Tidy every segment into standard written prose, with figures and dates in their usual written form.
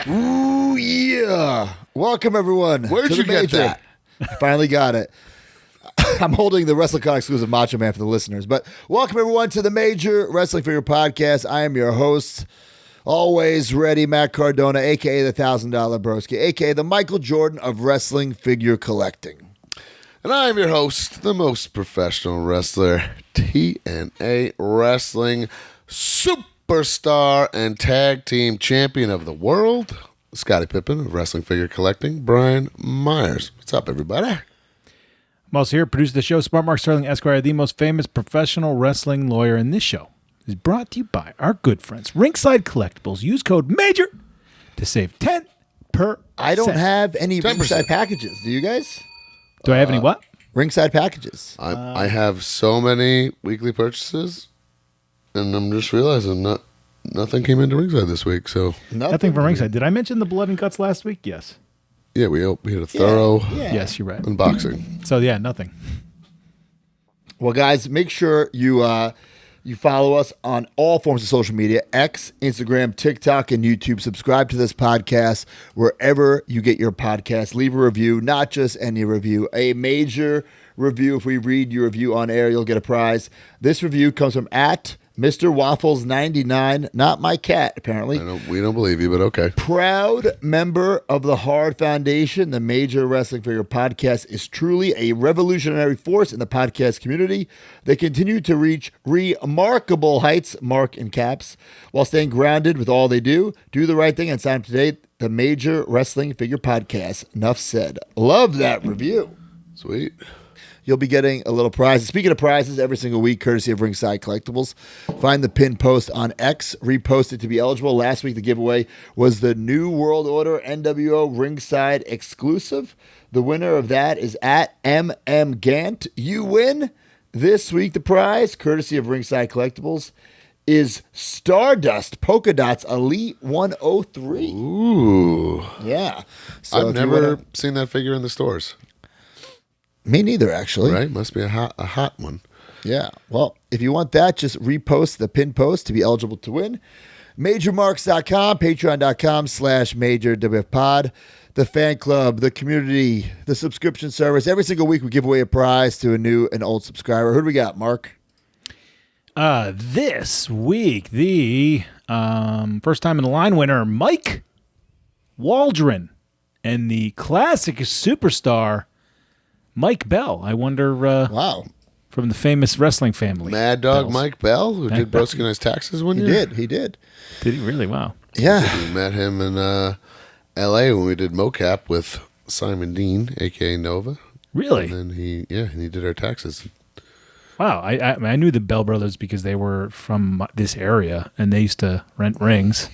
Ooh, yeah. Welcome, everyone. Where'd you get that? I finally got it. I'm holding the WrestleCon exclusive Macho Man for the listeners. But welcome, everyone, to the Major Wrestling Figure Podcast. I am your host, always ready, Matt Cardona, a.k.a. the $1,000 Broski, a.k.a. the Michael Jordan of wrestling figure collecting. And I'm your host, the most professional wrestler, TNA Wrestling Superstar and Tag Team Champion of the World, Scottie Pippen of Wrestling Figure Collecting, Brian Myers. What's up, everybody? I'm also here, producer of the show, Smart Mark Sterling Esquire, the most famous professional wrestling lawyer. And this show is brought to you by our good friends, Ringside Collectibles. Use code MAJOR to save 10%. I don't have any 10%. Ringside packages. Do you guys? Do I have any what? Ringside packages. I have so many weekly purchases, and I'm just realizing nothing came into Ringside this week. So Nothing from Ringside. Did I mention the blood and guts last week? Yes. yeah, we had a thorough Yes, you're right. unboxing. So, yeah, nothing. Well, guys, make sure you follow us on all forms of social media, X, Instagram, TikTok, and YouTube. Subscribe to this podcast wherever you get your podcast. Leave a review, not just any review, a major review. If we read your review on air, you'll get a prize. This review comes from at Mr. Waffles 99, not my cat, apparently. We don't believe you, but okay. Proud member of the Hard Foundation, the Major Wrestling Figure Podcast is truly a revolutionary force in the podcast community. They continue to reach remarkable heights, mark in caps, while staying grounded with all they do. Do the right thing and sign up today. The Major Wrestling Figure Podcast. Enough said. Love that review. Sweet. You'll be getting a little prize. Speaking of prizes, every single week, courtesy of Ringside Collectibles. Find the pinned post on X. Repost it to be eligible. Last week, the giveaway was the New World Order NWO Ringside exclusive. The winner of that is at MM Gant. You win. This week, the prize, courtesy of Ringside Collectibles, is Stardust Polka Dots Elite 103. Ooh. Yeah. So I've never seen that figure in the stores. Me neither, actually. Right? Must be a hot one. Yeah. Well, if you want that, just repost the pin post to be eligible to win. MajorMarks.com, Patreon.com/MajorWFPod, the fan club, the community, the subscription service. Every single week we give away a prize to a new and old subscriber. Who do we got, Mark? This week, the first time in the line winner, Mike Waldron, and the classic superstar, Mike Bell. I wonder, Wow. from the famous wrestling family. Mad Dog Bells. Mike Bell, who did Bell. Broski and his taxes one He year. did. He did. Did he really? Wow. Yeah. We met him in L.A. when we did mocap with Simon Dean, a.k.a. Nova. Really? And then he did our taxes. Wow. I knew the Bell brothers because they were from this area, and they used to rent rings.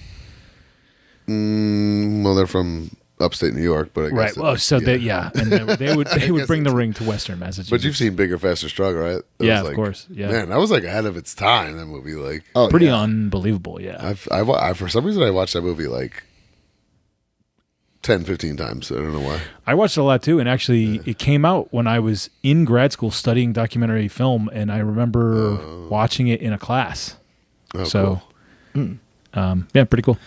Well, they're from upstate New York, but I guess Right. Well, so yeah. and they would guess bring the it's- ring to Western Massachusetts. But you've seen Bigger, Faster, Stronger, right? That Yeah, was of course. Yeah. Man, that was like ahead of its time. That movie, like, Oh, Pretty yeah. unbelievable. Yeah. I for some reason I watched that movie like 10, 15 times. I don't know why. I watched it a lot too, and actually, it came out when I was in grad school studying documentary film, and I remember watching it in a class. Oh, So, cool. yeah, pretty cool.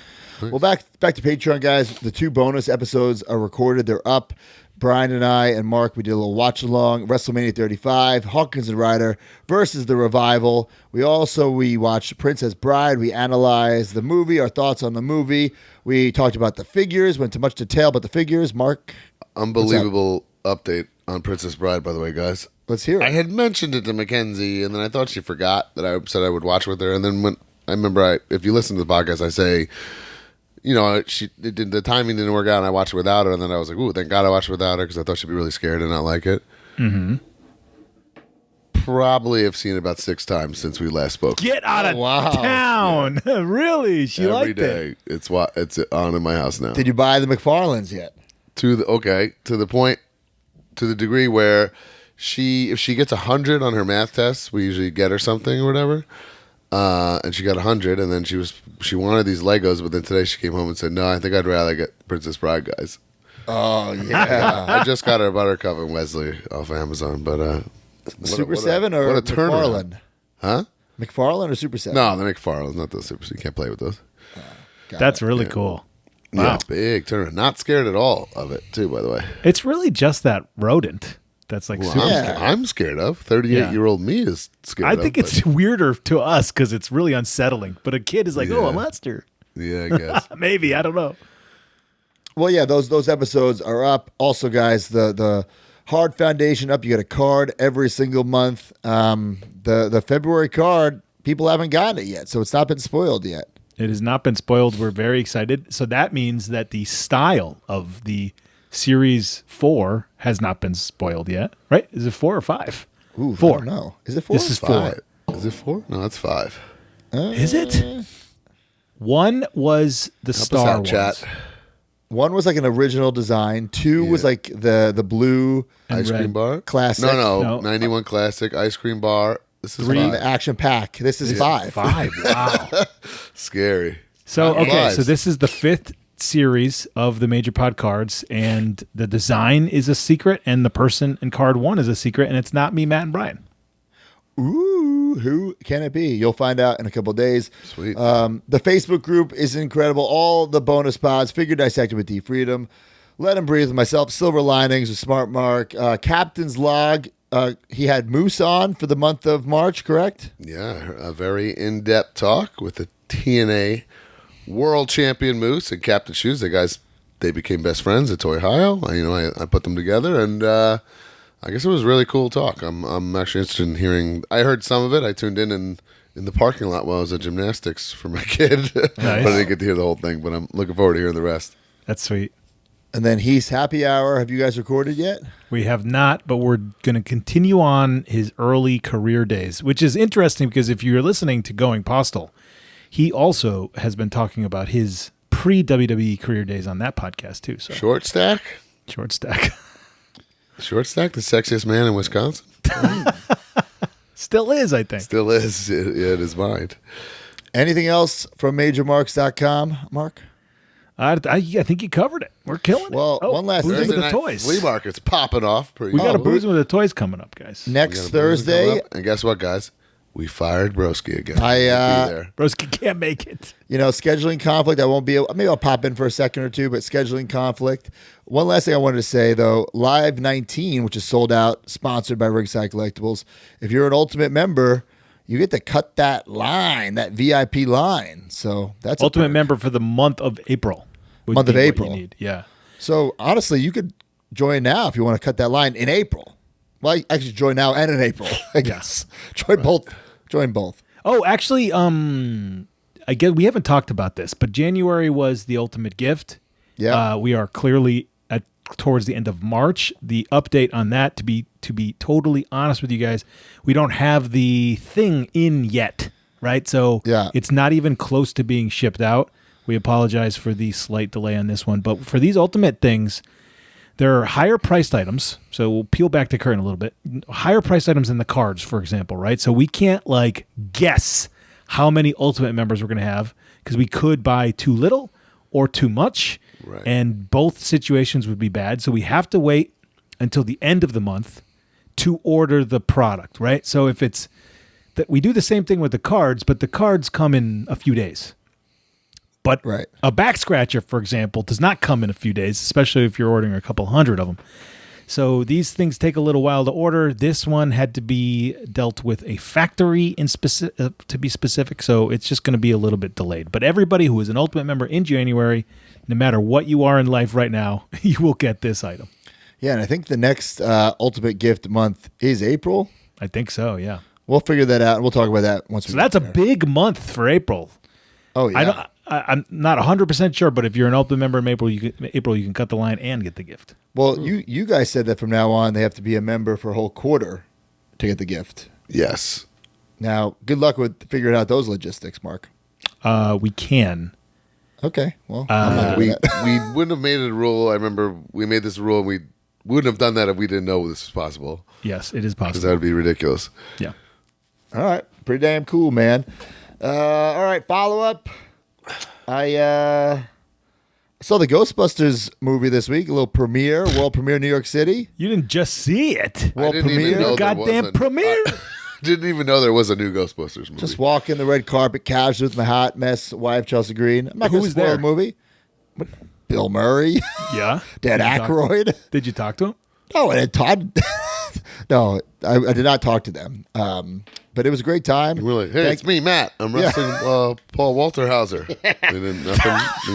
Well, back to Patreon, guys. The 2 bonus episodes are recorded. They're up. Brian and I and Mark, we did a little watch along. WrestleMania 35, Hawkins and Ryder versus The Revival. We watched Princess Bride. We analyzed the movie, our thoughts on the movie. We talked about the figures, went into much detail about the figures. Mark, Unbelievable update on Princess Bride, by the way, guys. let's hear it. I had mentioned it to Mackenzie, and then I thought she forgot that I said I would watch with her. And then when I remember, if you listen to the podcast, I say, you know, the timing didn't work out, and I watched it without her. And then I was like, "Ooh, thank God I watched it without her," because I thought she'd be really scared and not like it. Mm-hmm. Probably have seen it about 6 times since we last spoke. Get out of wow. town! Really? She Every liked day, it. it's on in my house now. Did you buy the McFarlanes yet? To the degree where if she gets 100 on her math test, we usually get her something or whatever. And she got 100, and then she wanted these Legos, but then today she came home and said, "No, I think I'd rather get Princess Bride, guys." Oh, yeah. I just got her Buttercup and Wesley off Amazon, but Super 7 or what a turnaround. McFarlane? Huh? McFarlane or Super 7? No, the McFarlane's not those Super. So you can't play with those. That's really cool. Yeah, big turnaround. Not scared at all of it, too, by the way. It's really just that rodent that's like super scary. I'm scared of. 38-year-old me is scared I of. think it's weirder to us because it's really unsettling. But a kid is like, oh, a monster. Yeah, I guess. Maybe. I don't know. Well, yeah, those episodes are up. Also, guys, the Hard Foundation up. You get a card every single month. The February card, people haven't gotten it yet, so it's not been spoiled yet. It has not been spoiled. We're very excited. So that means that the style of the Series 4 has not been spoiled yet, right? Is it 4 or 5? Ooh, 4. I don't know. Is it 4? This is 5. Is it 4? No, that's 5. Is it? 1 was the Star Wars. Chat. 1 was like an original design. 2 was like the blue Ice cream bar? classic. No. 91 classic ice cream bar. This is 3 5. the action pack. This is 5. 5. Wow. Scary. So, okay. Fives. So this is the 5th series of the Major Pod cards, and the design is a secret, and the person in card 1 is a secret, and it's not me, Matt, and Brian. Ooh, who can it be? You'll find out in a couple of days. Sweet. The Facebook group is incredible. All the bonus pods, Figure Dissected with D Freedom, Let Him Breathe with myself, Silver Linings with Smart Mark, Captain's Log. He had Moose on for the month of March, correct? Yeah, a very in-depth talk with the TNA World Champion Moose and Captain Shoes. The guys, they became best friends at Toy Ohio. I put them together, and I guess it was really cool talk. I'm actually interested in hearing. I heard some of it. I tuned in the parking lot while I was at gymnastics for my kid. Nice. But I didn't get to hear the whole thing, but I'm looking forward to hearing the rest. That's sweet. And then He's Happy Hour. Have you guys recorded yet? We have not, but we're going to continue on his early career days, which is interesting because if you're listening to Going Postal, he also has been talking about his pre-WWE career days on that podcast too. So Short stack? Short stack. Short stack, the sexiest man in Wisconsin? Still is, I think. Still is. It is mine. Anything else from MajorMarks.com, Mark? I think you covered it. We're killing it. Well, one last Boozing thing. with the Night toys. Flea market's popping off. We got a boozing with the toys coming up, guys. We Next got a boozing coming Thursday, up. And guess what, guys? We fired Broski again. I, He'll be there. Broski can't make it. scheduling conflict. I won't be able, maybe I'll pop in for a second or two, but scheduling conflict. One last thing I wanted to say, though, Live 19, which is sold out, sponsored by Ringside Collectibles. If you're an Ultimate member, you get to cut that line, that VIP line. So that's Ultimate a perk. member for the month of April. would Month of be what you April. need. Yeah. So honestly, you could join now if you want to cut that line in April. Well, actually, join now and in April, I guess. Join both. Join both. Oh, actually, I guess we haven't talked about this, but January was the ultimate gift. Yeah. We are clearly towards the end of March. The update on that, to be totally honest with you guys, we don't have the thing in yet, right? So Yeah. it's not even close to being shipped out. We apologize for the slight delay on this one, but for these ultimate things, there are higher priced items. So we'll peel back the curtain a little bit. Higher priced items in the cards, for example, right? So we can't guess how many ultimate members we're going to have because we could buy too little or too much. Right. And both situations would be bad. So we have to wait until the end of the month to order the product, right? So if it's that we do the same thing with the cards, but the cards come in a few days. But Right. a back scratcher, for example, does not come in a few days, especially if you're ordering a couple hundred of them. So these things take a little while to order. This one had to be dealt with a factory to be specific, so it's just going to be a little bit delayed. But everybody who is an Ultimate member in January, no matter what you are in life right now, you will get this item. Yeah, and I think the next Ultimate Gift month is April. I think so, yeah. We'll figure that out. We'll talk about that once. So that's a big month for April. Oh yeah. I'm not 100% sure, but if you're an Ultimate member in April, you can cut the line and get the gift. Well, you guys said that from now on they have to be a member for a whole quarter to get the gift. Yes. Now, good luck with figuring out those logistics, Mark. We can. Okay. Well, I'm not We doing that. we wouldn't have made it a rule. I remember we made this rule and we wouldn't have done that if we didn't know this was possible. Yes, it is Because possible. that would be ridiculous. Yeah. All right. Pretty damn cool, man. All right. Follow up. I saw the Ghostbusters movie this week. A little premiere, world premiere, New York City. You didn't just see it. World I didn't even premiere. know there Goddamn wasn't. premiere. Didn't even know there was a new Ghostbusters movie. Just walking the red carpet casually with my hot mess wife, Chelsea Green. I'm not Who going to was spoil there? the movie. Bill Murray, Yeah. Dan Aykroyd. Did you talk to him? No, and Todd. No, I did not talk to them. But it was a great time. We're like, hey, it's me, Matt. I'm wrestling Paul Walter Hauser. Didn't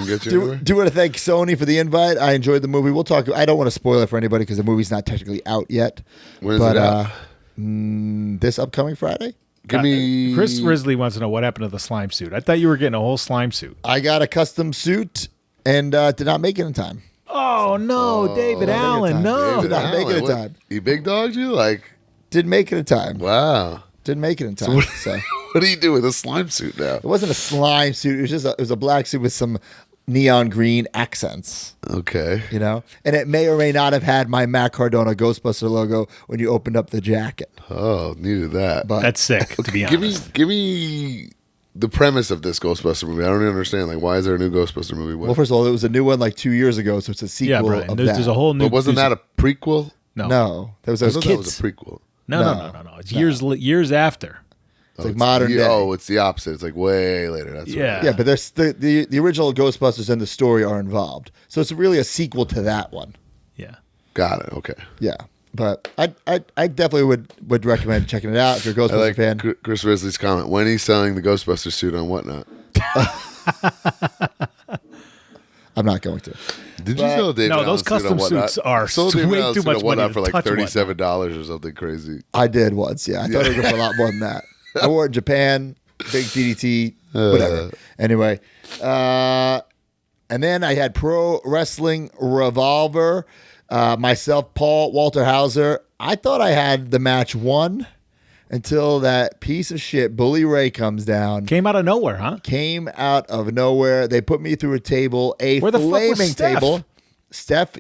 get you anywhere? Do want to thank Sony for the invite. I enjoyed the movie. We'll talk. I don't want to spoil it for anybody because the movie's not technically out yet. When is it out? This upcoming Friday. Give me. Chris Risley wants to know what happened to the slime suit. I thought you were getting a whole slime suit. I got a custom suit and did not make it in time. Oh no, David Allen, no. Did not make it in time. He big dogged you? Like, Didn't make it in time. wow. Didn't make it in time. So What do you do with a slime suit now? it wasn't a slime suit. It was just it was a black suit with some neon green accents. Okay. You know, and it may or may not have had my Matt Cardona Ghostbuster logo when you opened up the jacket. Oh, needed that. But That's sick, to be honest. Give me the premise of this Ghostbuster movie. I don't even understand. Like, why is there a new Ghostbuster movie? well, first of all, it was a new one like 2 years ago, so it's a sequel Yeah, Brian. of There's that. a whole new. But wasn't that a prequel? No. That was I those thought kids. that was a prequel. No. It's years after. It's like modern day. Oh, it's the opposite. It's like way later. That's Yeah. Yeah, but there's the original Ghostbusters and the story are involved, so it's really a sequel to that one. Yeah. Got it. Okay. Yeah, but I definitely would recommend checking it out if you're a I Ghostbusters like fan. Chris Risley's comment. When he's selling the Ghostbuster suit on Whatnot. I'm not going to. Did you sell David No, Allen those suit on custom Whatnot? suits are I sold David way Allen too suit on much money Whatnot to for like touch one. $37 or something crazy. I did once. Yeah, I thought it was for a lot more than that. I wore it in Japan, big DDT, whatever. Anyway, and then I had Pro Wrestling Revolver. Myself, Paul Walter Hauser. I thought I had the match won until that piece of shit Bully Ray comes down. Came out of nowhere, huh? Came out of nowhere. They put me through a table, a Where the fuck was flaming Steph? table. Steph,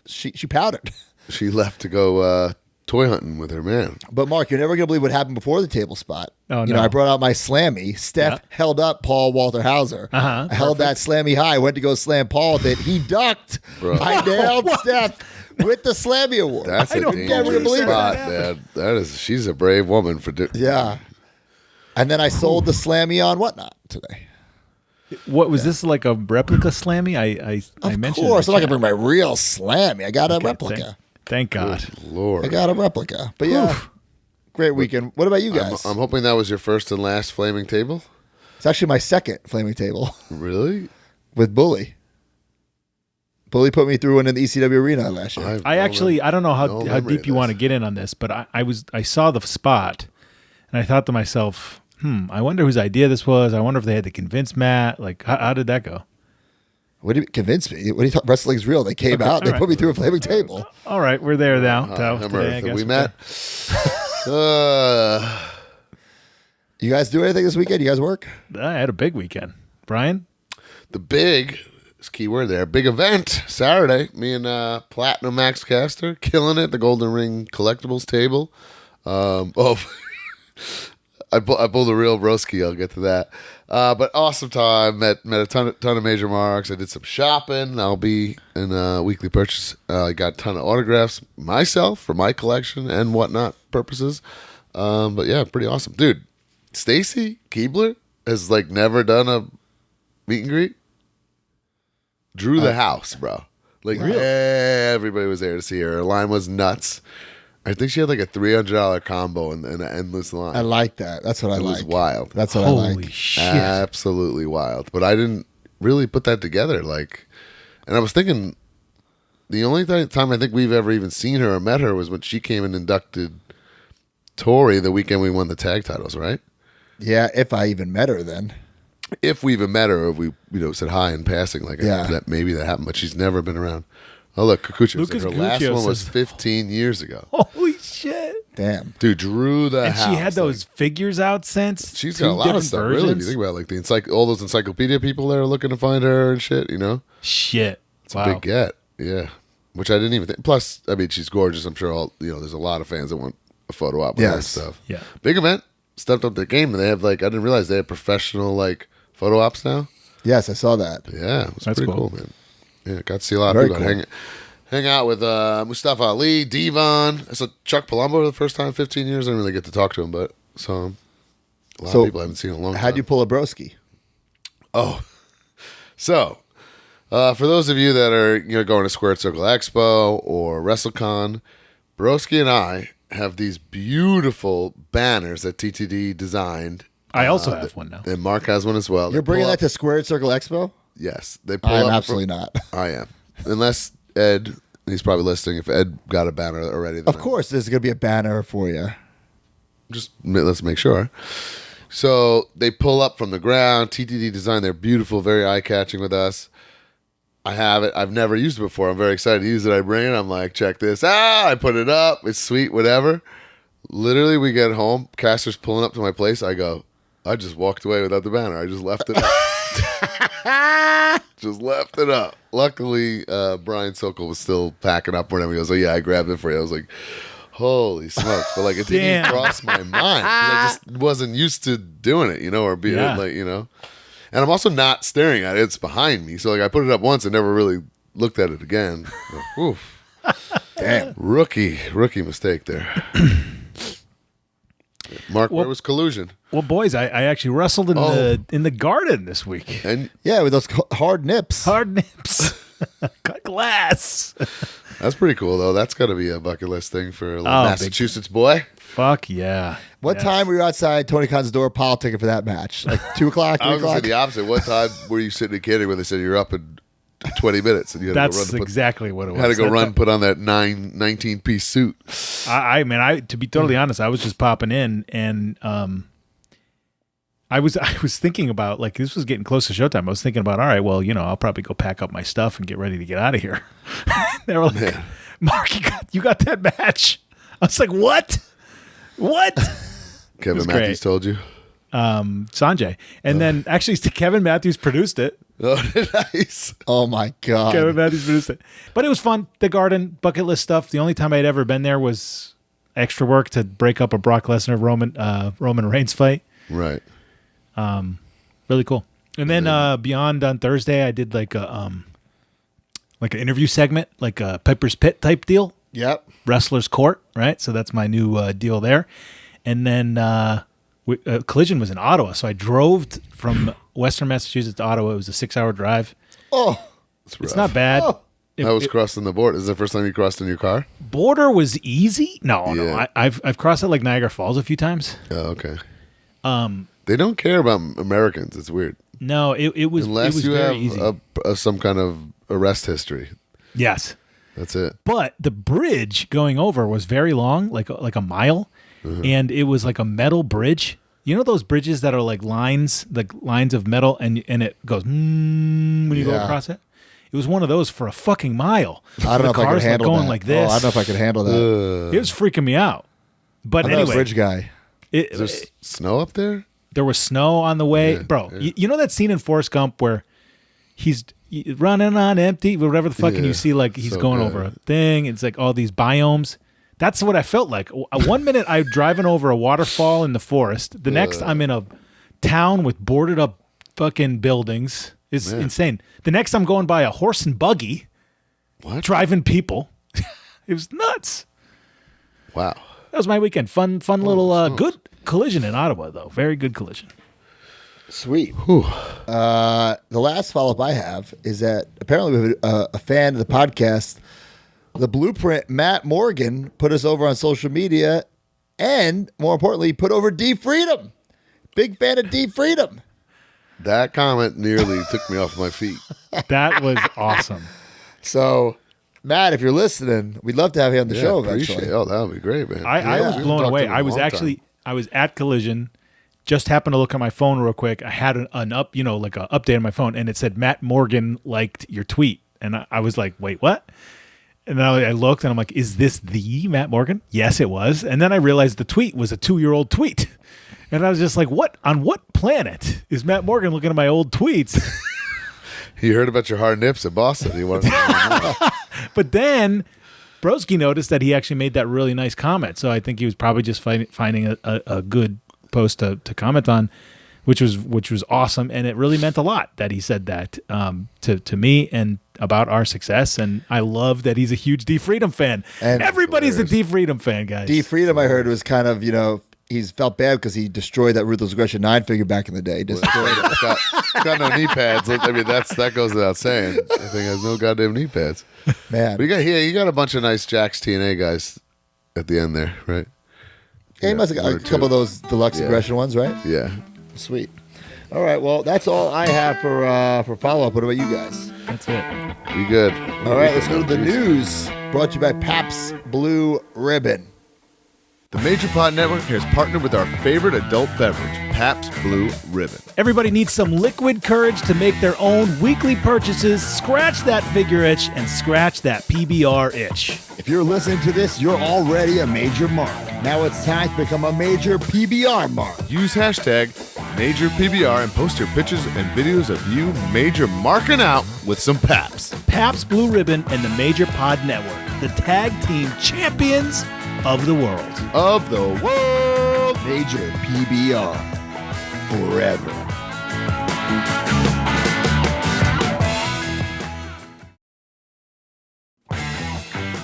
she powdered. She left to go toy hunting with her man. But Mark, you're never gonna believe what happened before the table spot. Oh, You no. know, I brought out my slammy. Steph held up Paul Walter Hauser. Uh-huh. I held that slammy high. Went to go slam Paul with it. He ducked. Bro. I nailed Steph with the slammy award. That's a don't never dangerous believe it. spot, man. That is. She's a brave woman for. Yeah. And then I sold the slammy on Whatnot today. What was this like a replica slammy? I Of mentioned. course, it I'm in not gonna the bring my real slammy. I got a chat. replica. Thank God. Lord. I got a replica. But yeah, great weekend. What about you guys? I'm hoping that was your first and last flaming table. It's actually my second flaming table Really? with Bully. Bully put me through one in the ECW arena last year. I don't know how memory deep of you want to this. get in on this, but I saw the spot and I thought to myself, I wonder whose idea this was. I wonder if they had to convince Matt. Like, how did that go? What do you convince me? What do you thought? Wrestling's real. They came out. They all put me through a flaming table. All right, we're there now. Remember Today, I that guess. we met? You guys do anything this weekend? You guys work? I had a big weekend. Brian? The big, is key word there, big event Saturday. Me and Platinum Max Caster killing it. The Golden Ring Collectibles table. I pulled a real broski. I'll get to that. But awesome time. Met a ton of major marks. I did some shopping. I'll be in a weekly purchase. I got a ton of autographs myself for my collection and whatnot purposes. But yeah, pretty awesome, dude. Stacy Keebler has like never done a meet and greet. Drew the house, bro. Like everybody was there to see her. Her line was nuts. I think she had like a $300 combo in an endless line. I like that. That's what I It like. was wild. That's what I Holy like. shit. Absolutely wild. But I didn't really put that together. Like, and I was thinking, the only time I think we've ever even seen her or met her was when she came and inducted Tori the weekend we won the tag titles, right? Yeah, if I even met her then. If we even met her, or if we said hi in passing, like Yeah. that maybe that happened, but she's never been around. Oh look, Kikuchi. Lucas Her last Cuccio one was says- 15 years ago. Holy shit. Damn. Dude, Drew the And house. she had those figures out since. She's two got a lot of different stuff, really. If you versions. think about it, like all those encyclopedia people that are looking to find her and shit, Shit. It's Wow. a big get, yeah. Which I didn't even think. Plus, I mean, she's gorgeous. I'm sure there's a lot of fans that want a photo op with her and Yes. stuff. Yeah. Big event. Stepped up the game, and they have I didn't realize they have professional photo ops now. Yes, I saw that. Yeah, it was That's pretty cool. cool, man. Yeah, got to see a lot Very of people. cool. Hang out with Mustafa Ali, Devon. I saw Chuck Palumbo for the first time in 15 years. I didn't really get to talk to him, but saw him. A lot of people I haven't seen in a long time. How'd you pull a broski? Oh, so For those of you that are going to Squared Circle Expo or WrestleCon, Broski and I have these beautiful banners that TTD designed. I also have one now. And Mark has one as well. You're bringing that to Squared Circle Expo? Yes. They pull I'm up absolutely not. I am. Unless Ed, he's probably listening. If Ed got a banner already. Then Of course, there's going to be a banner for you. Let's make sure. So they pull up from the ground. TTD design. They're beautiful, very eye-catching with us. I have it. I've never used it before. I'm very excited to use it. I bring it. I'm like, check this out. I put it up. It's sweet, whatever. Literally, we get home. Caster's pulling up to my place. I go, I just walked away without the banner. I just left it up. Just left it up. Luckily, Brian Sokol was still packing up whatever. He goes, oh, yeah, I grabbed it for you. I was like, holy smokes. But like, it didn't even cross my mind. I just wasn't used to doing it, or being like, And I'm also not staring at it. It's behind me. So like, I put it up once and never really looked at it again. Oof. Damn. Rookie mistake there. Mark, where was collusion? Well, boys, I actually wrestled in the garden this week. And Yeah, with those hard nips. Hard nips. Cut glass. that's pretty cool, though. That's got to be a bucket list thing for a little Oh, Massachusetts boy. Fuck yeah. What time were you outside Tony Khan's door politicking for that match? Like 2 o'clock, 3 I was going to o'clock? say the opposite. What time were you sitting in catering when they said you're up in 20 minutes? And you had That's to go run exactly what it was. had to go run, put on that 19-piece suit. I mean, to be totally honest, I was just popping in, and I was thinking about, like, this was getting close to showtime. I was thinking about, all right, well, I'll probably go pack up my stuff and get ready to get out of here. They were like, Man. Mark, you got that match? I was like, what? Kevin was Matthews great. told you. Sanjay. And then actually Kevin Matthews produced it. Oh, nice. Oh, my God. Kevin Matthews produced it. But it was fun. The garden, bucket list stuff. The only time I'd ever been there was extra work to break up a Brock Lesnar Roman Reigns fight. Right. Really cool. And then Beyond on Thursday, I did like an interview segment, like a Piper's Pit type deal. Yep. Wrestler's Court, right? So that's my new deal there. And then Collision was in Ottawa, so I drove from Western Massachusetts to Ottawa. It was a 6-hour drive. Oh. It's not bad. Oh. I was crossing the border. Is it the first time you crossed in your car? Border was easy. No. Yeah. I've crossed it like Niagara Falls a few times. Oh, okay. They don't care about Americans. It's weird. No, it was Unless you very have easy. some kind of arrest history. Yes. That's it. But the bridge going over was very long, like a mile, and it was like a metal bridge. You know those bridges that are like lines of metal, and it goes when you go across it. It was one of those for a fucking mile. I don't know if I could handle going that. like this. Oh, I don't know if I could handle that. It was freaking me out. But I'm not a anyway, bridge guy. Is there snow up there? there was snow on the way, Yeah, bro. yeah. You know that scene in Forrest Gump where he's running on empty, whatever the fuck, and Yeah, you see like he's so going good. over a thing. It's like all these biomes. That's what I felt like. 1 minute I'm driving over a waterfall in the forest. The next I'm in a town with boarded up fucking buildings. It's insane. The next I'm going by a horse and buggy, driving people. It was nuts. Wow. That was my weekend. Fun little good collision in Ottawa though. Very good collision. Sweet. The last follow-up I have is that apparently we have a fan of the podcast, The Blueprint, Matt Morgan, put us over on social media and, more importantly, put over D Freedom. Big fan of D Freedom. That comment nearly took me off my feet. That was awesome. So, Matt, if you're listening, we'd love to have you on the show appreciate eventually. it. Oh, that would be great, man. I was We haven't blown talked away. to him in a I was long actually time. I was at Collision, just happened to look at my phone real quick. I had an up, like an update on my phone, and it said Matt Morgan liked your tweet, and I was like, wait, what? And then I looked, and I'm like, is this the Matt Morgan? Yes, it was. And then I realized the tweet was a 2-year-old tweet, and I was just like, what? On what planet is Matt Morgan looking at my old tweets? He heard about your hard nips at Boston. He wanted to know more. But then Broski noticed that he actually made that really nice comment. So I think he was probably just finding a good post to comment on, which was awesome. And it really meant a lot that he said that to me and about our success. And I love that he's a huge D Freedom fan. And everybody's a D Freedom fan, guys. D Freedom, I heard, was kind of, he's felt bad because he destroyed that Ruthless Aggression 9 figure back in the day. Destroyed it. It's got no knee pads. I mean, that goes without saying. That thing has no goddamn knee pads. Man. But you got a bunch of nice JAKKS TNA guys at the end there, right? Yeah, he must have got a couple of those deluxe aggression ones, right? Yeah. Sweet. All right, well, that's all I have for follow-up. What about you guys? That's it. We good. All right, let's go to the news. Brought to you by Pabst Blue Ribbon. The Major Pod Network has partnered with our favorite adult beverage, Pabst Blue Ribbon. Everybody needs some liquid courage to make their own weekly purchases. Scratch that figure itch and scratch that PBR itch. If you're listening to this, you're already a major mark. Now it's time to become a major PBR mark. Use hashtag MajorPBR and post your pictures and videos of you major marking out with some Pabst. Pabst Blue Ribbon and the Major Pod Network, the tag team champions of the world. Of the world. Major PBR. Forever.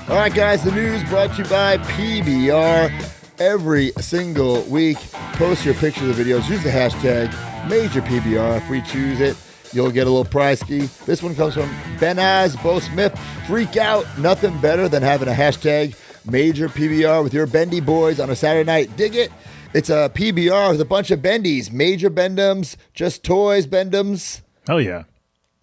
All right, guys, the news brought to you by PBR. Every single week, post your pictures of videos. Use the hashtag MajorPBR. If we choose it, you'll get a little prize key. This one comes from Benaz Bo Smith. Freak out. Nothing better than having a hashtag MajorPBR with your bendy boys on a Saturday night. Dig it? It's a PBR with a bunch of bendies. Major Bendums, just toys Bendums. Hell yeah.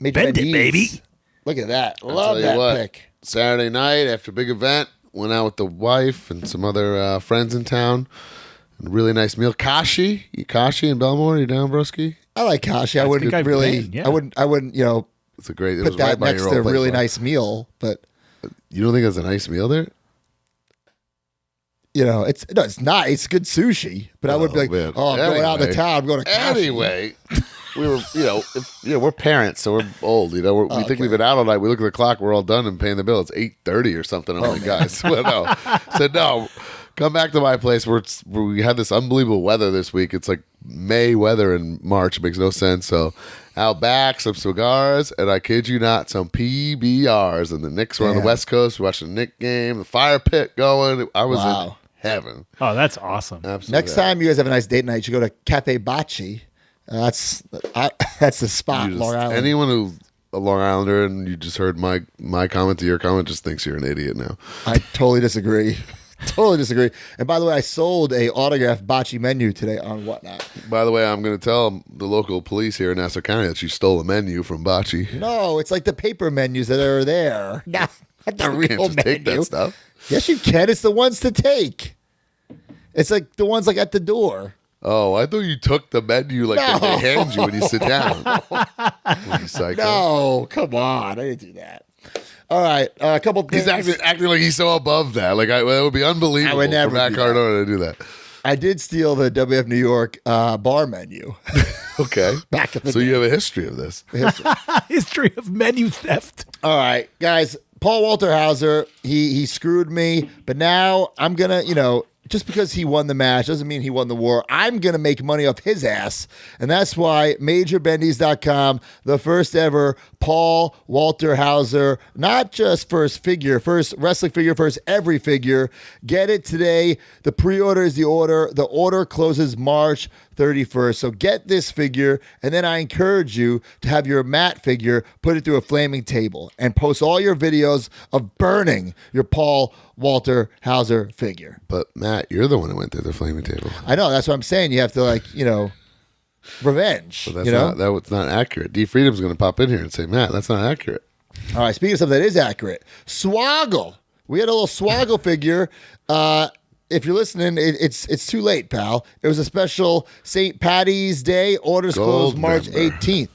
Major Bend it, bendies. baby. Look at that. I'll Love tell you that what, pick. Saturday night after a big event, went out with the wife and some other friends in town. A really nice meal. Kashi in Belmore. You down, broski? I like Kashi. I wouldn't I've really. been, yeah. I wouldn't. It's a great. It Put was that right by next your to a old place, really Mike. nice meal, but You don't think it's a nice meal there? it's not. It's good sushi, but I would be like, man. I'm going out of the Anyway. town. I'm going to Kashi. Anyway, we were, we're parents, so we're old. We think okay. we've been out all night. We look at the clock. We're all done and paying the bill. It's 8:30 or something. I'm like, guys, well, no. Said no. Come back to my place where we had this unbelievable weather this week. It's like May weather in March. It makes no sense. So out back, some cigars, and I kid you not, some PBRs. And the Knicks were on the Damn. West Coast. We watched the Knicks game, the fire pit going. I was in Wow. heaven. Oh, that's awesome. Absolutely. Next time you guys have a nice date night, you should go to Cafe Bocce. That's the spot, Long Island. Anyone who's a Long Islander and you just heard my comment to your comment just thinks you're an idiot now. I totally disagree. Totally disagree. And by the way, I sold a autographed bocce menu today on Whatnot. By the way, I'm going to tell the local police here in Nassau County that you stole a menu from Bocce. No, it's like the paper menus that are there. Not the You real can't just menu. take that stuff. Yes, you can. It's the ones to take. It's like the ones like at the door. Oh, I thought you took the menu like No. they hand you when you sit down. You psycho. No, come on. I didn't do that. All right, a couple things. He's acting like he's so above that. Like it would be unbelievable I would never for Matt do that. Cardona to do that. I did steal the WF New York bar menu. Okay. Back in the So day. you have a history of this. History of menu theft. All right, guys. Paul Walter Hauser, he screwed me, but now I'm gonna, just because he won the match doesn't mean he won the war. I'm gonna make money off his ass, and that's why MajorBendies.com, the first ever Paul Walter Hauser, not just first wrestling figure, first every figure. Get it today. The pre-order is the order. The order closes March 31st. So get this figure, and then I encourage you to have your matte figure, put it through a flaming table, and post all your videos of burning your Paul Walter Hauser figure. But Matt, you're the one who went to the flaming table. I know, that's what I'm saying. You have to, revenge. But that's not accurate. D Freedom's going to pop in here and say, Matt, that's not accurate. All right, speaking of something that is accurate, Swoggle. We had a little Swoggle figure. If you're listening, it's too late, pal. It was a special St. Patty's Day. Orders Gold closed March member. 18th.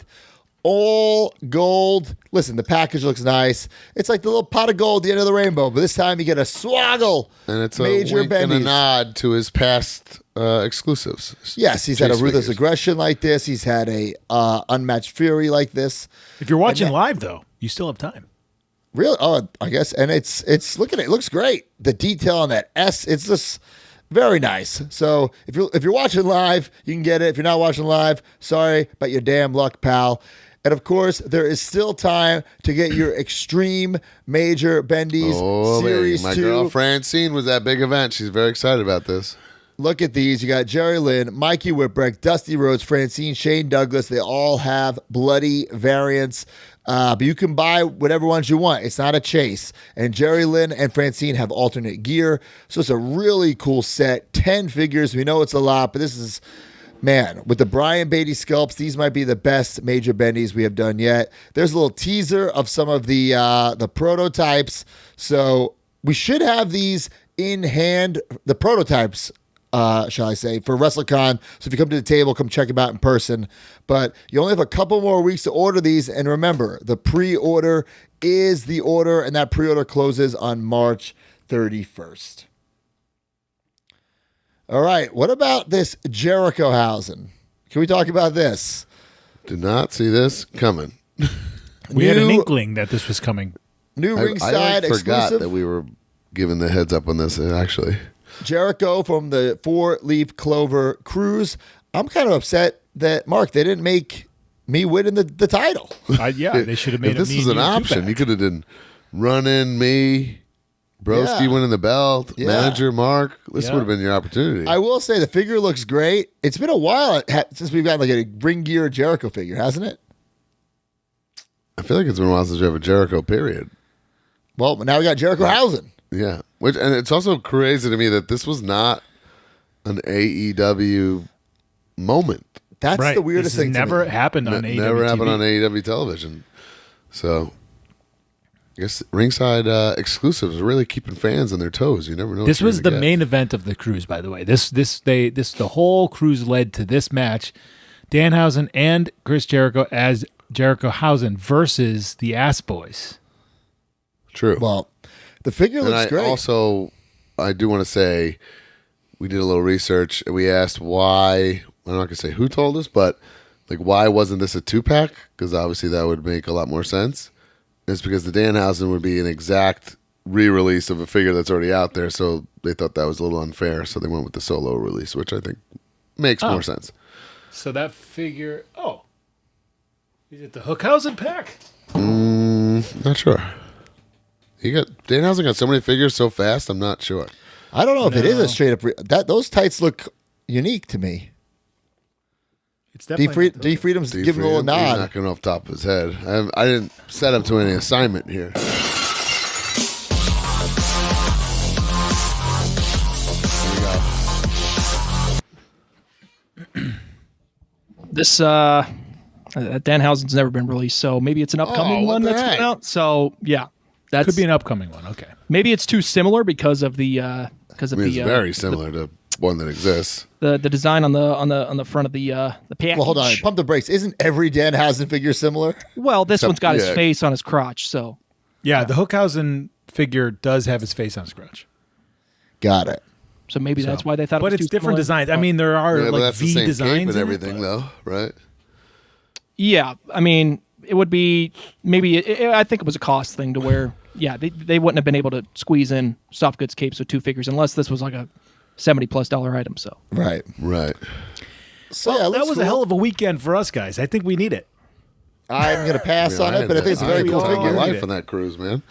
All gold. Listen, the package looks nice. It's like the little pot of gold at the end of the rainbow, but this time you get a Swoggle. And it's a Major wink and a bendies. nod to his past exclusives. Yes, he's had a Chase ruthless figures. aggression like this. He's had a unmatched fury like this. If you're watching live, though, you still have time. Really? Oh, I guess. And it's look at it. It looks great. The detail on that S, it's just very nice. So if you're watching live, you can get it. If you're not watching live, sorry about your damn luck, pal. And of course, there is still time to get your Extreme Major Bendies Oh, Series my 2. girl Francine was at big event. She's very excited about this. look at these. You got Jerry Lynn, Mikey Whipwreck, Dusty Rhodes, Francine, Shane Douglas. They all have bloody variants. But you can buy whatever ones you want. It's not a chase. And Jerry Lynn and Francine have alternate gear. So it's a really cool set. 10 figures. We know it's a lot, but this is, man, with the Brian Beatty sculpts, these might be the best major bendies we have done yet. There's a little teaser of some of the prototypes. So we should have these in hand, the prototypes, shall I say, for WrestleCon. So if you come to the table, come check them out in person. But you only have a couple more weeks to order these. And remember, the pre-order is the order, and that pre-order closes on March 31st. All right, what about this Jericho-Hausen? Can we talk about this? Did not see this coming. We had an inkling that this was coming. New Ringside I forgot exclusive. that we were given the heads up on this, actually. Jericho from the 4-leaf clover cruise. I'm kind of upset that, Mark, they didn't make me winning the title. Yeah, they should have made If this it was an option, you could have done running me, Broski Yeah. winning the belt, Yeah. manager Mark. This Yeah. would have been your opportunity. I will say the figure looks great. It's been a while since we've got like a ring gear Jericho figure, hasn't it? I feel like it's been a while since we have a Jericho period. Well, now we got Jericho-Hausen. Yeah, and it's also crazy to me that this was not an AEW moment. That's Right. the weirdest This has thing. never to me. happened on AEW Never happened TV. on AEW television. So I guess Ringside exclusives are really keeping fans on their toes. You never know. This what you're was the gonna get. main event of the cruise, by the way. The whole cruise led to this match: Danhausen and Chris Jericho as Jericho-Hausen versus the Ass Boys. True. Well, the figure and looks I great. also, I do want to say, we did a little research and we asked why. I'm not gonna say who told us, but like why wasn't this a 2-pack? Because obviously that would make a lot more sense. It's because the Danhausen would be an exact re-release of a figure that's already out there, so they thought that was a little unfair, so they went with the solo release, which I think makes more sense. So that figure, is it the Hookhausen pack? Not sure. Danhausen got so many figures so fast. I'm not sure. I don't know if it is a straight up. Those tights look unique to me. It's definitely D Freedom's giving a little He's nod. not going off the top of his head. I didn't set up to any assignment here. This Danhausen's never been released, so maybe it's an upcoming what one the that's heck? coming out. So yeah, that's could be an upcoming one. Okay. maybe it's too similar because of the It's very similar to one that exists. the design on the front of the package. Well, hold on. Pump the brakes. Isn't every Danhausen figure similar? Well, this one's got his yeah. face on his crotch, so Yeah, the Hookhausen figure does have his face on his crotch. Got it. maybe that's why they thought. But it was it's too different similar. designs. I mean, there are Yeah, but like that's the V same designs cape and in it, everything, but- though, right? Yeah, I mean, it would be maybe. I think it was a cost thing to where, yeah, they wouldn't have been able to squeeze in soft goods capes with 2 figures unless this was like a $70+ item. So Right. Right. So Well, yeah, that looks was a cool. hell of a weekend for us guys. I think we need it. I'm going to pass on it, but I think it's a I very had cool the time of my figure. life on that cruise, man.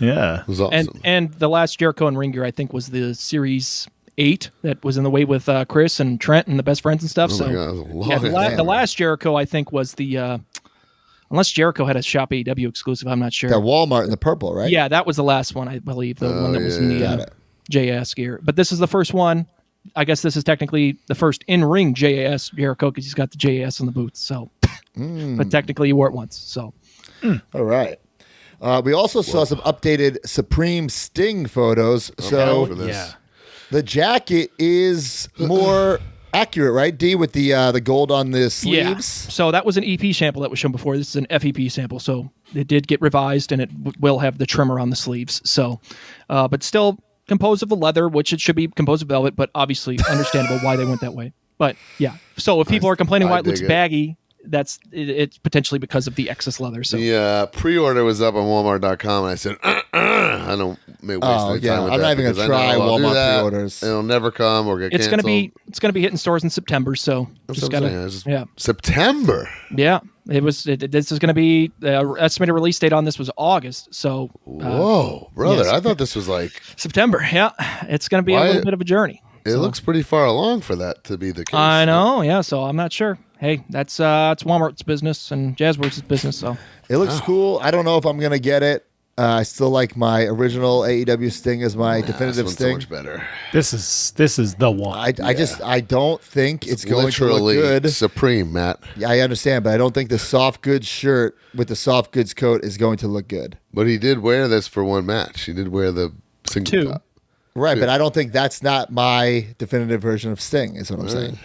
Yeah. It was awesome. and the last Jericho and Ring Gear I think was the Series 8 that was in the way with Chris and Trent and the best friends and stuff. Oh so my God, that was a long yeah, time. the last Jericho I think was the unless Jericho had a Shop AEW exclusive, I'm not sure. That Walmart in the purple, right? Yeah, that was the last one, I believe, the one that was in yeah, the JAS gear. But this is the first one. I guess this is technically the first in-ring JAS Jericho because he's got the JAS in the boots. So, but technically he wore it once. So, All right. We also saw some updated Supreme Sting photos. So for this. Yeah. the jacket is more accurate, right? D with the gold on the sleeves. yeah. So that was an EP sample that was shown before. This is an FEP sample. So it did get revised and it will have the trimmer on the sleeves. So, but still composed of the leather, which it should be composed of velvet, but obviously understandable why they went that way. But yeah. So if people are complaining why it looks dig it. baggy, it's potentially because of the excess leather. So The pre-order was up on Walmart.com, and I said, I don't waste Oh, any yeah, time with I'm that not even gonna because I try know I'll do Walmart that, pre-orders. and it'll never come or get it's canceled. gonna be hitting stores in September. So That's just what I'm gotta saying. It's just yeah. September. Yeah, this is going to be the estimated release date on this was August. So Whoa, brother! yes. I thought this was like September. Yeah, it's going to be a Why- little bit of a journey. It looks pretty far along for that to be the case. I know, yeah. So I'm not sure. Hey, that's it's Walmart's business and Jazzworks' business. So It looks cool. I don't know if I'm gonna get it. I still like my original AEW Sting as my definitive This one's Sting. so much better. This is the one. I don't think it's going to Literally look good. supreme, Matt. Yeah, I understand, but I don't think the soft goods shirt with the soft goods coat is going to look good. But he did wear this for one match. He did wear the single Two. top. Right, but I don't think that's not my definitive version of Sting, is what I'm saying.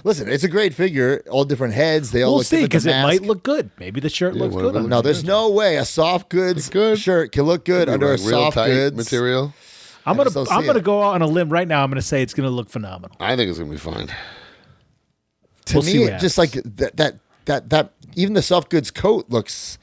Listen, it's a great figure. All different heads. They all We'll look see, different. because The it might mask. look good. Maybe the shirt looks whatever good. looks No, there's no way a soft goods good. shirt can look good under a Like real soft tight goods material. I'm I just don't see gonna it. go out on a limb right now. I'm gonna say it's gonna look phenomenal. I think it's gonna be fine. To We'll see me, what it just like that. Even the soft goods coat looks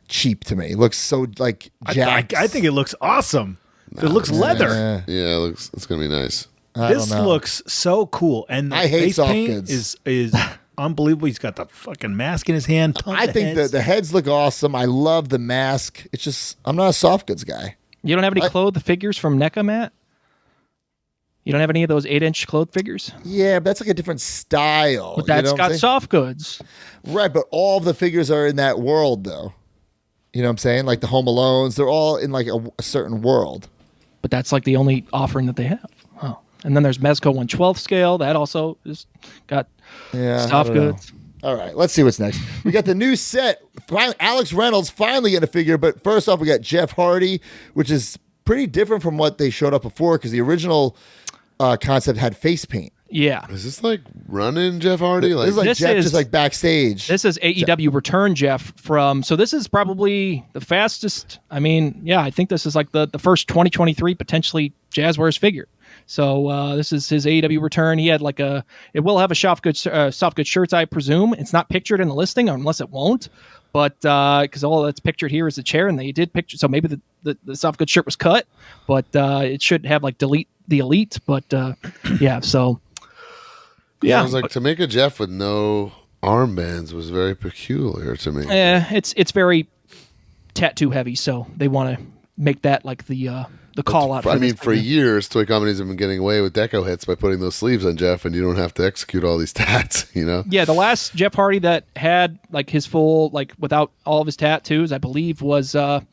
cheap to me. It looks so like jacked. I think it looks awesome. It looks leather. Yeah, it's gonna be nice. I This don't know. looks so cool, and the I hate face soft paint goods. is unbelievable. He's got the fucking mask in his hand. Tons I of think heads. the heads look awesome. I love the mask. It's just I'm not a soft goods guy. you don't have any clothed figures from NECA, Matt? You don't have any of those 8-inch clothed figures? Yeah, but that's like a different style. But that's you know what I'm got saying? soft goods. Right, but all of the figures are in that world, though. You know what I'm saying? Like the Home Alones, they're all in like a certain world. But that's like the only offering that they have. Oh. And then there's Mezco 1/12 scale. That also is got Yeah, soft I don't know. goods. All right, let's see what's next. We got the new set. Alex Reynolds finally getting a figure, but first off, we got Jeff Hardy, which is pretty different from what they showed up before because the original concept had face paint. Yeah. Is this like running Jeff Hardy? This is like This Jeff is- just like backstage. This is AEW Return Jeff from, so this is probably the fastest. I mean, yeah, I think this is like the first 2023 potentially Jazzwares figure. So this is his AEW return. He had like it will have a soft good shirts, I presume. It's not pictured in the listing unless it won't. But because all that's pictured here is a chair, and they did picture. So maybe the soft good shirt was cut, but it should have like delete the elite. But yeah, so yeah, I was like, to make a Jeff with no armbands was very peculiar to me. it's very tattoo heavy, so they want to make that like the call out. I mean, for years, toy companies have been getting away with deco hits by putting those sleeves on Jeff, and you don't have to execute all these tats, you know? Yeah, the last Jeff Hardy that had like his full, like without all of his tattoos, I believe was that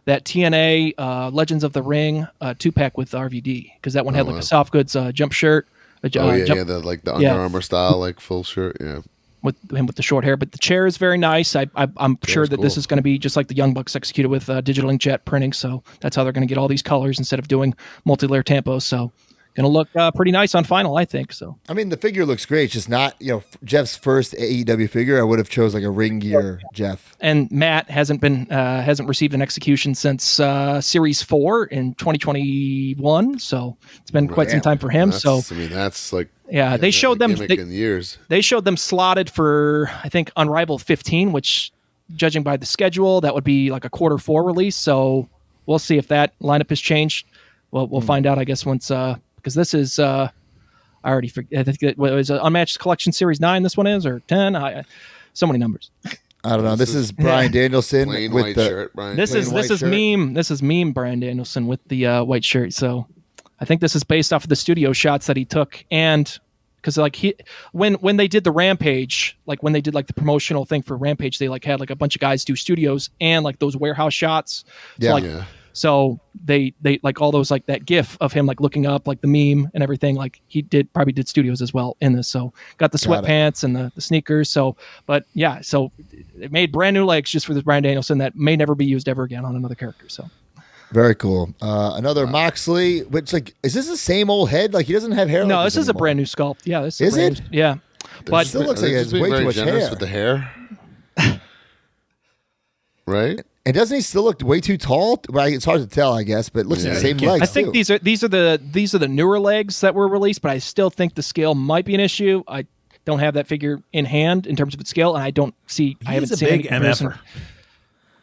TNA Legends of the Ring 2-pack with RVD, because that one had like a soft goods jump shirt. The Under Yeah. Armour style, like full shirt, yeah. With him with the short hair, but the chair is very nice. I'm sure that this cool. is going to be just like the Young Bucks executed with digital inkjet printing. So that's how they're going to get all these colors instead of doing multi-layer tampos. So going to look pretty nice on final, I think. So I mean, the figure looks great. It's just not, Jeff's first AEW figure. I would have chose like a ring gear Jeff. and Matt hasn't received an execution since Series 4 in 2021. So it's been quite some time for him. That's like Yeah, they showed them. gimmick in years. They showed them slotted for, I think, Unrivaled 15, which, judging by the schedule, that would be like a Q4 release. So we'll see if that lineup has changed. Well, we'll find out, I guess, once because this is. I already forget. I think it was Unmatched Collection Series 9. This one is, or 10. So many numbers. I don't know. This is Brian Danielson Plain with white the shirt, Brian. This is white shirt. meme. This is meme Brian Danielson with the white shirt. So I think this is based off of the studio shots that he took, and because like when they did the Rampage, like when they did like the promotional thing for Rampage, they like had like a bunch of guys do studios and like those warehouse shots. So, Yeah. like, Yeah. so they like all those like that GIF of him like looking up like the meme and everything. Like he probably did studios as well in this. So got the Got it. sweatpants and the sneakers. So, but yeah, so it made brand new legs just for this Brian Danielson that may never be used ever again on another character. So Very cool. Another Moxley, which like, is this the same old head? Like he doesn't have hair. no, like this is a anymore. brand new sculpt. Yeah, this Is brand it? new- yeah, but still looks like They're it just has being way too very much generous hair. with the hair. Right? And doesn't he still look way too tall? Well, it's hard to tell, I guess, but it looks like the same legs. I think too. these are the newer legs that were released, but I still think the scale might be an issue. I don't have that figure in hand in terms of its scale, and I haven't He's a seen any big comparison.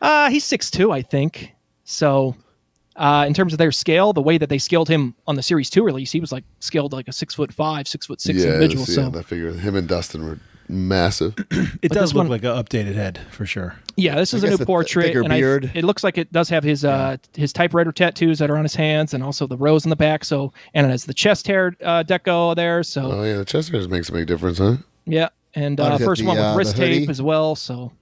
MFer. He's 6'2", I think. So, in terms of their scale, the way that they scaled him on the Series 2 release, he was like scaled like a 6'5", 6'6" individual. So that figure. Him and Dustin were massive. It does this look one- like an updated head for sure. Yeah, this is a guess new the portrait, thicker and beard. it looks like it does have his typewriter tattoos that are on his hands, and also the rose in the back. So, and it has the chest hair deco there. So, Oh yeah, the chest hairs makes a big difference, huh? yeah, and Oh, is that first one with the wrist hoodie? tape as well. So, Oh,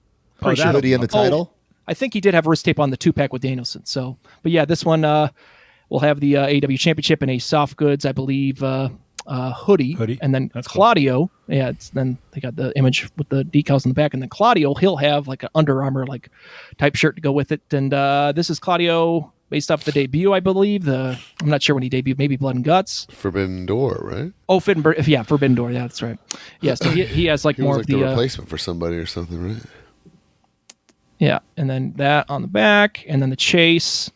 pretty The sure. hoodie and the title. I think he did have wrist tape on the 2-pack with Danielson. So, but yeah, this one will have the AEW Championship and a soft goods, I believe, hoodie, and then That's cool. Claudio. Yeah, then they got the image with the decals in the back, and then Claudio, he'll have like an Under Armour like type shirt to go with it. And this is Claudio based off the debut, I believe. I'm not sure when he debuted, maybe Blood and Guts. Forbidden Door, right? Oh, Forbidden Door. Yeah, that's right. Yeah, so he has like He more was of like the the replacement for somebody or something, right? yeah, and then that on the back, and then the chase.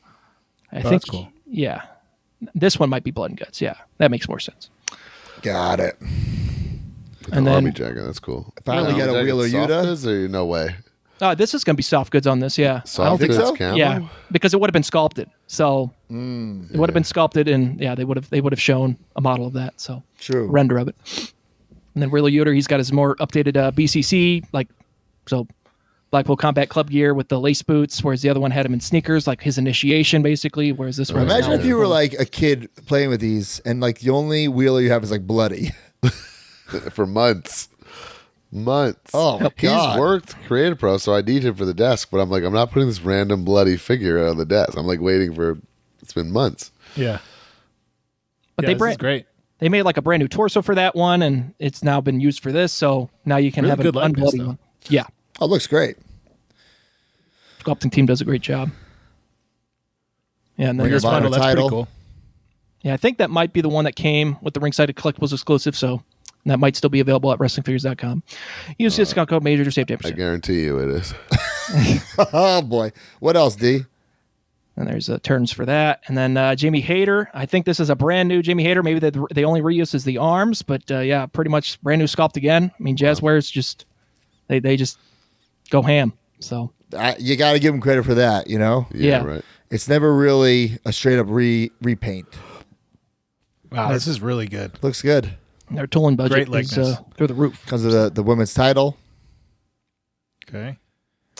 I think that's cool. Yeah, this one might be Blood and Guts. Yeah, that makes more sense. Got it. And The Army then jacket, that's cool. Finally got a Jacket Wheeler soft Yuta. goods, or no way. this is going to be soft goods on this. Yeah, I don't Soft think goods so. camo? Yeah, because it would have been sculpted. So it would have been sculpted, and yeah, they would have shown a model of that. So True. render of it. And then Wheeler Yuta, he's got his more updated BCC Blackpool Combat Club gear with the lace boots, whereas the other one had him in sneakers, like his initiation, basically. Whereas this one, Imagine if you were like a kid playing with these, and like the only wheeler you have is like bloody. For months. Oh my He's God. worked Creative Pro, so I need him for the desk, but I'm like, I'm not putting this random bloody figure on the desk. I'm like waiting for, it's been months. Yeah. but Yeah, they this is great. They made like a brand new torso for that one, and it's now been used for this. So now you can Really have an good likeness, unbloody though. one. Yeah, Oh, it looks great. sculpting team does a great job. Yeah, and then Ring this of Honor one, That's pretty title. cool. yeah, I think that might be the one that came with the Ringside Collectibles exclusive. So that might still be available at WrestlingFigures.com. Use discount code Major to save 10%. I guarantee you it is. Oh boy. What else, D? And there's turns for that. And then Jamie Hayter. I think this is a brand new Jamie Hayter. Maybe they only reuse is the arms, but yeah, pretty much brand new sculpt again. I mean, Jazzwares just they just go ham. So You got to give him credit for that. You know, Yeah. Right. it's never really a straight up repaint. Wow, this is really good. Looks good. their tooling budget Great is likeness. through the roof. Because of the women's title. Okay.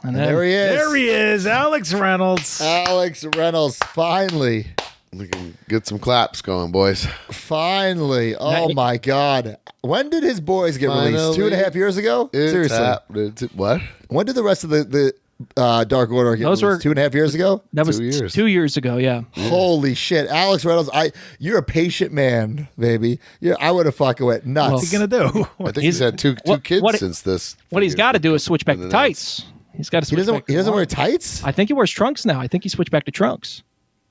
And And then there he is. There he is, Alex Reynolds. Alex Reynolds. Finally. We can get some claps going, boys. Finally. Oh Now- my God. When did his boys get released? Finally. 2.5 years ago? It's Seriously. happening. What? When did the rest of the Dark Order get Those released? were- 2.5 years ago? that was 2 years. 2 years ago. Yeah. Holy shit. Alex Reynolds, you're a patient man, baby. I would have fucking went nuts. What's he gonna do? I think he's had two what- kids what- since this. What he's figure got to do is switch back been to announced. tights. He's got to he switch back. doesn't to wear long. tights? I think he wears trunks now. I think he switched back to trunks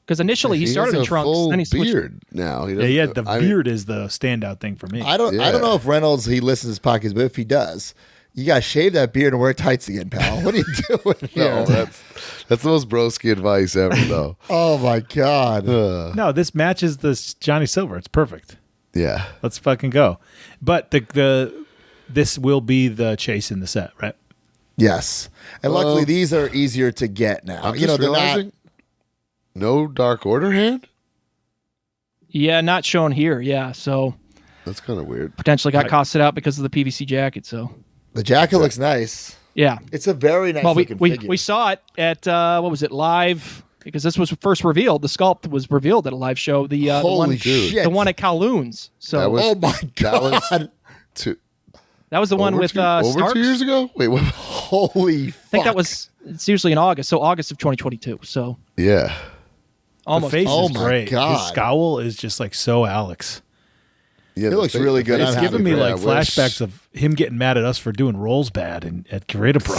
because initially he He started has in a trunks, full then he switched. beard now. He Yeah, doesn't- the I mean, beard is the standout thing for me. I don't Yeah. know if Reynolds he listens to his podcast, but if he does, you gotta shave that beard and wear tights again, pal. What are you doing here? No, that's the most broski advice ever, though. Oh my God. No, this matches this Johnny Silver. It's perfect. Yeah. Let's fucking go. But this will be the chase in the set, right? Yes. And luckily Well, these are easier to get now. I'm You know, just they're not realizing no Dark Order hand? Yeah, not shown here. Yeah, so That's kind of weird. potentially got costed out because of the PVC jacket. So the jacket looks nice. yeah. It's a very nice Well, looking figure. we saw it at what was it live? Because this was first revealed. The sculpt was revealed at a live show. The Holy one, shit. the one at Kowloon's. So That was- Oh my That God. was two, that was the one over with two, over Starks. 2 years ago? Wait, what? Holy fuck. I think that was. It's usually in August, so August of 2022. So Yeah. almost. The face Oh is my great. God. His scowl is just like so Alex. Yeah, It the looks fa- really the good. face It's I'm is giving me great. like I wish- flashbacks of him getting mad at us for doing rolls bad at Creative Pro.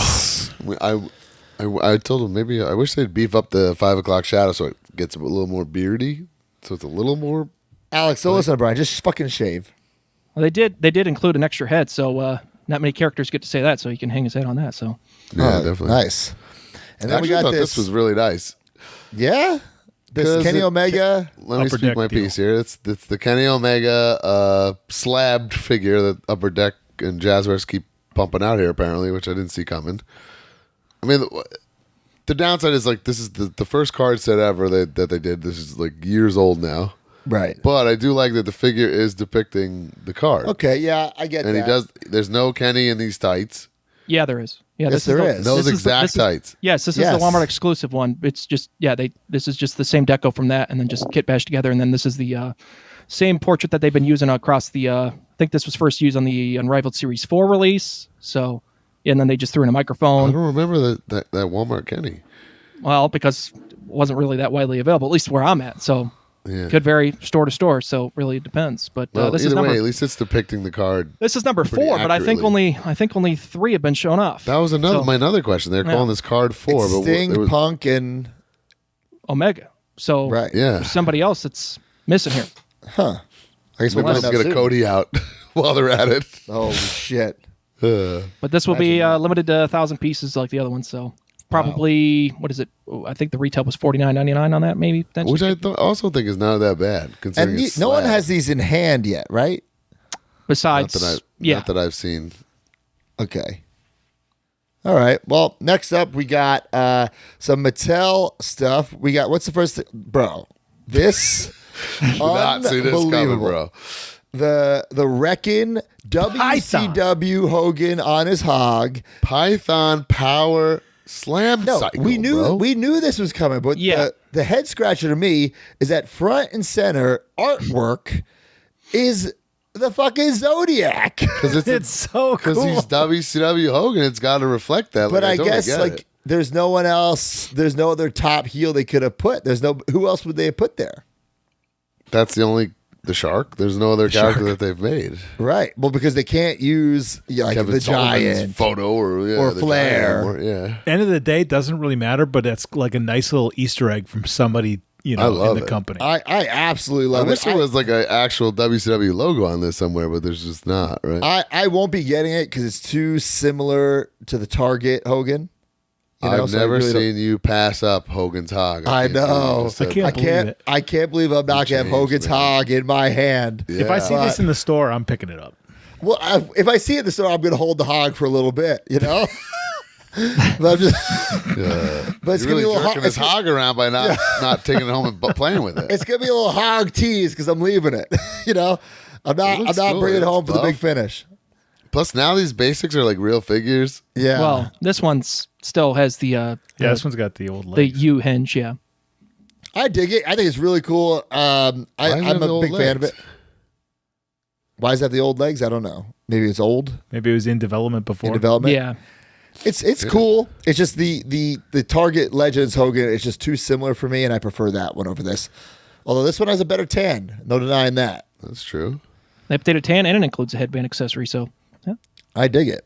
I told him maybe I wish they'd beef up the 5 o'clock shadow so it gets a little more beardy. So it's a little more. Alex, so listen to Brian, just fucking shave. Well, they did include an extra head, so not many characters get to say that. So he can hang his head on that. So Yeah, Oh, definitely. Nice. And then Actually, we I got thought this. this was really nice. Yeah? This 'Cause Kenny it- Omega. Let me Upper speak Deck my deal. piece here. It's the Kenny Omega slabbed figure that Upper Deck and Jazzwares keep pumping out here, apparently, which I didn't see coming. I mean, the downside is like this is the first card set ever that they did. This is like years old now. Right. But I do like that the figure is depicting the card. Okay, yeah, I get And that. there's no Kenny in these tights. Yeah, there is. Yeah, Yes, there is. Those exact tights. Yes, this is Yes. the Walmart exclusive one. It's just this is just the same deco from that, and then just kit bashed together, and then this is the same portrait that they've been using across the. I think this was first used on the Unrivaled Series 4 release. So, and then they just threw in a I microphone. don't remember that Walmart Kenny. Well, because it wasn't really that widely available, at least where I'm at. So, Yeah. could vary store to store. So, really it depends. But Well, this either is number. way, at least it's depicting the card. This is number pretty 4, but I think only accurately. 3 have been shown off. That was So, my another question. They're calling this card 4, It's but Sting, there was, Punk, and Omega. So, right. yeah. there's somebody else that's missing here. I guess we'll Maybe find they'll out get a soon. Cody out while they're at it. Holy shit! But this will be limited to 1,000 pieces like the other one. So probably, what is it? Oh, I think the retail was $49.99 on that, maybe. potentially. Which I also think is not that bad. Considering And it's no one slab. has these in hand yet, right? Besides, Not that I've seen. Okay. All right. Well, next up we got some Mattel stuff. We got what's the first thing? Bro? This Not see this coming, unbelievable. bro. The Wreckin' WCW Hogan on his hog. Python Power Slam No, Cycle. we knew bro. this was coming, but Yeah. the head scratcher to me is that front and center artwork is the fucking Zodiac. because It's so because cool. he's WCW Hogan. It's got to reflect that. But I totally guess get like it. there's no one else. There's no other top heel they could have put. Who else would they have put there? That's the Shark. There's no other character that they've made. Right. Well, because they can't use like Kevin the Sullivan's Giant. photo or or the Flair. Giant, yeah. End of the day, it doesn't really matter, but it's like a nice little Easter egg from somebody, I in love the it. company. I absolutely I love wish it. there was like an actual WCW logo on this somewhere, but there's just not, right? I won't be getting it because it's too similar to the Target Hogan. I've so I never really don't- seen you pass up Hogan's Hog. I can't believe know. you just said I can't that. believe it. I can't believe I'm not gonna have changed, Hogan's man. hog in my hand. Yeah. If I see this But- in the store, I'm picking it up. Well, if I see it in the store, I'm gonna hold the hog for a little bit. But I'm just. But it's You're gonna be really a little jerking his hog around by not taking it home and playing with it. It's gonna be a little hog tease because I'm leaving it. I'm not looks cool. cool. Bringing it It home looks for the big buff. finish. Plus, now these basics are like real figures. Yeah. Well, this one's still has the Yeah, this one's got the old the legs. U hinge. Yeah. I dig it. I think it's really cool. Why does it I'm have the a old big fan of legs? it. Why does it have the old legs? I don't know. Maybe it's old Maybe it was in development before. in development. Yeah. It's cool. It's just the Target Legends Hogan is just too similar for me, and I prefer that one over this. Although this one has a better tan, no denying that. That's true. They updated tan and it includes a headband accessory. So, yeah. I dig it.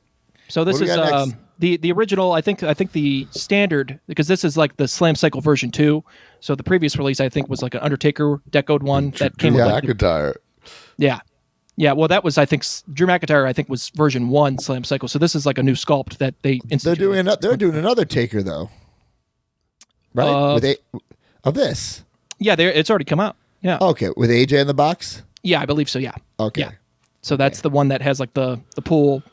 So this What do we is got next? the original. I think the standard, because this is like the Slam Cycle version 2. So the previous release I think was like an Undertaker decoed one that came Drew with like, McIntyre. yeah. Well, that was I think Drew McIntyre. I think was version 1 Slam Cycle. So this is like a new sculpt that they They're instituted. doing another Taker though, right? Of this. Yeah, it's already come out. Yeah, Okay, with AJ in the box. yeah, I believe so. Yeah. Okay, Yeah. So that's the one that has like the pull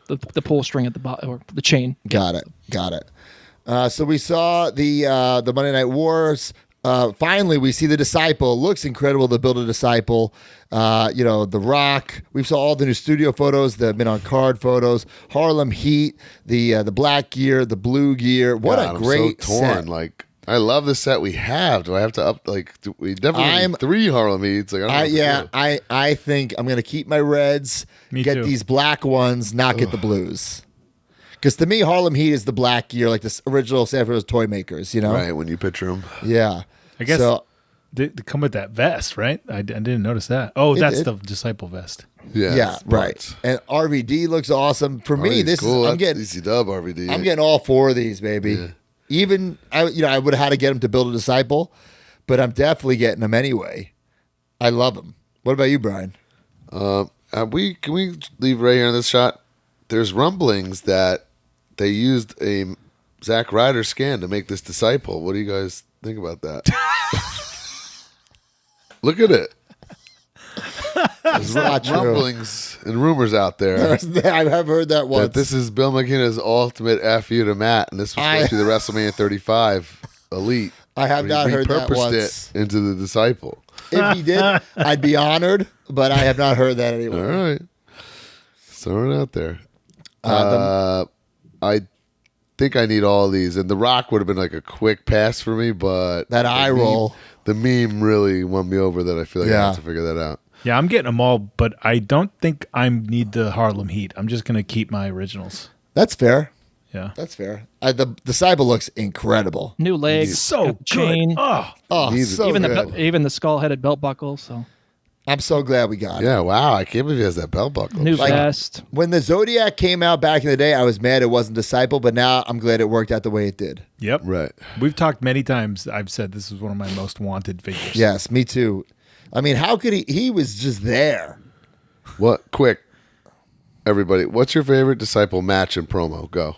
pull string at the bottom or the chain. got it. So we saw the Monday Night Wars. Finally, we see the Disciple. Looks incredible to build a Disciple. The Rock. We saw all the new studio photos, the been on card photos. Harlem Heat, the black gear, the blue gear. What God, a I'm great so torn. set. Like, I love the set we have. Do I have to up? Like, we definitely need 3 Harlem Heats. Like, I don't know what to do. I think I'm gonna keep my reds. Me get too. these black ones, not get the blues. Because to me, Harlem Heat is the black gear, like this original San Francisco toy makers. Right when you picture them. Yeah. I guess So, they come with that vest, right? I didn't notice that. Oh, that's did. the Disciple vest. yeah, it's right. parts. And RVD looks awesome. For me, RVD's this cool. is I'm That's getting DC Dub RVD. I'm getting all 4 of these, baby. Yeah. Even I would have had to get them to build a Disciple, but I'm definitely getting them anyway. I love them. What about you, Brian? Can we leave right here on this shot? There's rumblings that they used a Zack Ryder scan to make this Disciple. What do you guys think about that? Look at it. There's not true. rumblings and rumors out there I've heard that once. that this is Bill McKenna's ultimate FU to Matt, and this was supposed to be the WrestleMania 35 Elite. I have He not heard that repurposed once. it into the Disciple. If he did, I'd be honored, but I have not heard that All anywhere. right. Throw it out there. I think I need all these. And The Rock would have been like a quick pass for me, but That eye roll. The meme really won me over that I feel like I have to figure that out. Yeah, I'm getting them all, but I don't think I need the Harlem Heat. I'm just going to keep my originals. That's fair. Yeah. That's fair. The Cyber looks incredible. New legs, So chain, good. Oh, Oh, Needed. so even good. even the skull-headed belt buckle. So I'm so glad we got it. Yeah, wow. I can't believe he has that belt buckle. new Like- vest. When the Zodiac came out back in the day, I was mad it wasn't Disciple, but now I'm glad it worked out the way it did. yep. Right. We've talked many times. I've said this is one of my most wanted figures. Yes, me too. I mean, how could he? He was just there. What? Quick. Everybody, what's your favorite Disciple match and promo? Go.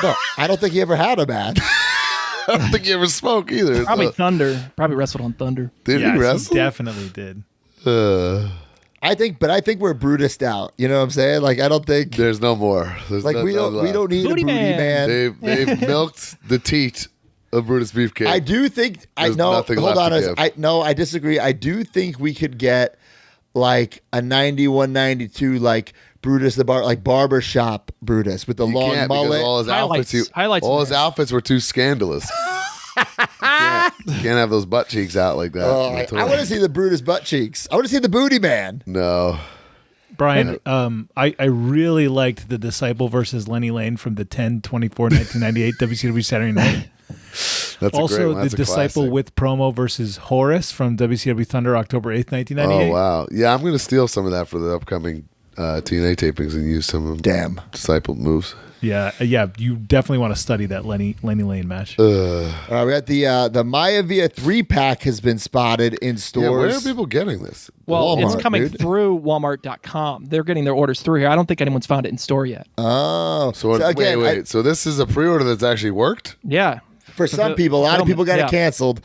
No, I don't think he ever had a match. I don't think you ever spoke either. Probably Thunder. Probably wrestled on Thunder. Did Yes, he wrestle? definitely did. I think we're Brutused out. You know what I'm saying? Like, I don't think There's no more. There's like none we don't left. need Booty a booty man. man. They've milked the teat of Brutus Beefcake. I do think I There's know. nothing Hold left on, to give. I disagree. I do think we could get like a 91, 92 like Brutus like barbershop Brutus with the You long can't because mullet. all his outfits. Highlights all in his there. outfits were too scandalous. You can't have those butt cheeks out like that. Oh, I want to see the Brutus butt cheeks. I want to see the booty man. No. Brian, I really liked the Disciple versus Lenny Lane from the 10/24/1998 WCW Saturday Night. That's a great Also, one. the That's a Disciple classic. with promo versus Horace from WCW Thunder October 8th, 1998. Oh, wow. Yeah, I'm going to steal some of that for the upcoming TNA tapings and use some of Damn. Disciple moves. Yeah, you definitely want to study that Lenny Lane match. All right, we got the Maivia 3-pack has been spotted in stores. Yeah, where are people getting this? Well, Walmart, it's coming dude. through Walmart.com. They're getting their orders through here. I don't think anyone's found it in store yet. Oh, So, again, wait. So this is a pre-order that's actually worked? Yeah. for some people, a lot of people got it canceled.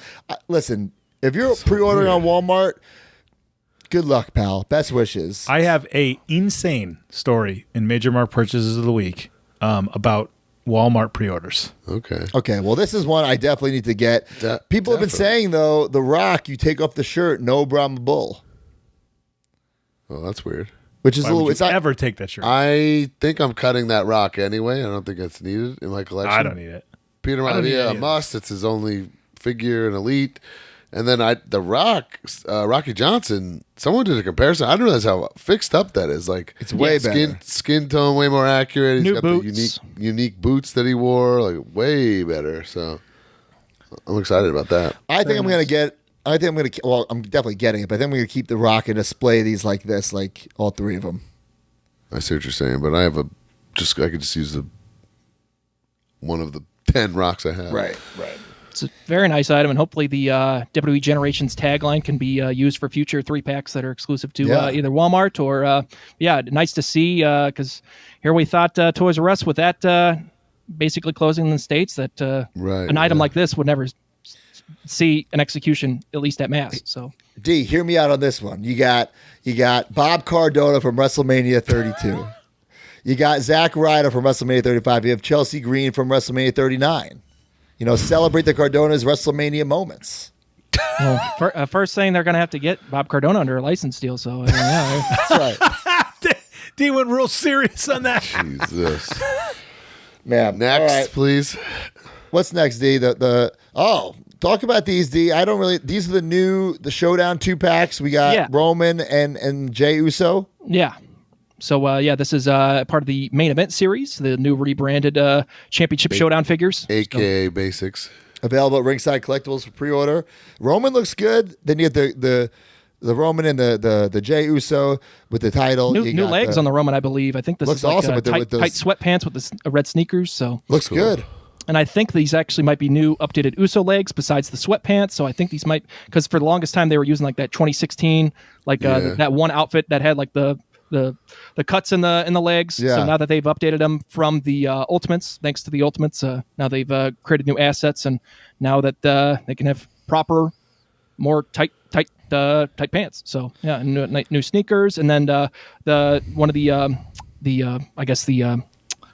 Listen, if you're pre-ordering on Walmart, good luck, pal. Best wishes. I have a insane story in Major Mark Purchases of the Week about Walmart pre-orders. Okay. Okay, well, this is one I definitely need to get. People have been saying, though, The Rock, you take off the shirt, no Brahma Bull, Well, that's weird. which is Why a little. would It's you not. ever take that shirt? I think I'm cutting that Rock anyway. I don't think it's needed in my collection. I don't need it. Peter I don't need Maivia, any a of must. It's his only figure, an elite. And then The Rock, Rocky Johnson, someone did a comparison. I didn't realize how fixed up that is. Like, It's way better. Skin tone, way more accurate. He's New got boots. the unique boots that he wore, like way better. So I'm excited about that. I think I'm going to get. I think I'm going to. Well, I'm definitely getting it, but then we're going to keep The Rock and display these like this, like all three of them. I see what you're saying, but I could just use one of the 10 Rocks I have. Right. It's a very nice item, and hopefully the WWE Generations tagline can be used for future 3-packs that are exclusive to Yeah. either Walmart or, nice to see, because here we thought Toys R Us, with that basically closing in the States, that Right, an item yeah. like this would never see an execution, at least at mass. So D, hear me out on this one. You got Bob Cardona from WrestleMania 32. You got Zack Ryder from WrestleMania 35. You have Chelsea Green from WrestleMania 39. You know, celebrate the Cardona's WrestleMania moments. first thing they're going to have to get Bob Cardona under a license deal. So, I mean, yeah. That's right. D went real serious on that. Jesus. Man. Next, All right. please. What's next, D? Talk about these, D. These are the Showdown 2-packs. We got Roman and Jey Uso. Yeah. So, this is part of the main event series, the new rebranded Championship Showdown figures. AKA Basics. Available at Ringside Collectibles for pre-order. Roman looks good. Then you get the Roman and the Jey Uso with the title. New legs on the Roman, I believe. I think this Looks is like awesome tight with those- sweatpants with the red sneakers. So Looks good. And I think these actually might be new updated Uso legs besides the sweatpants. So I think these might, because for the longest time they were using like that 2016, that one outfit that had like the cuts in the legs. Yeah. So now that they've updated them from the Ultimates, thanks to the Ultimates, now they've created new assets, and now that they can have proper, more tight pants. So yeah, new sneakers, and then the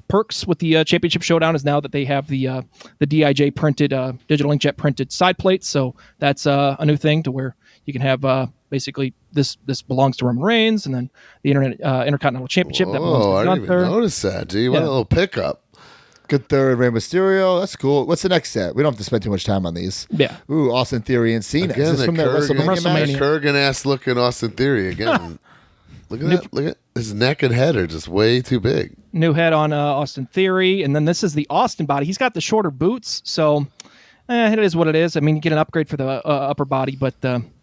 perks with the Championship Showdown is now that they have the DIJ printed, digital inkjet printed side plates. So that's a new thing to where you can have basically this belongs to Roman Reigns, and then the Intercontinental Championship that belongs Oh, to I didn't even notice that. Gee, what a Yeah. little pickup. Good third, Rey Mysterio. That's cool. What's the next set? We don't have to spend too much time on these. Yeah. Ooh, Austin Theory and Cena. Is Again, this the from that WrestleMania match? WrestleMania. Kurgan ass looking Austin Theory again. Look at that. Look at his neck and head are just way too big. New head on Austin Theory, and then this is the Austin body. He's got the shorter boots, so it is what it is. I mean, you get an upgrade for the upper body, but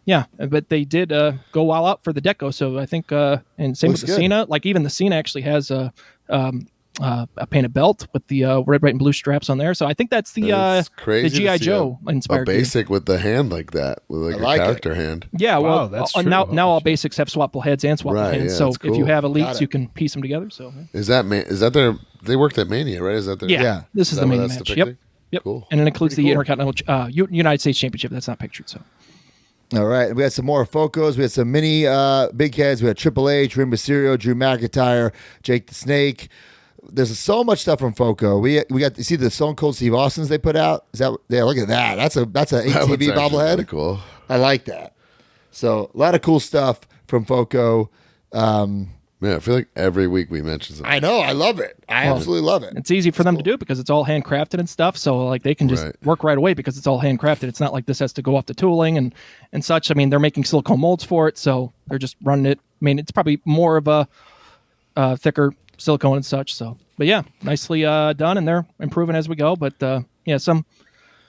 yeah, but they did go all out for the deco. So I think, and same Looks with the good. Cena. Like even the Cena actually has a painted belt with the red, white, and blue straps on there. So I think that's the It's crazy to GI see Joe a inspired. gear. basic with the hand like that, with like I a like it. character hand. Yeah, Wow, well, that's now true. all basics have swappable heads and swappable Right, hands. yeah, so that's if you cool. have Got elites, it. you can piece them together. So Is that their? They worked at Mania, right? Is that their? yeah, Yeah. this is that the what main that's match. depicting? Yep. Cool. And it includes Pretty the cool. Intercontinental United States Championship. That's not pictured. So All right. We had some more Focos. We had some mini big heads. We had Triple H, Rey Mysterio, Drew McIntyre, Jake the Snake. There's so much stuff from Foco. We got you see the Stone Cold Steve Austins they put out. Is that yeah? Look at that. That's an That one's ATV actually bobblehead. really cool. I like that. So a lot of cool stuff from Foco. Man, I feel like every week we mention something. I know. I love it. I absolutely love it. it's easy for them to do because it's all handcrafted and stuff. So like they can just Right. work right away because it's all handcrafted. It's not like this has to go off the tooling and such. I mean, they're making silicone molds for it, so they're just running it. I mean, it's probably more of a thicker silicone and such. So, but yeah, nicely done, and they're improving as we go. But yeah, some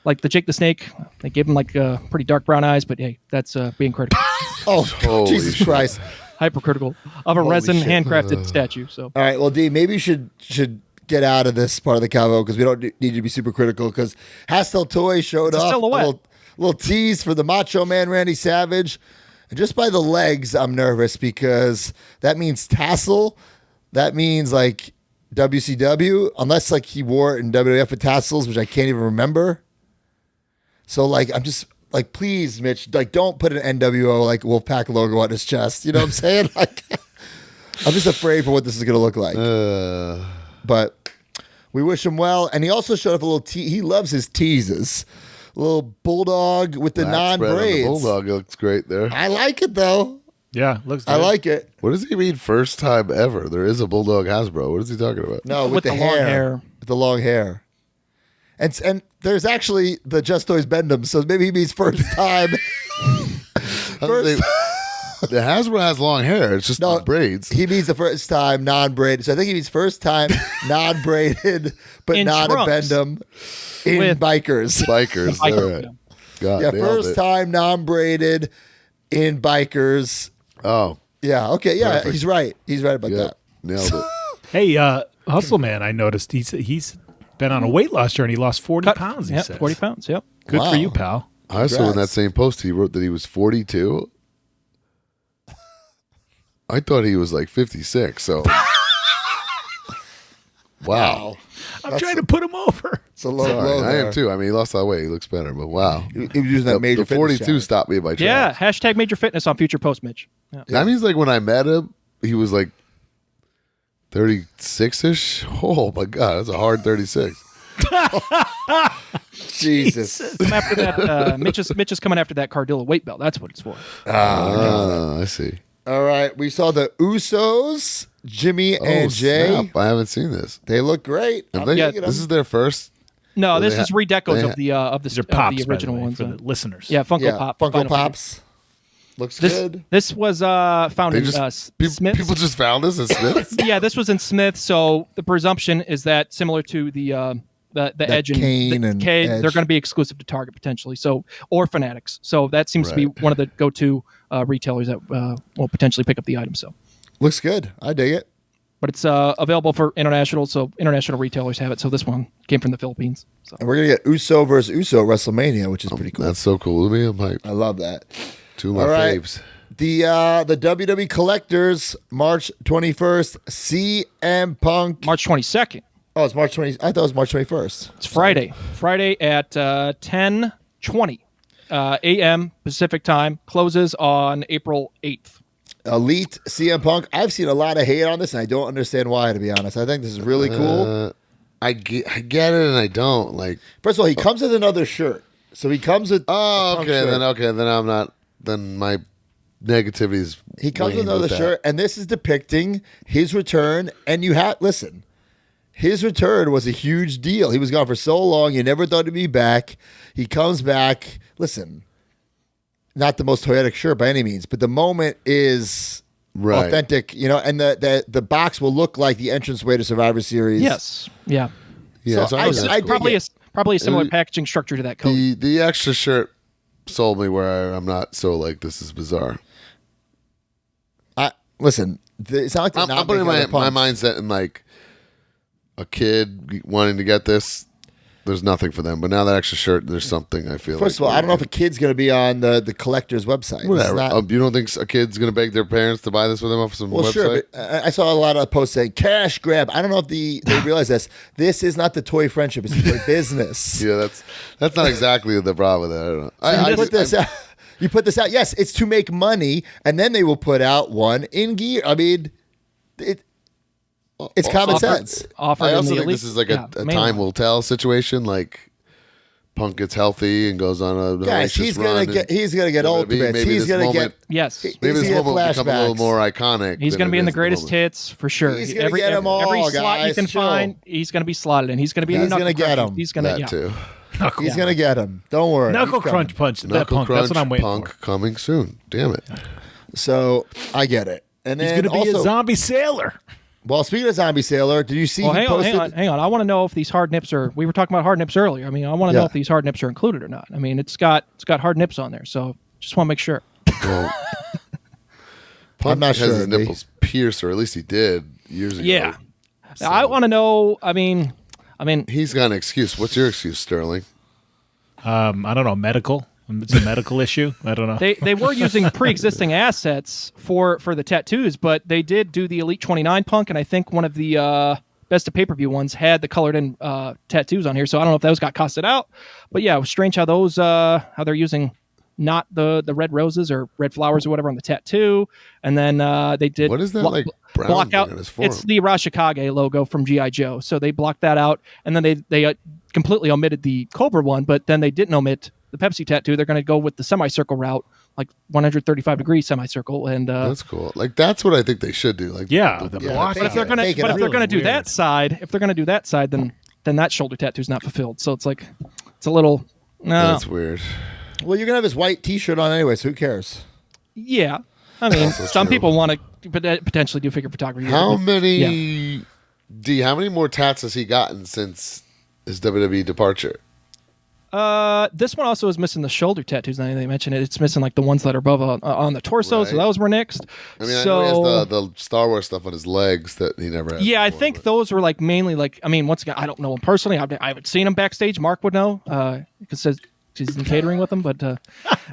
like the Jake the Snake, they gave him like pretty dark brown eyes, but hey, that's being critical, Oh, Holy Jesus shit. Christ. hypercritical of a resin shit. handcrafted statue. So All right. Well, D, maybe you should get out of this part of the convo because we don't need to be super critical because Hastel Toys showed It's a up. silhouette. Little tease for the Macho Man Randy Savage. And just by the legs, I'm nervous because that means tassel. That means like WCW, unless like he wore it in WWF with tassels, which I can't even remember. So like I'm just like, please, Mitch, like don't put an NWO like Wolfpack logo on his chest. You know what I'm saying? Like I'm just afraid for what this is gonna look like. But we wish him well. And he also showed up a little he loves his teases. A little bulldog with the Back spread on the non-braids. Bulldog looks great there. I like it though. Yeah, looks good. I like it. What does he mean first time ever? There is a Bulldog Hasbro. What is he talking about? No, with, With the, the long hair. hair. With the long hair. And there's actually the Just Toys Bendham, so maybe he means first time. First, The Hasbro has long hair. It's just No, not braids. he means the first time non-braided. So I think he means first time non-braided, but In not trunks. a Bendham in With- bikers. Bikers. Biker, All right. yeah. God, Yeah, nailed first it. time non-braided in bikers. Oh, Yeah, okay, yeah, Perfect. he's right. He's right about yeah. that. Nailed it. Hey, Hustle Man, I noticed he's been on a weight loss journey. He lost 40 pounds, he Yeah, says. 40 pounds. Yep. Good Wow. for you, pal. I saw in that Congrats. same post he wrote that he was 42. I thought he was like 56. So, wow. I'm trying to put him over. It's a low Sorry, blow I there. am too. I mean, he lost a lot of weight. He looks better, but wow. He was using that major the fitness 42 challenge. stopped me by Yeah. tracks. Hashtag Major Fitness on future post, Mitch. Yeah. That means like when I met him, he was like 36-ish. Oh my God, that's a hard 36. Jesus. Come after that. Mitch is coming after that Cardilla weight belt. That's what it's for. I see. All right, we saw the Usos, Jimmy and Jay. Snap. I haven't seen this. They look great. Have I'm they- digging this them. is their first. No, Well, this they is ha- redecos they of the These are pops, the by original the way, ones. for the listeners. Yeah, Funko yeah, Pop. Funko Final Pops. Looks This good. this was found They in just Smith's. people just found this at Smith's. Yeah, this was in Smith. So the presumption is that similar to the Edge and Kane the and Kane, Edge. they're going to be exclusive to Target potentially. So or Fanatics. So that seems to be Right. one of the go-to retailers that will potentially pick up the item. So, Looks good. I dig it. but it's available for international. So international retailers have it. So this one came from the Philippines. So And we're gonna get Uso versus Uso at WrestleMania, which is pretty cool. That's so cool to me. I'm like I love that. two of my All right. faves. The WWE Collectors, March 21st, CM Punk. March 22nd. Oh, it's March 20. I thought it was March 21st. It's Friday. Friday at 10:20 a.m. Pacific time. Closes on April 8th. Elite CM Punk. I've seen a lot of hate on this, and I don't understand why. To be honest, I think this is really cool. I get it, and I don't like. First of all, he comes with another shirt, so he comes with. Oh, a Punk okay, shirt. then I'm not. Then my negativity is. He comes with another shirt, and this is depicting his return. And you have listen, his return was a huge deal. He was gone for so long. You never thought he'd be back. He comes back. Listen, not the most toyetic shirt by any means, but the moment is authentic. You know, and the box will look like the entranceway to Survivor Series. Yes. Yeah. Yeah, So I'd Probably a similar packaging structure to that coat. the extra shirt sold me where I'm not so like this is bizarre. Listen, it's not like they're not I'm putting making my other punks. mindset in like a kid wanting to get this. There's nothing for them, but now that extra shirt, there's something I feel. First of all, I don't know if a kid's going to be on the collector's website. This is Whatever. not- You don't think a kid's gonna beg their parents to buy this for them off some well, website? sure, but I saw a lot of posts saying cash grab. I don't know if they realize this. This is not the toy friendship; it's the toy business. Yeah, that's not exactly the problem with it. I don't know. So you I put this out. You put this out. Yes, it's to make money, and then they will put out one in gear. I mean, it's common sense. Offered I in also the think elite, this is like a mainline. time will tell situation. Like Punk gets healthy and goes on a Guys, he's gonna get old. maybe He's this gonna moment- get. Yes. Maybe He's this gonna moment will get become a little flashbacks. more iconic. He's than going to be it in the is greatest moment. hits for sure. He's gonna get 'em all, every slot you guys. can Chill. find, he's going to be slotted in. He's going to be in the He's knuckle gonna get crunch. 'em. He's going to That yeah. too. Knuckle, He's gonna get him. Don't worry. Knuckle He's coming. crunch punch. That Knuckle Punk. crunch. That's what I'm waiting Punk for. coming soon. Damn it. So I get it. And He's then going to be also, a zombie sailor. well, speaking of Zombie Sailor, did you see? Well, he posted, hang on. I want to know if these hard nips are. We were talking about hard nips earlier. I mean, I want to know Yeah. if these hard nips are included or not. I mean, it's got hard nips on there, so just want to make sure. Well, Punk not has sure, his B. nipples pierced, or at least he did years ago. Yeah, I want to know. I mean, He's got an excuse. What's your excuse, Sterling? I don't know. Medical. It's a medical issue. I don't know. they were using pre-existing assets for the tattoos, but they did do the Elite 29 Punk, and I think one of the best of pay-per-view ones had the colored-in tattoos on here. So I don't know if those got costed out, but yeah, it was strange how those how they're using not the red roses or red flowers or whatever on the tattoo, and then they did What is that like brown block thing out. on his forearm? It's the Rashikage logo from GI Joe, so they blocked that out, and then they completely omitted the Cobra one, but then they didn't omit the Pepsi tattoo. They're going to go with the semicircle route, like 135-degree semicircle, and That's cool. Like that's what I think they should do. Like Yeah, the block. but if they're going to Take it but if out. they're going to do Really that side, then that shoulder tattoo's not fulfilled. So it's like it's a little no. That's weird. well, you're gonna have his white T-shirt on anyway, so who cares? Yeah, I mean, Also some true. people want to potentially do figure photography. How many? Yeah. How many more tats has he gotten since his WWE departure? This one also is missing the shoulder tattoos. Now they mentioned it. It's missing like the ones that are above on the torso. So Right. those were nixed. I mean, I so, know he has the Star Wars stuff on his legs that he never had. yeah, I before, think but- those were like mainly like. I mean, once again, I don't know him personally. I haven't seen him backstage. Mark would know because he's in catering with him. But Mark,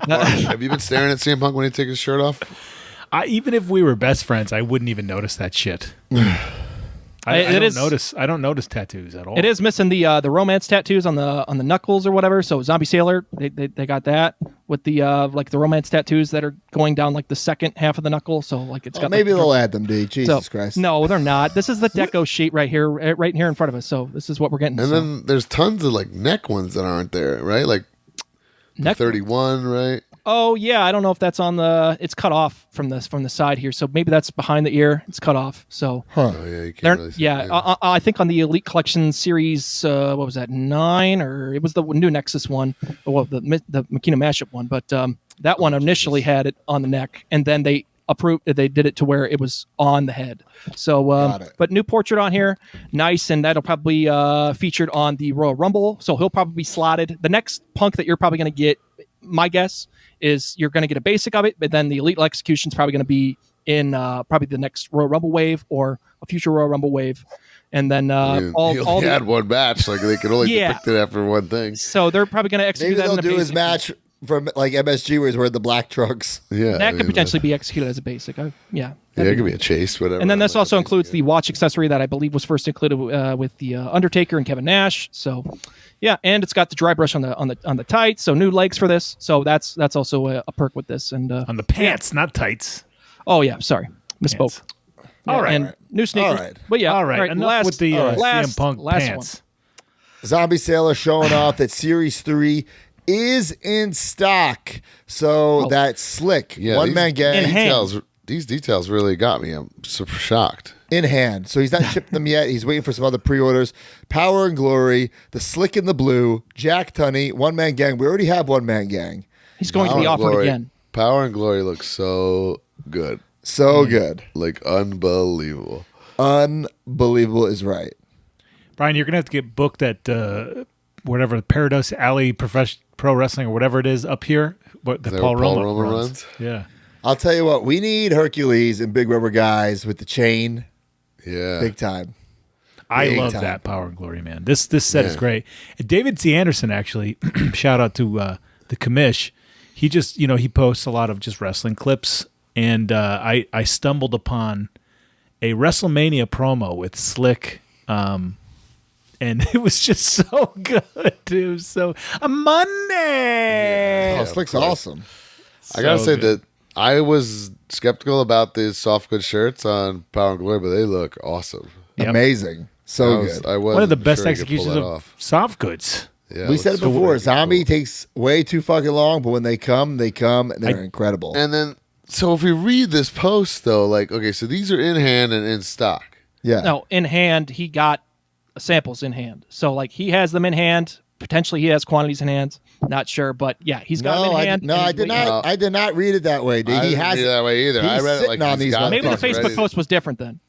have you been staring at CM Punk when he takes his shirt off? Even if we were best friends, I wouldn't even notice that shit. I It don't is- notice. I don't notice tattoos at all. it is missing the romance tattoos on the knuckles or whatever. So Zombie Sailor, they got that with the like the romance tattoos that are going down like the second half of the knuckle. So like it's got Maybe like, they'll add them, D. Jesus so, Christ. No, they're not. This is the deco sheet right here in front of us. So this is what we're getting. And so. then there's tons of like neck ones that aren't there, right? Like Neck- 31, right? Oh yeah, I don't know if that's on the. It's cut off from the side here, so maybe that's behind the ear. It's cut off. So Oh yeah, you they're can't really see yeah. it. I think on the Elite Collection series, what was that 9 or it was the new Nexus one, well the Makina mashup one, but that one initially had it on the neck, and then they approved. They did it to where it was on the head. So, Got it. but new portrait on here, nice, and that'll probably featured on the Royal Rumble. So he'll probably be slotted. The next Punk that you're probably going to get, my guess is you're going to get a basic of it, but then the Elite Execution is probably going to be in probably the next Royal Rumble wave or a future Royal Rumble wave, and then He all only the had one match, like they could only Yeah. depict it after one thing. so they're probably going to Maybe execute that they'll in a do his basic. match from like MSG where he's wearing the black trunks. Yeah, That could potentially be executed as a basic. Yeah. Yeah, that'd it could be a chase, whatever. And then this Like also a includes basic, the watch accessory that I believe was first included with the Undertaker and Kevin Nash. So, yeah, and it's got the dry brush on the tights. So new legs for this. So that's also a perk with this. And on the pants, not tights. Oh yeah, sorry, misspoke. All right. And new sneakers. All right. But yeah, All right. Enough with the CM Punk last pants. Zombie Sailor showing off that Series 3 is in stock. So that's slick. Yeah, One man gang in hand. These details really got me. I'm super shocked. in hand. So he's not shipped them yet. He's waiting for some other pre-orders. Power and Glory, the Slick in the Blue, Jack Tunney, One Man Gang. We already have One Man Gang. He's going to be Power and offered Glory. again. Power and Glory looks so good. So good. Like unbelievable. Unbelievable is right. Brian, you're gonna have to get booked at whatever Paradise Alley Pro Wrestling or whatever it is up here. What the Is that Paul what Paul Roma Roma runs. runs? Yeah. I'll tell you what, we need Hercules and Big Rubber guys with the chain Yeah. big time. I Big love time. that Power and Glory, man. This set is Yeah. great. And David C. Anderson, actually, shout out to the commish. He just, he posts a lot of just wrestling clips, and I stumbled upon a WrestleMania promo with Slick, and it was just so good. It was so Monday. Oh, Slick's awesome. I gotta So say good. that I was skeptical about the soft goods shirts on Power and Glory, but they look awesome. Yep. Amazing. So good. One of the best executions of soft goods. Yeah, We said it looks before. really Zombie cool. takes way too fucking long, but when they come, and they're incredible. And then, so if we read this post though, like, okay, so these are in hand and in stock. Yeah. No, in hand, he got samples in hand. So, like, he has them in hand. Potentially, he has quantities in hand. Not sure, but yeah, he's got them in hand. and I he's did waiting. not. I did not read it that way, dude. I He didn't has read it that way either. I he's read it like sitting on he's these got Maybe the these Facebook ready. post was different then.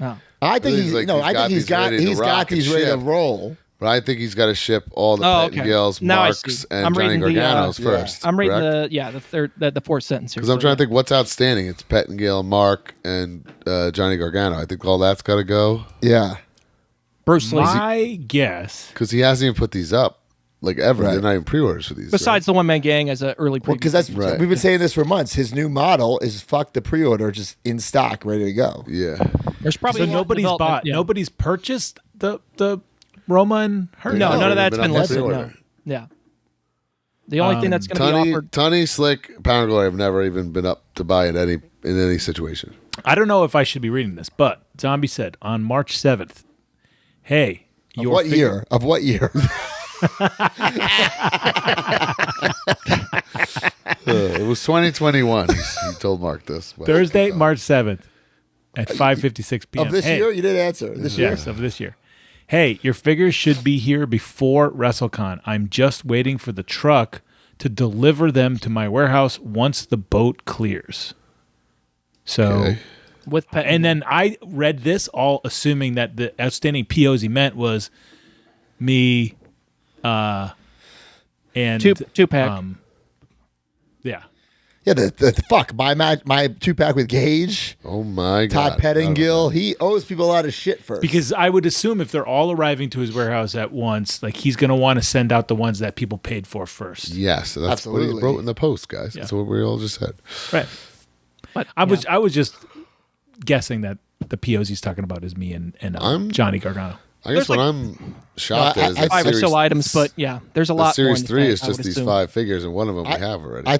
Oh. I think He's he's like, no. he's I got think he's these got ready to he's got rock and these ready to ship. roll. But I think he's got to ship all the Oh, Pettingills, okay. Now I Marks, see. and I'm Johnny reading the, Gargano's yeah. first. I'm reading correct? the fourth sentence here. Because I'm trying to think what's outstanding. It's Pettingill, Mark, and Johnny Gargano. I think all that's got to go Yeah. Bruce Lee. My guess. because he hasn't even put these up like ever. Right. They're not even pre-orders for these. Besides the One Man Gang as an early Well, preview. because that's Right. we've been saying this for months. His new model is fuck the pre-order, just in stock, ready to go. right? Yeah. There's probably So a lot of nobody's development, bought, yeah. nobody's purchased the Roma and her. No, No, none of they've that's been been on listed. No. pre-order. Yeah. The only thing that's going to be offered. Tunney, Slick, Power and Glory have never even been up to buy in any situation. I don't know if I should be reading this, but Zombie said on March 7th, hey, Of what year? Of what year? It was 2021. He told Mark this. but- Thursday, March 7th at 5:56 p.m. Of this Hey, year? You didn't answer. This year? Yes, of this year. Hey, your figures should be here before WrestleCon. I'm just waiting for the truck to deliver them to my warehouse once the boat clears. So, Okay. With pet. and then I read this all assuming that the outstanding POs he meant was me, and two pack. yeah. Yeah, the fuck. My 2-pack with Gage, Oh my Todd God. Pettingill. He owes people a lot of shit first. Because I would assume if they're all arriving to his warehouse at once, like he's going to want to send out the ones that people paid for first. Yes, that's what Absolutely. he wrote in the post, guys. That's what we all just said. Right. but, I was just guessing that the POs he's talking about is me and Johnny Gargano. I guess There's what I'm shocked at is that five or series, so items, but yeah, there's a the lot. more series in 3 that, is I just would these assume. 5 figures, and one of them we have already. I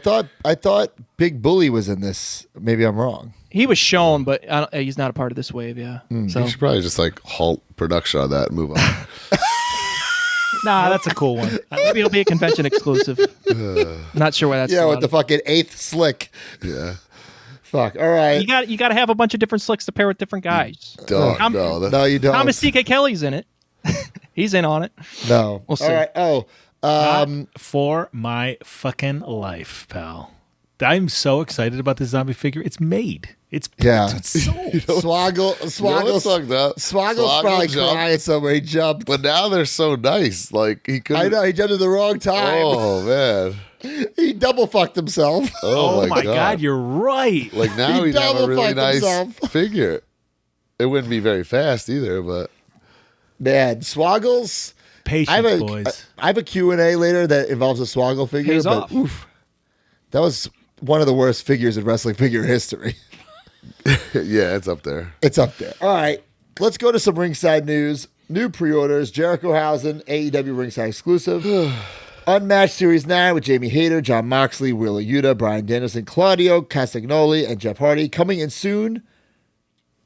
thought Big Bully was in this. Maybe I'm wrong. He was shown, but he's not a part of this wave. Yeah. So you should probably just like halt production on that and move on. Nah, that's a cool one. maybe it'll be a convention exclusive. Not sure why that's. Yeah, allowed. with the fucking 8th Slick. yeah. Fuck. All right. you got to have a bunch of different slicks to pair with different guys. Don't, Tom- no, that, No, you don't. Thomas C.K. Kelly's in it. He's in on it. No. We'll see. All right. Oh, Not for my fucking life, pal. I'm so excited about this zombie figure. It's made. It's Yeah. It's sold. Swaggle's probably jumped, crying somewhere. He jumped. but now they're so nice. Like he couldn't. I know he jumped at the wrong time. Oh man. He double fucked himself. Oh my god, you're right. Like now He he'd have a double really fucked nice himself. figure. It wouldn't be very fast either, but Man, Swaggles. Patience, boys. I have a Q&A later that involves a Swaggle figure, Pays but off. oof, that was one of the worst figures in wrestling figure history. yeah, it's up there. It's up there. All right, let's go to some ringside news. New pre-orders: Jericho-Hausen, AEW ringside exclusive. Unmatched Series 9 with Jamie Hayter, John Moxley, Wheeler Yuta, Bryan Danielson, Claudio Castagnoli, and Jeff Hardy. Coming in soon,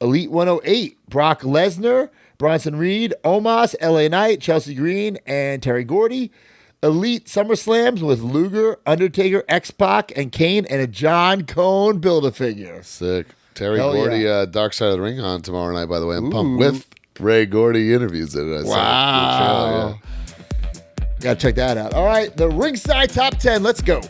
Elite 108, Brock Lesnar, Bronson Reed, Omos, LA Knight, Chelsea Green, and Terry Gordy. Elite SummerSlams with Luger, Undertaker, X-Pac, and Kane, and a John Cone Build-A-Figure. Sick. Terry Hell Gordy, yeah. Dark Side of the Ring on tomorrow night, by the way. I'm pumped with Ray Gordy interviews it. I saw Wow. the trailer, Gotta check that out. All right, the Ringside Top 10. Let's go.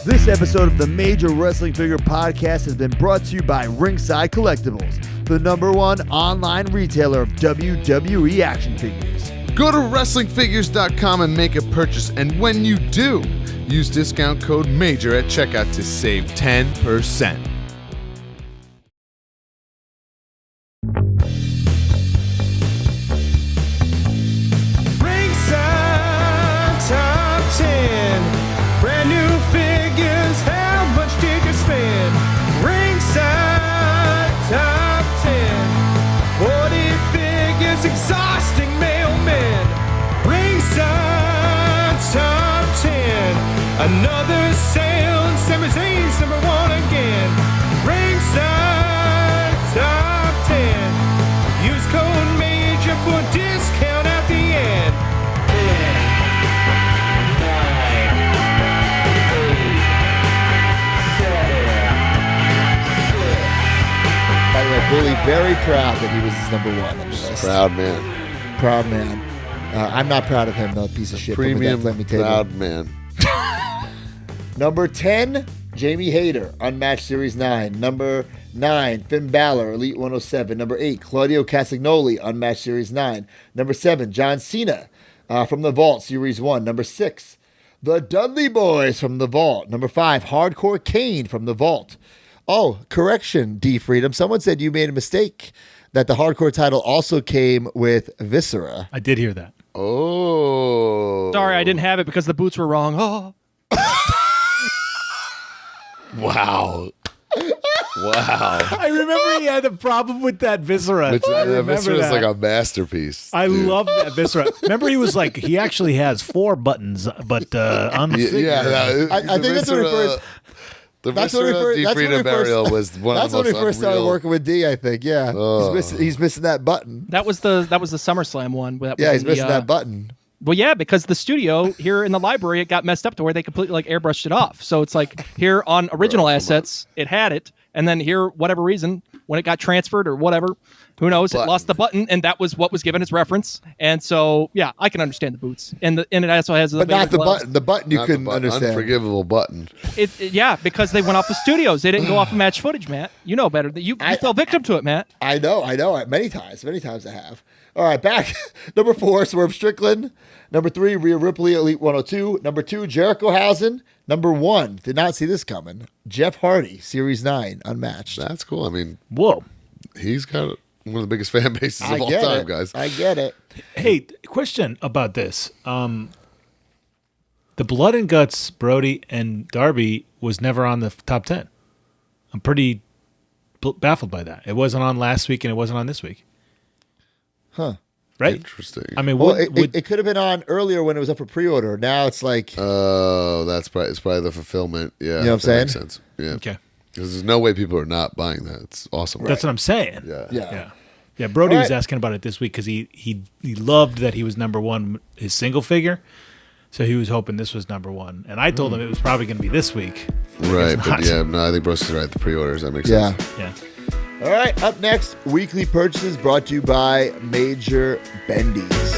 This episode of the Major Wrestling Figure Podcast has been brought to you by Ringside Collectibles, the #1 online retailer of WWE action figures. Go to WrestlingFigures.com and make a purchase, and when you do, use discount code MAJOR at checkout to save 10%. Ringside Top 10. Brand new figures, how much did you spend? Ringside Top 10. 40 figures, exhausting mailmen. Ringside Top 10. Another sale, and Sami Zayn's #1 again. Ringside Top 10. Use code MAJOR for discount at the end. By the way, Bully, very proud that he was his #1 on the list. Proud man. Proud man. I'm not proud of him, though, piece of shit. Put me Premium down, let me tell you. proud man. Number 10, Jamie Hayter, Unmatched Series 9. Number 9, Finn Balor, Elite 107. Number 8, Claudio Castagnoli, Unmatched Series 9. Number 7, John Cena from the Vault, Series 1. Number 6, The Dudley Boys from the Vault. Number 5, Hardcore Kane from the Vault. Oh, correction, D Freedom. Someone said you made a mistake, that the Hardcore title also came with Viscera. I did hear that. Oh. Sorry, I didn't have it because the boots were wrong. Oh. Wow. Wow. I remember he had a problem with that Viscera. Which, I remember Viscera is that. like a masterpiece. I dude. love that Viscera. Remember, he was like, he actually has 4 buttons, but on the figure. I think that's what he first. The That's when we Viscera first- that's when we Defrida burial was one That's of the when most we first started unreal- working with D. I think. Yeah, Oh. he's missing that button. That was the SummerSlam one. That Yeah, was he's in missing the, that button. Well, yeah, because the studio here in the library, it got messed up to where they completely like airbrushed it off. So it's like here on original assets, it had it, and then here, whatever reason, when it got transferred or whatever, who knows, it Button. lost the button, and that was what was given as reference. And so, yeah, I can understand the boots, and it also has the But not Vader the gloves. button. The button you Not the couldn't button, understand. Unforgivable button. Yeah, because they went off the studios. They didn't go off of match footage, Matt. You know better. You fell victim to it, Matt. I know. Many times I have. All right, back. Number 4, Swerve Strickland. Number 3, Rhea Ripley, Elite 102. Number 2, Jericho-Hausen. Number 1, did not see this coming, Jeff Hardy, Series 9, Unmatched. That's cool. I mean, Whoa. he's got one of the biggest fan bases I of all get time, it. guys. I get it. Hey, question about this. The Blood and Guts, Brody and Darby was never on the top 10. I'm pretty baffled by that. It wasn't on last week and it wasn't on this week. Huh. Right? Interesting. I mean, Well, would it could have been on earlier when it was up for pre-order. Now it's like, Oh, it's probably the fulfillment. Yeah, You know what I'm that makes saying? sense. Yeah, okay. because there's no way people are not buying that. It's awesome. That's what I'm saying. Yeah. yeah. Yeah, Brody All was right. asking about it this week because he loved that he was number 1, his single figure. So he was hoping this was number 1. And I told him it was probably going to be this week. Right, It's but not. yeah, no, I think Bruce is right. The pre-orders, that makes Yeah. sense. Yeah. All right, up next, weekly purchases brought to you by Major Bendy's.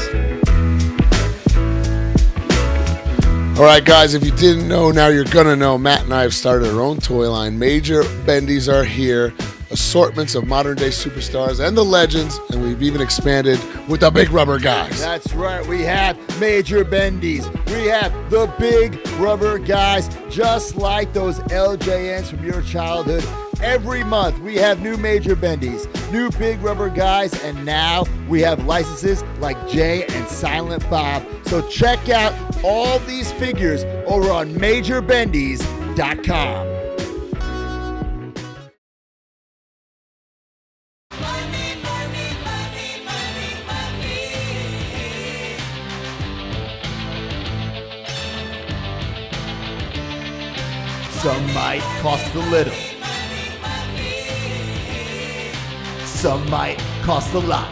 All right, guys, if you didn't know, now you're going to know. Matt and I have started our own toy line. Major Bendy's are here. Assortments of modern-day superstars and the legends, and we've even expanded with the big rubber guys. That's right, we have Major Bendy's. We have the big rubber guys, just like those LJNs from your childhood. Every month, we have new Major Bendy's, new big rubber guys, and now we have licenses like Jay and Silent Bob. So check out all these figures over on MajorBendy's.com. Some might cost a little. Some might cost a lot.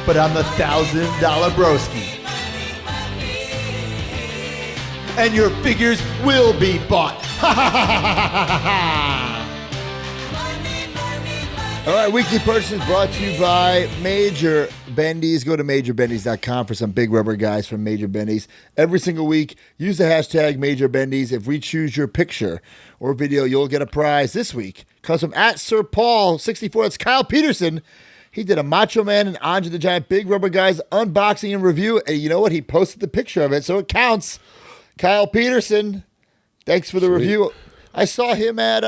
But I'm the $1,000 broski. And your figures will be bought. All right, weekly purchases brought to you by Major Bendies. Go to majorbendys.com for some big rubber guys from Major Bendies. Every single week, use the hashtag Major Bendies. If we choose your picture or video, you'll get a prize. This week comes from @SirPaul64. That's Kyle Peterson. He did a Macho Man and Andre the Giant Big Rubber Guys unboxing and review. And you know what? He posted the picture of it, so it counts. Kyle Peterson, thanks for the review. I saw him at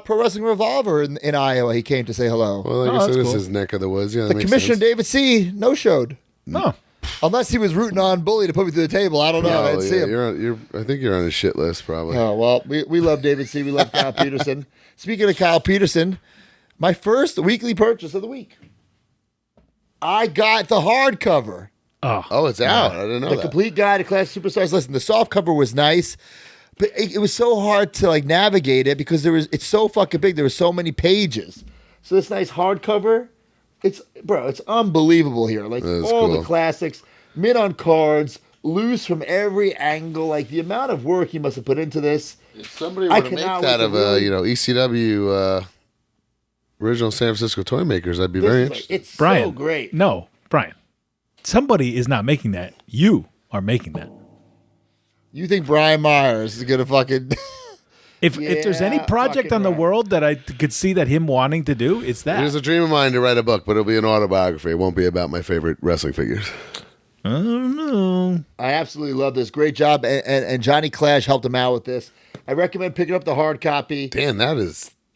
Pro Wrestling Revolver in Iowa. He came to say hello. Well, like I said, this is neck of the woods. Yeah, the commissioner, David C., no-showed. No. Unless he was rooting on Bully to put me through the table. I don't know. I didn't see him. I think you're on his shit list, probably. Oh, well, we love David C. We love Kyle Peterson. Speaking of Kyle Peterson, my first weekly purchase of the week. I got the hardcover. Oh, it's out. I didn't know The that. complete guide to Classic Superstars. Listen, the soft cover was nice, but it was so hard to like navigate it because it's so fucking big. There were so many pages. So this nice hardcover, it's unbelievable here. Like That is all cool. the classics, mid on cards, loose from every angle. Like the amount of work he must have put into this. If somebody I were to make cannot that wait of to really- ECW original San Francisco toy makers, I'd be This very is, like, interested. it's Brian. so great. No, Brian. Somebody is not making that. You are making that. You think Brian Myers is gonna fucking? If there's any Yeah, project fucking on the right. world that I could see that him wanting to do, it's It that. is a dream of mine to write a book, but it'll be an autobiography. It won't be about my favorite wrestling figures. I don't know. I absolutely love this. Great job, and Johnny Clash helped him out with this. I recommend picking up the hard copy. Damn, that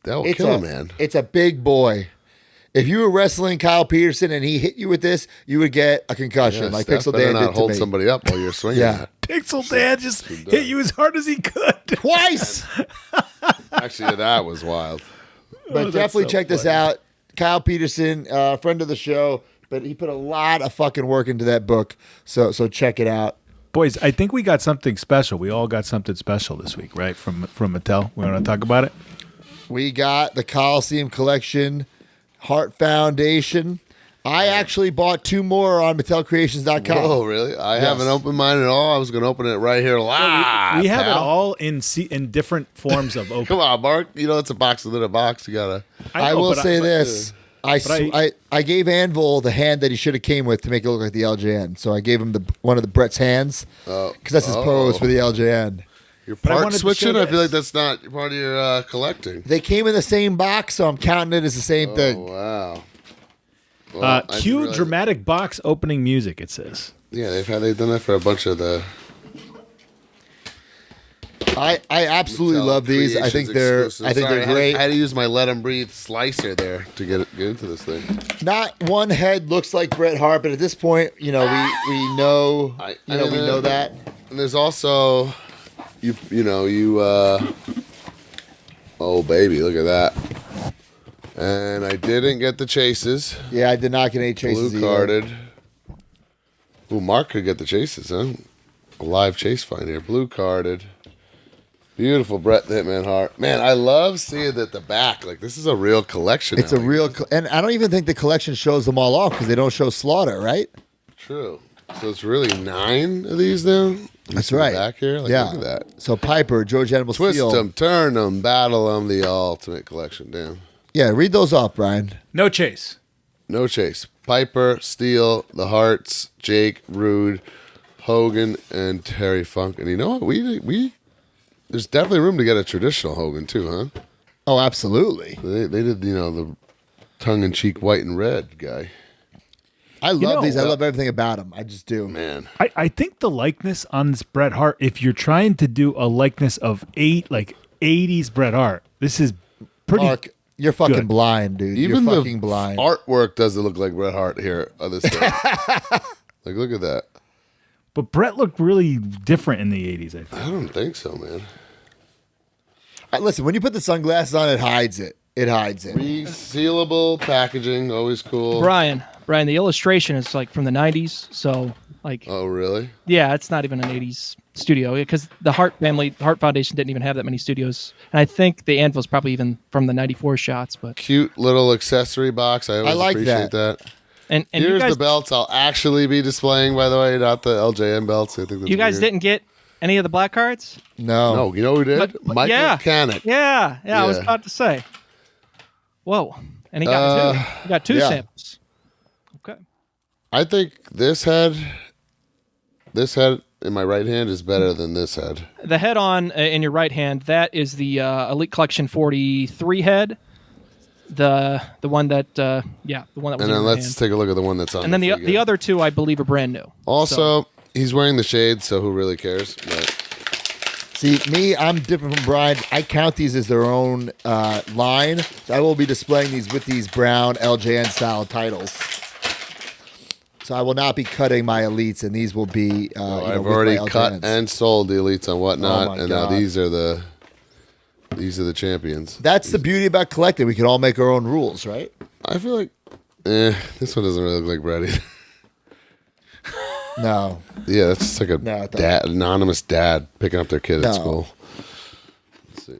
will kill a man. It's a big boy. If you were wrestling Kyle Peterson and he hit you with this, you would get a concussion, Yeah, like Steph Pixel better Dan not did to hold me. somebody up while you're swinging. Yeah. Pixel Dad just hit you as hard as he could. Twice. Actually, that was wild. But that's definitely so check this funny. out. Kyle Peterson, friend of the show, but he put a lot of fucking work into that book. So check it out. Boys, I think we got something special. We all got something special this week, right? From Mattel. We want to talk about it? We got the Coliseum Collection Heart Foundation. I actually bought 2 more on MattelCreations.com. Oh, really? I haven't opened mine at all. I was going to open it right here live. We have it pal. all in different forms of open. Come on, Mark. You know it's a box within a box. You gotta. I know, will but say this. but I gave Anvil the hand that he should have came with to make it look like the LJN. So I gave him one of the Brett's hands because that's his pose for the LJN. You're I part wanted to switching. show I feel like this. that's not part of your collecting. They came in the same box, so I'm counting it as the same Oh thing. wow. Well, I didn't Cue realize- dramatic box opening music, it says. Yeah, they've done that for a bunch of the. I absolutely Mattel love these. I think Creations they're exclusives. Sorry, great. I had to use my Let 'Em Breathe slicer there to get into this thing. Not one head looks like Bret Hart, but at this point, we know we know that. And there's also, oh baby, look at that. And I didn't get the chases. Yeah, I did not get any chases Blue either. carded. Ooh, Mark could get the chases, huh? A live chase find here. Blue carded. Beautiful Bret the Hitman Hart. Man, I love seeing that the back. Like, this is a real collection. It's now. a real, and I don't even think the collection shows them all off because they don't show Slaughter, right? True. So it's really 9 of these now? That's In the right. Back here? Like, Yeah. Look at that. So Piper, George Animal Twist Steel. them, turn them, battle them, the ultimate collection. Damn. Yeah, read those off, Brian. No chase. No chase. Piper, Steel, the Hearts, Jake, Rude, Hogan, and Terry Funk. And you know what? We there's definitely room to get a traditional Hogan too, huh? Oh, absolutely. They did, the tongue-in-cheek white and red guy. I love know, these. I love everything about them. I just do. Man. I think the likeness on this Bret Hart, if you're trying to do a likeness of 80s Bret Hart, this is pretty. Mark, you're fucking good. blind, dude. Even you're the fucking blind. artwork doesn't look like Bret Hart here on this thing. Like, look at that. But Bret looked really different in the 80s, I think. I don't think so, man. Listen, when you put the sunglasses on, it hides it. It hides it. Resealable packaging, always cool. Brian, the illustration is like from the 90s, so Like, Oh, really? yeah, it's not even an 80s studio because the Hart Foundation didn't even have that many studios. And I think the Anvil's probably even from the 94 shots. But Cute little accessory box. I always like appreciate that. that. and Here's you guys, the belts I'll actually be displaying, by the way, not the LJN belts. I think that's you guys weird. didn't get any of the black cards? No. No, you know who did? But Michael yeah. Canuck. Yeah, I was Yeah. about to say. Whoa. And he got two. He got two yeah. samples. Okay. I think this head in my right hand is better than this head. The head on in your right hand, that is the Elite Collection 43 head. The one that the one that was And in then your let's hand. take a look at the one that's on. And then the figure. other two, I believe, are brand new. Also, he's wearing the shades, so who really cares? But See, me, I'm different from Brian. I count these as their own line. So I will be displaying these with these brown LJN style titles. So I will not be cutting my elites, and these will be. I've with already my cut LJNs. and sold the elites and whatnot, Oh my and God. now these are the champions. That's the beauty about collecting. We can all make our own rules, right? I feel like, this one doesn't really look like Brady. No. Yeah, that's just like a No, it doesn't. dad, anonymous dad picking up their kid No. at school. Let's see.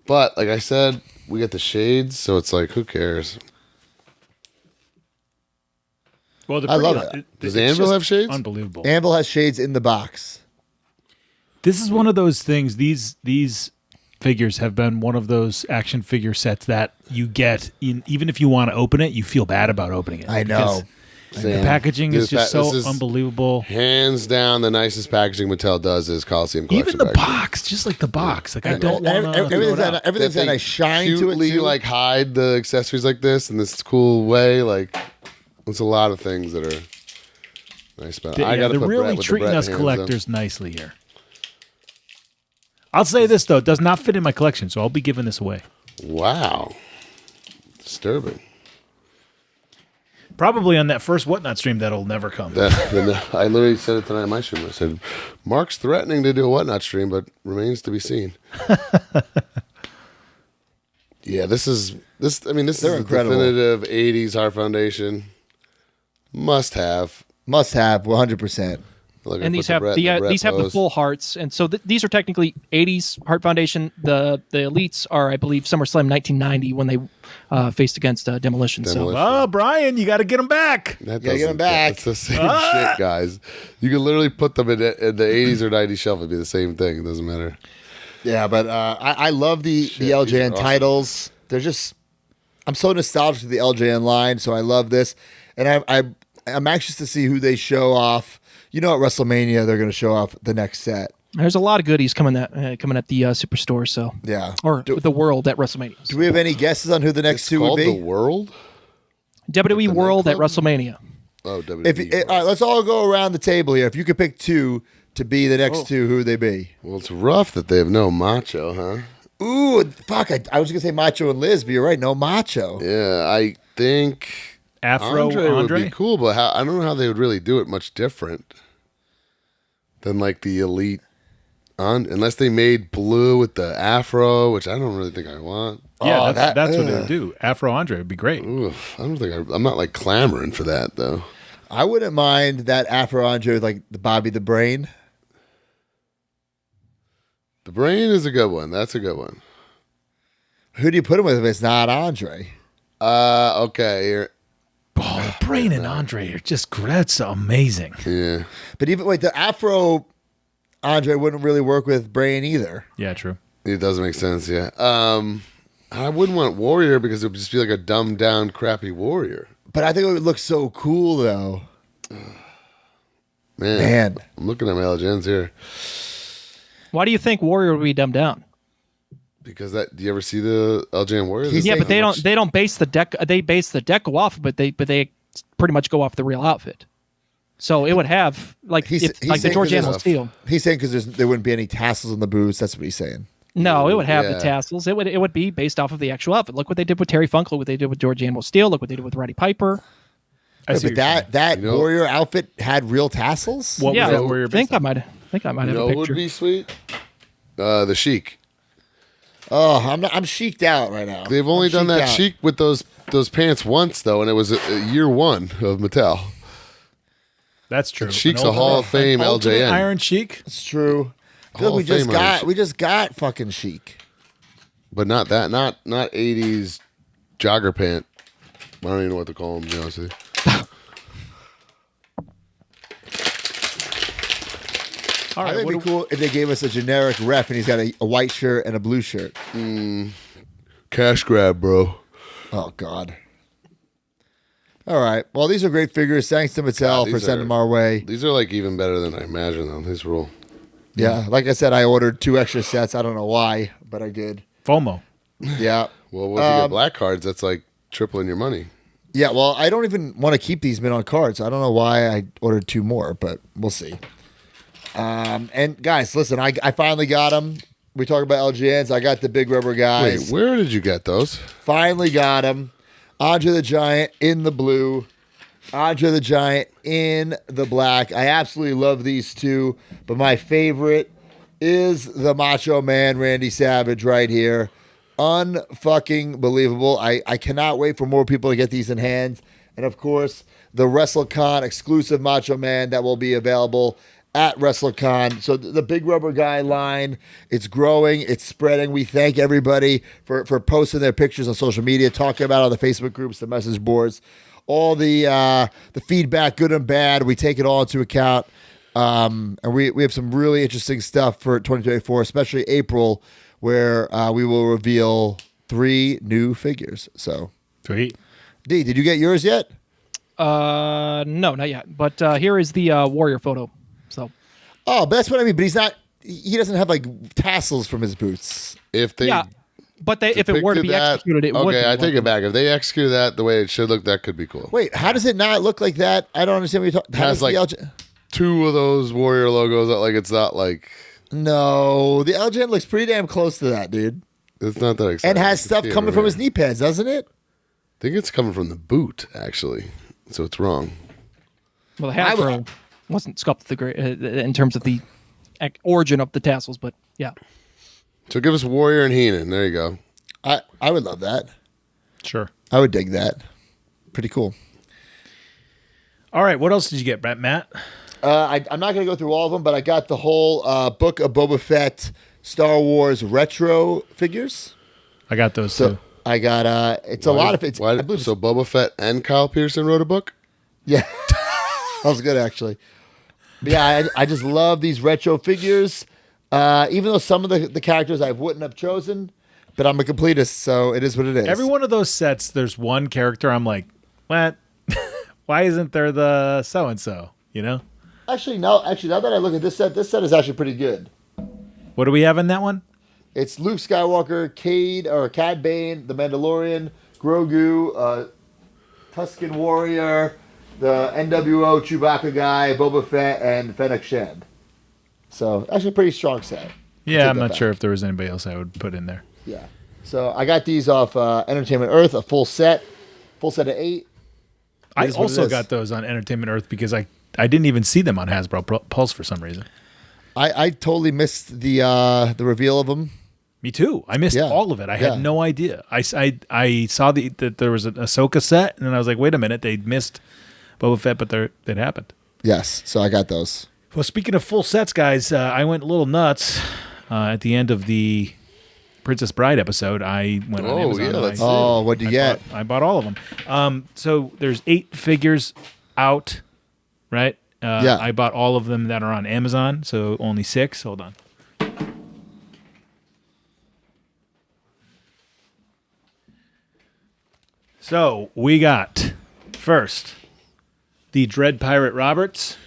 But like I said, we got the shades, so it's like, who cares? Well, I love it. Does Anvil have shades? Unbelievable. Anvil has shades in the box. This is one of those things. These figures have been one of those action figure sets that you get even if you want to open it, you feel bad about opening it. I know. because The packaging is just so this is unbelievable. Hands down, the nicest packaging Mattel does is Coliseum Collection. Even the packaging. box, just like the box. Like I And don't ev- want ev- to. everything's got a shine to it cutely, too. like hide the accessories like this in this cool way. Like there's a lot of things that are nice about it. I got to they're put really Brett with the treating Brett us hands, collectors nicely here. I'll say this though, it does not fit in my collection, so I'll be giving this away. though. Wow, disturbing. Probably on that first Whatnot stream that'll never come. I literally said it tonight in my stream. I said, Mark's threatening to do a Whatnot stream, but remains to be seen. Yeah, this is the incredible. definitive 80s Heart Foundation. Must have. Must have 100%. Look, I And put these the have Brett- the Brett these have the pose. full hearts, and so these are technically 80s Heart Foundation. The elites are, I believe, SummerSlam 1990 when they faced against Demolition. Demolition. Oh, Brian, you got to get them back. That Yeah, get 'em doesn't- back. It's the same shit, guys. You can literally put them in the 80s or 90s shelf. It'd be the same thing. It doesn't matter. Yeah, but I love the these are LJN awesome. titles. They're just, I'm so nostalgic to the LJN line, so I love this, and I'm anxious to see who they show off. You know, at WrestleMania, they're going to show off the next set. There's a lot of goodies coming at the Superstore, so Yeah. or the World at WrestleMania. Do we have any guesses on who the next It's two would called be? the World. WWE World at nightclub? WrestleMania. Oh, WWE. All right, let's all go around the table here. If you could pick two to be the next two, who would they be? Well, it's rough that they have no Macho, huh? Ooh, fuck! I was going to say Macho and Liz, but you're right, no Macho. Yeah, I think Afro Andre Andre. would be cool, but I don't know how they would really do it much different than like the Elite, unless they made blue with the Afro, which I don't really think I want. Yeah, Oh, that's what they would do. Afro Andre would be great. Oof, I don't think I'm not like clamoring for that though. I wouldn't mind that Afro Andre with like the Bobby the Brain. The Brain is a good one. That's a good one. Who do you put him with if it's not Andre? Okay, here. Oh, the Brain and Andre are just that's amazing. Yeah. But even wait, the Afro Andre wouldn't really work with Brain either. Yeah, true. It does make sense, yeah. I wouldn't want Warrior because it would just be like a dumbed down, crappy Warrior. But I think it would look so cool though. Man. I'm looking at my LGNs here. Why do you think Warrior would be dumbed down? Because do you ever see the LJN Warrior? He's Yeah, saying but they don't base the deck. They base the deco off, but they pretty much go off the real outfit. So it would have like He's the saying George 'cause Animal there's- Steel. He's saying because there wouldn't be any tassels on the boots. That's what he's saying. No, it would have Yeah. the tassels. It would be based off of the actual outfit. Look what they did with Terry Funk. Look what they did with George Animal Steel. Look what they did with Roddy Piper. I see But what you're saying. that You know- Warrior outfit had real tassels. What yeah, was that Warrior I think based on? I might You have know a what would picture. be sweet? The Sheik. Oh, I'm sheiked out right now. They've only I'm done that out. Sheik with those pants once though, and it was year one of Mattel. That's true. Sheik's An a Hall of Fame an ultimate LJN. Iron Sheik. It's true. I feel Hall like of Fame Iron Sheik. we just got fucking Chic. But not that. Not 80s jogger pant. I don't even know what to call them, to be honest with you. All I right, think it'd be cool if they gave us a generic ref and he's got a white shirt and a blue shirt. Cash grab, bro. Oh, God. All right. Well, these are great figures. Thanks to Mattel for sending them our way. These are like even better than I imagined, though. These rule. Yeah. Like I said, I ordered 2 extra sets. I don't know why, but I did. FOMO. Yeah. Well, once you get black cards, that's like tripling your money. Yeah. Well, I don't even want to keep these mint on cards. I don't know why I ordered 2 more, but we'll see. And guys, listen, I finally got them. We talk about LGNs. I got the big rubber guys. Wait, where did you get those? Finally got them. Andre the Giant in the blue. Andre the Giant in the black. I absolutely love these two, but my favorite is the Macho Man Randy Savage right here. Unfucking believable. I cannot wait for more people to get these in hands. And of course, the WrestleCon exclusive Macho Man that will be available at WrestleCon. So the big rubber guy line, it's growing, it's spreading. We thank everybody for posting their pictures on social media, talking about it on the Facebook groups, the message boards, all the feedback, good and bad. We take it all into account. And we have some really interesting stuff for 2024, especially April, where we will reveal 3 new figures. So, Sweet. D, did you get yours yet? No, not yet. But here is the Warrior photo. So, Oh, but that's what I mean. But he doesn't have like tassels from his boots. If they yeah. But if it were to be depicted executed, it would be. Okay, I take it back. If they execute that the way it should look, that could be cool. Wait, how does it not look like that? I don't understand what you're talking. It has like 2 of those Warrior logos that like it's not like No, the LGN looks pretty damn close to that, dude. it's not that exciting. And has You can stuff see it coming over from his here. knee pads, doesn't it? I think it's coming from the boot actually, so it's wrong. Well, the Hasbro wasn't sculpted the great in terms of the origin of the tassels, but yeah. So give us Warrior and Heenan. There you go. I would love that. Sure. I would dig that. Pretty cool. All right, what else did you get, Matt? I'm not going to go through all of them, but I got the whole Book of Boba Fett Star Wars retro figures. I got those So too. I got it's a lot of it's. Why, I believe so Boba Fett and Kyle Pearson wrote a book? Yeah, that was good actually. But yeah, I just love these retro figures. Even though some of the characters I wouldn't have chosen, but I'm a completist, so it is what it is. Every one of those sets, there's one character I'm like, what? Why isn't there the so-and-so, you know? Actually, now that I look at this set is actually pretty good. What do we have in that one? It's Luke Skywalker, Cad Bane, the Mandalorian, Grogu, Tusken Warrior, the NWO Chewbacca guy, Boba Fett, and Fennec Shand. So actually, a pretty strong set. Yeah, Take I'm that not back. sure if there was anybody else I would put in there. Yeah. So I got these off Entertainment Earth, a full set of 8. I is what it also is. got those on Entertainment Earth because I didn't even see them on Hasbro Pulse for some reason. I totally missed the reveal of them. Me too. I missed Yeah. all of it. I Yeah. had no idea. I saw that there was an Ahsoka set, and then I was like, wait a minute, they missed Boba Fett, but it happened. Yes. So I got those. Well, speaking of full sets, guys, I went a little nuts at the end of the Princess Bride episode. I went on Oh, Amazon. yeah, and let's I- see. Oh, what'd you get? I bought all of them. So there's 8 figures out, right? Yeah. I bought all of them that are on Amazon, so only 6. Hold on. So we got first the Dread Pirate Roberts.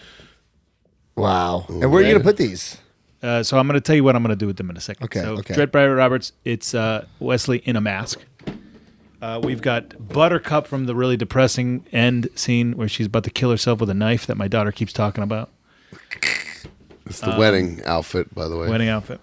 Wow. And where are you going to put these? So I'm going to tell you what I'm going to do with them in a second. Okay, So okay. Dread Pirate Roberts, it's Wesley in a mask. We've got Buttercup from the really depressing end scene where she's about to kill herself with a knife that my daughter keeps talking about. It's the wedding outfit, by the way. Wedding outfit.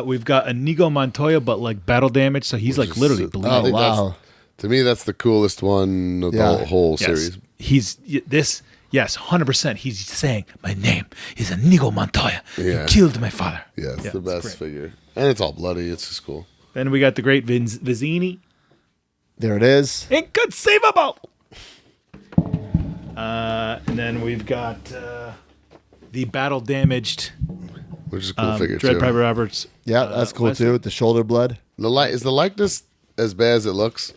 We've got Inigo Montoya, but like battle damage, so he's like literally I bleeding. think wow. that's- To me, that's the coolest one of Yeah. the whole Yes. series. He's this. Yes, 100%. He's saying, "My name is Inigo Montoya. Yeah. You killed my father." Yeah, it's Yeah, the it's best great. figure. And it's all bloody. It's just cool. Then we got the great Vizzini. There it is. Inconceivable. And then we've got the battle damaged Which is a cool figure Dread too. Piper Roberts. Yeah, that's cool Wesley. too with the shoulder blood. Is the likeness as bad as it looks?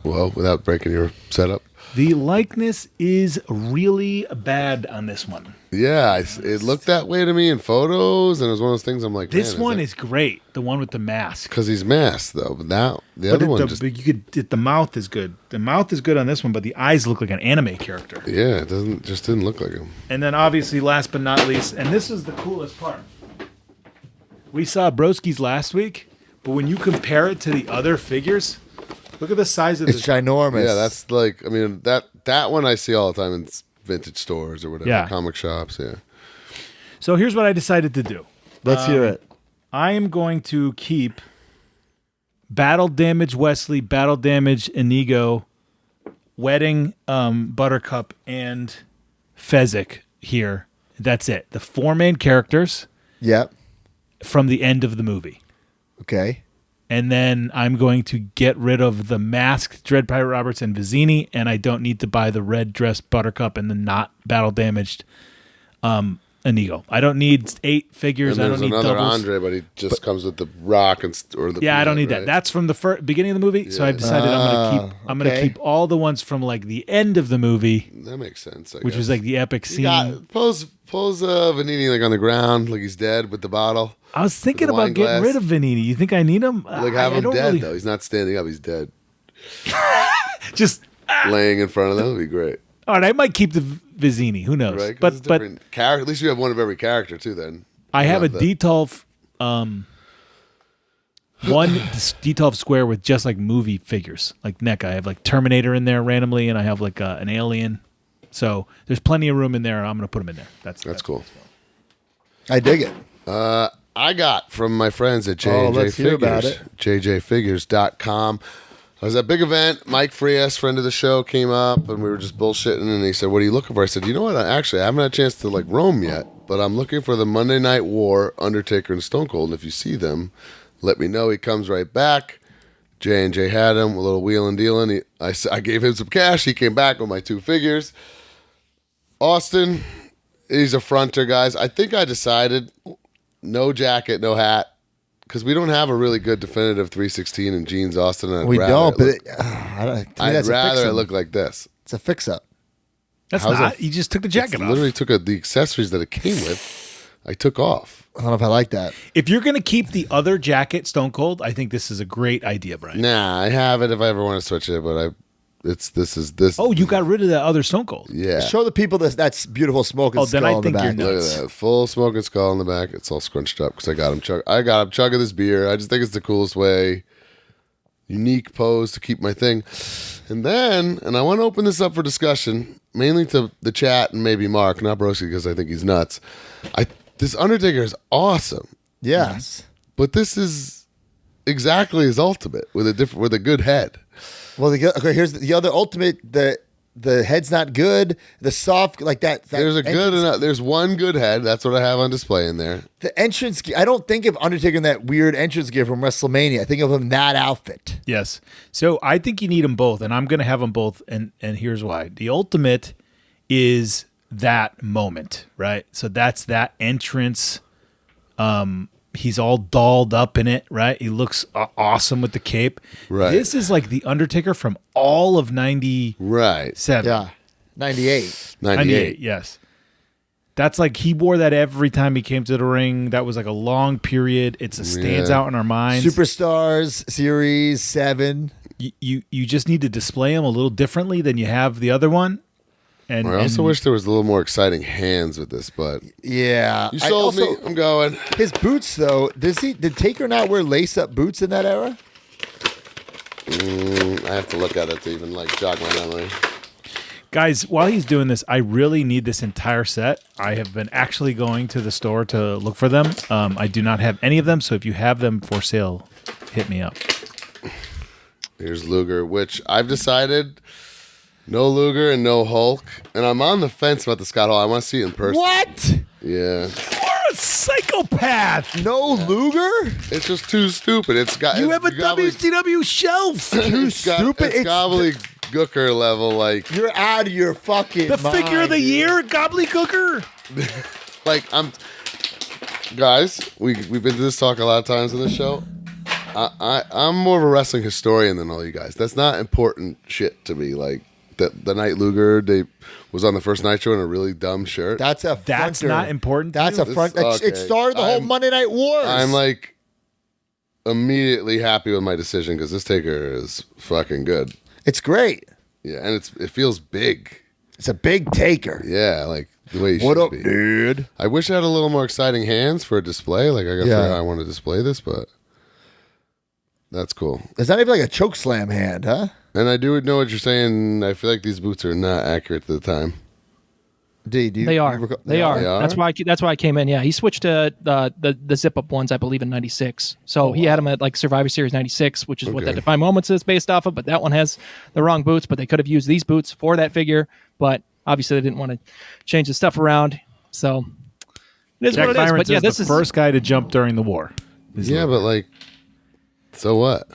Well, without breaking your setup. The likeness is really bad on this one. Yeah, it looked that way to me in photos, and it was one of those things I'm like, This man, one is great. The one with the mask. because he's masked though. But now the other one just the mouth is good. The mouth is good on this one, but the eyes look like an anime character. it didn't look like him. And then obviously, last but not least, and this is the coolest part. We saw Broski's last week, but when you compare it to the other figures, look at the size of It's the ginormous. Yeah, that's like that one I see all the time in vintage stores or whatever, Yeah. comic shops. Yeah, So here's what I decided to do. Let's hear it. I am going to keep Battle Damage Wesley, Battle Damage Inigo, Wedding Buttercup, and Fezzik here. That's it. The 4 main characters Yep. from the end of the movie. Okay. And then I'm going to get rid of the masked Dread Pirate Roberts and Vizzini, and I don't need to buy the red dress Buttercup and the not battle damaged Inigo. I don't need 8 figures. and I there's don't need another doubles. Andre, but he just comes with the rock or the. Yeah, I don't need right? that. That's from the beginning of the movie. So I decided I'm gonna okay. keep all the ones from like the end of the movie, That makes sense. which was like the epic scene. Pose Vanini like on the ground, like he's dead with the bottle. I was thinking the about wine getting glass. rid of Vanini. You think I need him? Like have I him don't dead really- though. He's not standing up. He's dead, Just laying in front of them would be great, all right. I might keep the Vizzini. Who knows? right? 'Cause But it's different character. At least you have one of every character too. Then I have a Love that. D12, one D12 square with just like movie figures, like NECA. I have like Terminator in there randomly, and I have like an Alien. So there's plenty of room in there. I'm gonna put them in there. That's cool. I dig it. I got from my friends at Oh, J&J let's hear about Figures, it. jjfigures.com. I was at a big event. Mike Frias, friend of the show, came up and we were just bullshitting. And he said, "What are you looking for?" I said, "You know what? I haven't had a chance to like roam yet, but I'm looking for the Monday Night War, Undertaker, and Stone Cold. And if you see them, let me know." He comes right back. J&J had him, a little wheeling dealing. I gave him some cash. He came back with my 2 figures. Austin, he's a fronter, guys. I think I decided no jacket, no hat. Because we don't have a really good definitive 316 in jeans, Austin. And We don't, but I'd that's a rather it fix-up. look like this. It's a fix-up. That's How's not. that- You just took the jacket off. Literally took the accessories that it came with. I took off. I don't know if I like that. If you're gonna keep the other jacket Stone Cold, I think this is a great idea, Brian. Nah, I have it if I ever want to switch it, but this. Oh, you got rid of that other Stone Cold. Yeah. Show the people that's beautiful smoking Oh, then skull I in the think you're back. nuts. Look at that full smoking skull in the back. It's all scrunched up because I got him chugging this beer. I just think it's the coolest way, unique pose to keep my thing. And I want to open this up for discussion, mainly to the chat and maybe Mark, not Broski because I think he's nuts. This Undertaker is awesome, Yes. but this is exactly his ultimate with a good head. Well, here's the other ultimate. The head's not good. The soft like that. There's a good entrance- enough. There's one good head. That's what I have on display in there. The entrance. I don't think of Undertaker in that weird entrance gear from WrestleMania. I think of him that outfit. Yes. So I think you need them both, and I'm going to have them both, and here's why. The ultimate is that moment, right? So that's that entrance. He's all dolled up in it, right? He looks awesome with the cape. Right. This is like the Undertaker from all of 97. Right. Yeah. 98. 98. Yes. That's like he wore that every time he came to the ring. That was like a long period. Stands Yeah. out in our minds. Superstars Series 7. You just need to display him a little differently than you have the other one. And I also wish there was a little more exciting hands with this, but Yeah. you sold me. I'm going. His boots, though, did Taker not wear lace-up boots in that era? I have to look at it to even like jog my memory. guys, while he's doing this, I really need this entire set. I have been actually going to the store to look for them. I do not have any of them, so if you have them for sale, hit me up. Here's Luger, which I've decided no Luger and no Hulk. And I'm on the fence about the Scott Hall. I want to see it in person. What? Yeah. You're a psychopath. No Luger? It's just too stupid. It's got You have a gobbly- WCW shelf. Too it's got- stupid. It's gobbledygooker level, like You're out of your fucking The mind, figure of the dude. year, gobbledygooker. guys, we've been to this talk a lot of times on this show. I'm more of a wrestling historian than all you guys. That's not important shit to me. Like the night Luger was on the first Nitro in a really dumb shirt. That's a That's fronter. not important. to That's you? a front. Okay. It started the whole Monday Night Wars. I'm like immediately happy with my decision because this taker is fucking good. it's great. Yeah, and it feels big. It's a big taker. Yeah, like the way you What should up, be. dude? I wish I had a little more exciting hands for a display. Like I got to figure out how I want to display this, but that's cool. It's not even like a choke slam hand, huh? And I do know what you're saying. I feel like these boots are not accurate to the time. D, do you, They are. you They are. They are? That's why I came in. Yeah, he switched to the zip up ones, I believe, in '96. So he had them at like Survivor Series '96, which is what that Okay. Defined Moments is based off of. But that one has the wrong boots. But they could have used these boots for that figure. But obviously, they didn't want to change the stuff around. So it is Jack what it is. Byron But yeah, says this the is first guy to jump during the war. Yeah, but like, so what?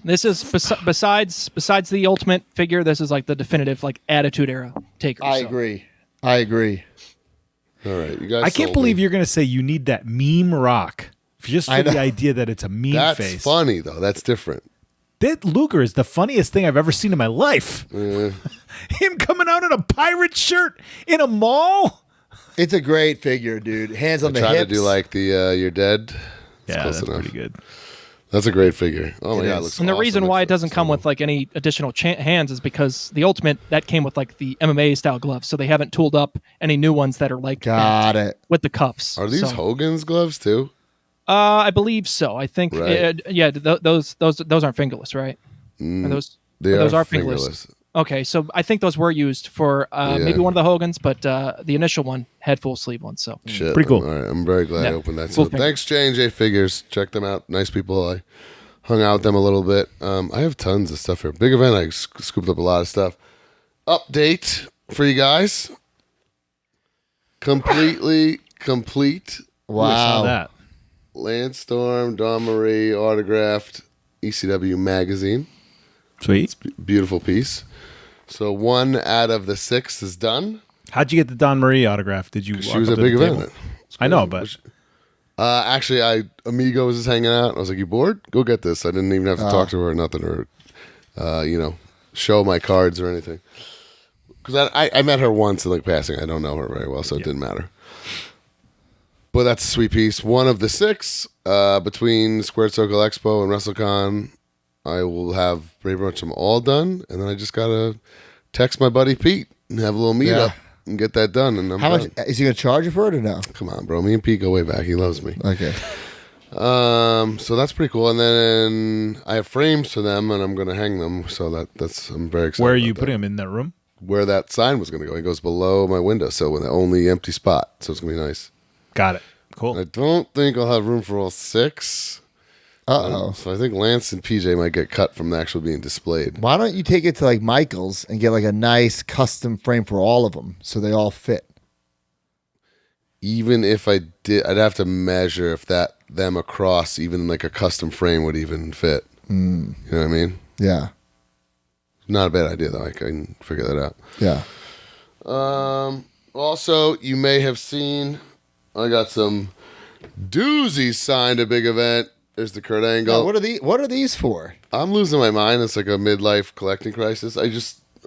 this is besides the Ultimate figure. This is like the definitive like Attitude Era taker. I So. agree. I agree. All right, you guys. I can't sold believe me. you're going to say you need that meme rock just I for the know. idea that it's a meme That's face. funny though. That's different. That Luger is the funniest thing I've ever seen in my life. Him coming out in a pirate shirt in a mall. It's a great figure, dude. Hands on the Try hips. to do like the You're Dead. It's Yeah, close that's enough. pretty good. That's a great figure. Oh my It god, it is. looks And the awesome. reason why it It's doesn't come so- with like any additional hands is because the Ultimate that came with like the MMA style gloves, so they haven't tooled up any new ones that are like that Got it. with the cuffs. Are these So, Hogan's gloves too? I believe so. I think Right. yeah. Those aren't fingerless, right? Are those They those are are fingerless. fingerless. Okay, so I think those were used for maybe one of the Hogans, but the initial one had full sleeve ones. So Shit. Pretty cool. All right, I'm very glad I Yeah. opened that. Cool So figure. thanks, J&J Figures. Check them out. Nice people. I hung out with them a little bit. I have tons of stuff here. Big event. I scooped up a lot of stuff. Update for you guys. Completely complete. Saw Wow. that. Lance Storm, Dawn Marie, autographed ECW magazine. Sweet. Beautiful piece. So 1 out of the 6 is done. How'd you get the Don Marie autograph? Did you? She walk was up a to the big table? event. I know, but Actually, Amigo was just hanging out. I was like, "You bored? Go get this." I didn't even have to talk to her or nothing, or show my cards or anything. Because I met her once in like passing. I don't know her very well, so it didn't matter. But that's a sweet piece. 1 of the 6 between Squared Circle Expo and WrestleCon. I will have pretty much them all done, and then I just gotta text my buddy Pete and have a little meetup and get that done. And I'm How done. much is he gonna charge you for it or no? Come on, bro. Me and Pete go way back. He loves me. Okay. So that's pretty cool. And then I have frames for them, and I'm gonna hang them. So that's I'm very excited. where are about you that. putting him in that room? Where that sign was gonna go? It goes below my windowsill with the only empty spot. So it's gonna be nice. Got it. Cool. I don't think I'll have room for all 6. So I think Lance and PJ might get cut from actually being displayed. Why don't you take it to like Michael's and get like a nice custom frame for all of them so they all fit? Even if I did, I'd have to measure if them across even like a custom frame would even fit. You know what I mean? Yeah. Not a bad idea though. I can figure that out. Yeah. Also, you may have seen I got some doozies signed a big event. There's the Kurt Angle. What are these for? I'm losing my mind. It's like a midlife collecting crisis. I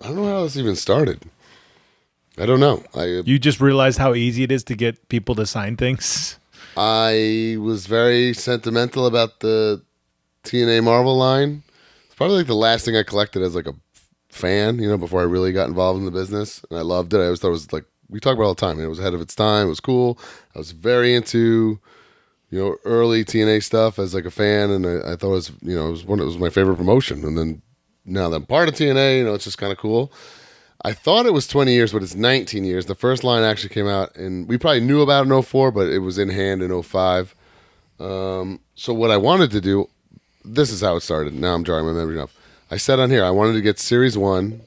don't know how this even started. I don't know. You just realized how easy it is to get people to sign things. I was very sentimental about the TNA Marvel line. It's probably like the last thing I collected as like a fan, before I really got involved in the business. And I loved it. I always thought it was like, we talk about it all the time. It was ahead of its time. It was cool. I was very into, early TNA stuff as like a fan. And I thought it was my favorite promotion. And then now that I'm part of TNA, it's just kind of cool. I thought it was 20 years, but it's 19 years. The first line actually came out, and we probably knew about it in 04, but it was in hand in 05. So what I wanted to do, this is how it started. Now I'm drawing my memory enough. I said on here, I wanted to get Series 1,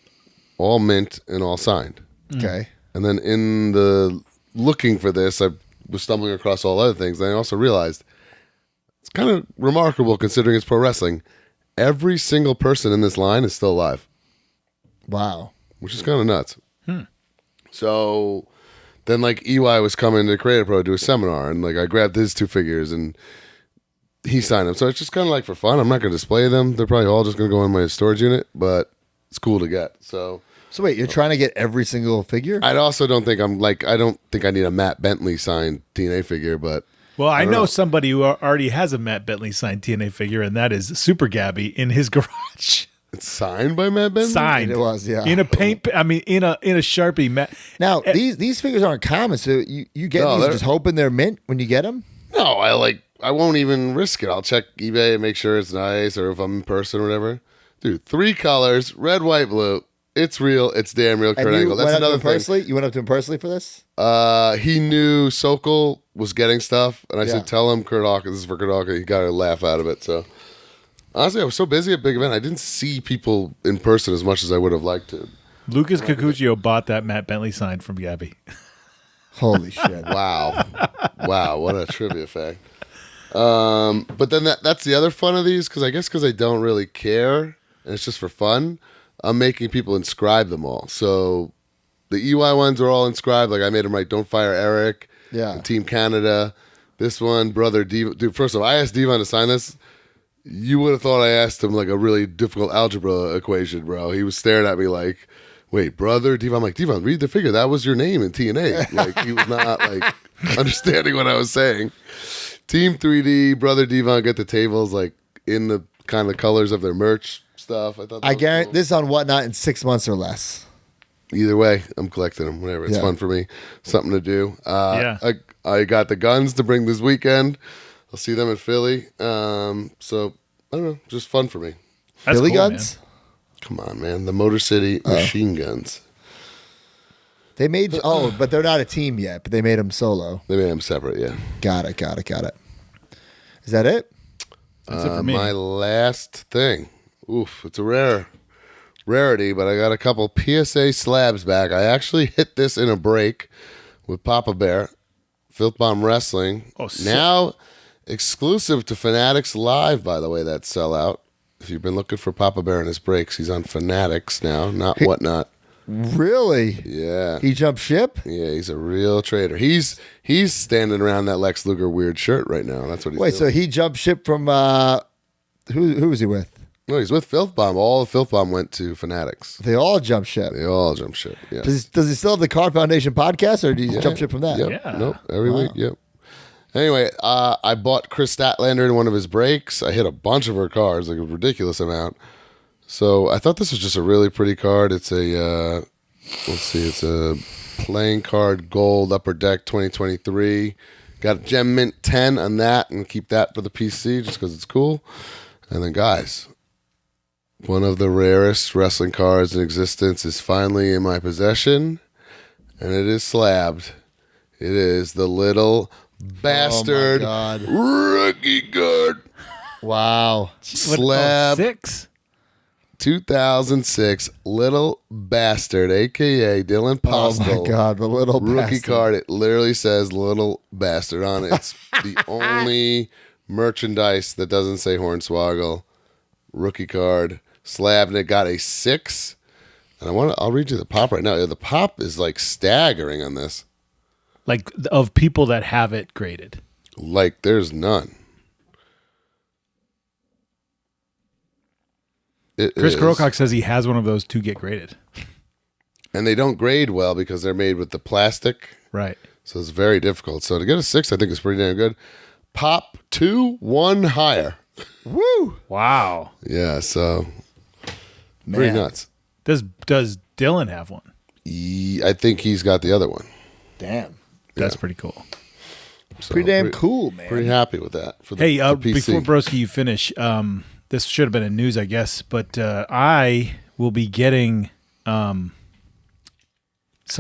all mint and all signed. Okay. And then in the looking for this, I was stumbling across all other things. And I also realized it's kind of remarkable considering it's pro wrestling. Every single person in this line is still alive. Wow. which is kind of nuts. So then like EY was coming to Creative Pro to do a seminar, and like I grabbed his 2 figures and he signed them. So it's just kind of like for fun. I'm not going to display them. They're probably all just going to go in my storage unit, but it's cool to get. So wait, you're trying to get every single figure? I also don't think I don't think I need a Matt Bentley signed TNA figure, but Well, I know somebody who already has a Matt Bentley signed TNA figure, and that is Super Gabby in his garage. it's signed by Matt Bentley. Signed. It was, yeah. In a paint. I mean, in a Sharpie. Now, these figures aren't common, so you get No, these they're- just hoping they're mint when you get them? No, I won't even risk it. I'll check eBay and make sure it's nice, or if I'm in person or whatever. Dude, 3 colors, red, white, blue. It's real. It's damn real. And Kurt you Angle. That's went up to another him thing. personally? You went up to him personally for this? He knew Sokol was getting stuff, and I Yeah. said, "Tell him Kurt Hawkins, this is for Kurt Hawkins." He got a laugh out of it. So honestly, I was so busy at big event, I didn't see people in person as much as I would have liked to. Lucas Cacuccio bought that Matt Bentley signed from Gabby. Holy shit. Wow, wow, what a trivia fact. But then that's the other fun of these, because I don't really care, and it's just for fun. I'm making people inscribe them all. So the EY ones are all inscribed. Like I made them write "Don't Fire Eric." Yeah. And Team Canada. This one, Brother Devon. Dude, first of all, I asked Devon to sign this. You would have thought I asked him like a really difficult algebra equation, bro. He was staring at me like, "Wait, Brother Devon." I'm like, "Devon, read the figure. That was your name in TNA." Like he was not like understanding what I was saying. Team 3D, Brother Devon get the tables like in the kind of colors of their merch stuff. I thought that I was guarantee cool. this is on Whatnot in 6 months or less. Either way, I'm collecting them. Whatever, it's Yeah. fun for me. Something to do. Yeah. I got the guns to bring this weekend. I'll see them in Philly. So I don't know, just fun for me. That's Billy cool, Guns? Come on, man. The Motor City machine guns. They made, but they're not a team yet, but they made them solo. They made them separate, yeah. Got it. Is that it? That's it for me. My last thing. Oof, it's a rarity, but I got a couple PSA slabs back. I actually hit this in a break with Papa Bear, Filth Bomb Wrestling. Oh, sick. Now exclusive to Fanatics Live, by the way, that sellout. If you've been looking for Papa Bear in his breaks, he's on Fanatics now, not Whatnot. Really? Yeah. He jumped ship? Yeah, he's a real trader. He's standing around that Lex Luger weird shirt right now. That's what he's Wait, doing. so he jumped ship from who was he with? No, he's with Filth Bomb. All of Filth Bomb went to Fanatics. They all jumped ship. They all jump ship. Yeah. Does he still have the Card Foundation podcast, or did he jump ship from that? Yep. Yeah. Nope. Every week. Yep. Anyway, I bought Chris Statlander in one of his breaks. I hit a bunch of her cards, like a ridiculous amount. So I thought this was just a really pretty card. It's a it's a playing card gold Upper Deck 2023. Got a Gem Mint 10 on that, and keep that for the PC just because it's cool. And then, guys, one of the rarest wrestling cards in existence is finally in my possession, and it is slabbed. It is the little bastard God. rookie card. Wow. Slab 6? 2006 little bastard, aka Dylan Postel. Oh my God, the little rookie bastard. card. It literally says little bastard on it. It's the only merchandise that doesn't say Hornswoggle. Rookie card, slab, and it got a 6. And I'll read you the pop right now. The pop is like staggering on this. Like of people that have it graded. Like there's none. Chris Krokock says he has one of those to get graded. And they don't grade well because they're made with the plastic. Right. So it's very difficult. So to get a 6, I think is pretty damn good. Pop 2, 1 higher. Woo! Wow. Yeah, so pretty Man. nuts. Does Dylan have one? I think he's got the other one. Damn. That's pretty cool. So Pretty damn cool, man. Pretty happy with that. For the, Hey, the PC. before Broski, you finish, this should have been in news, I guess, but I will be getting some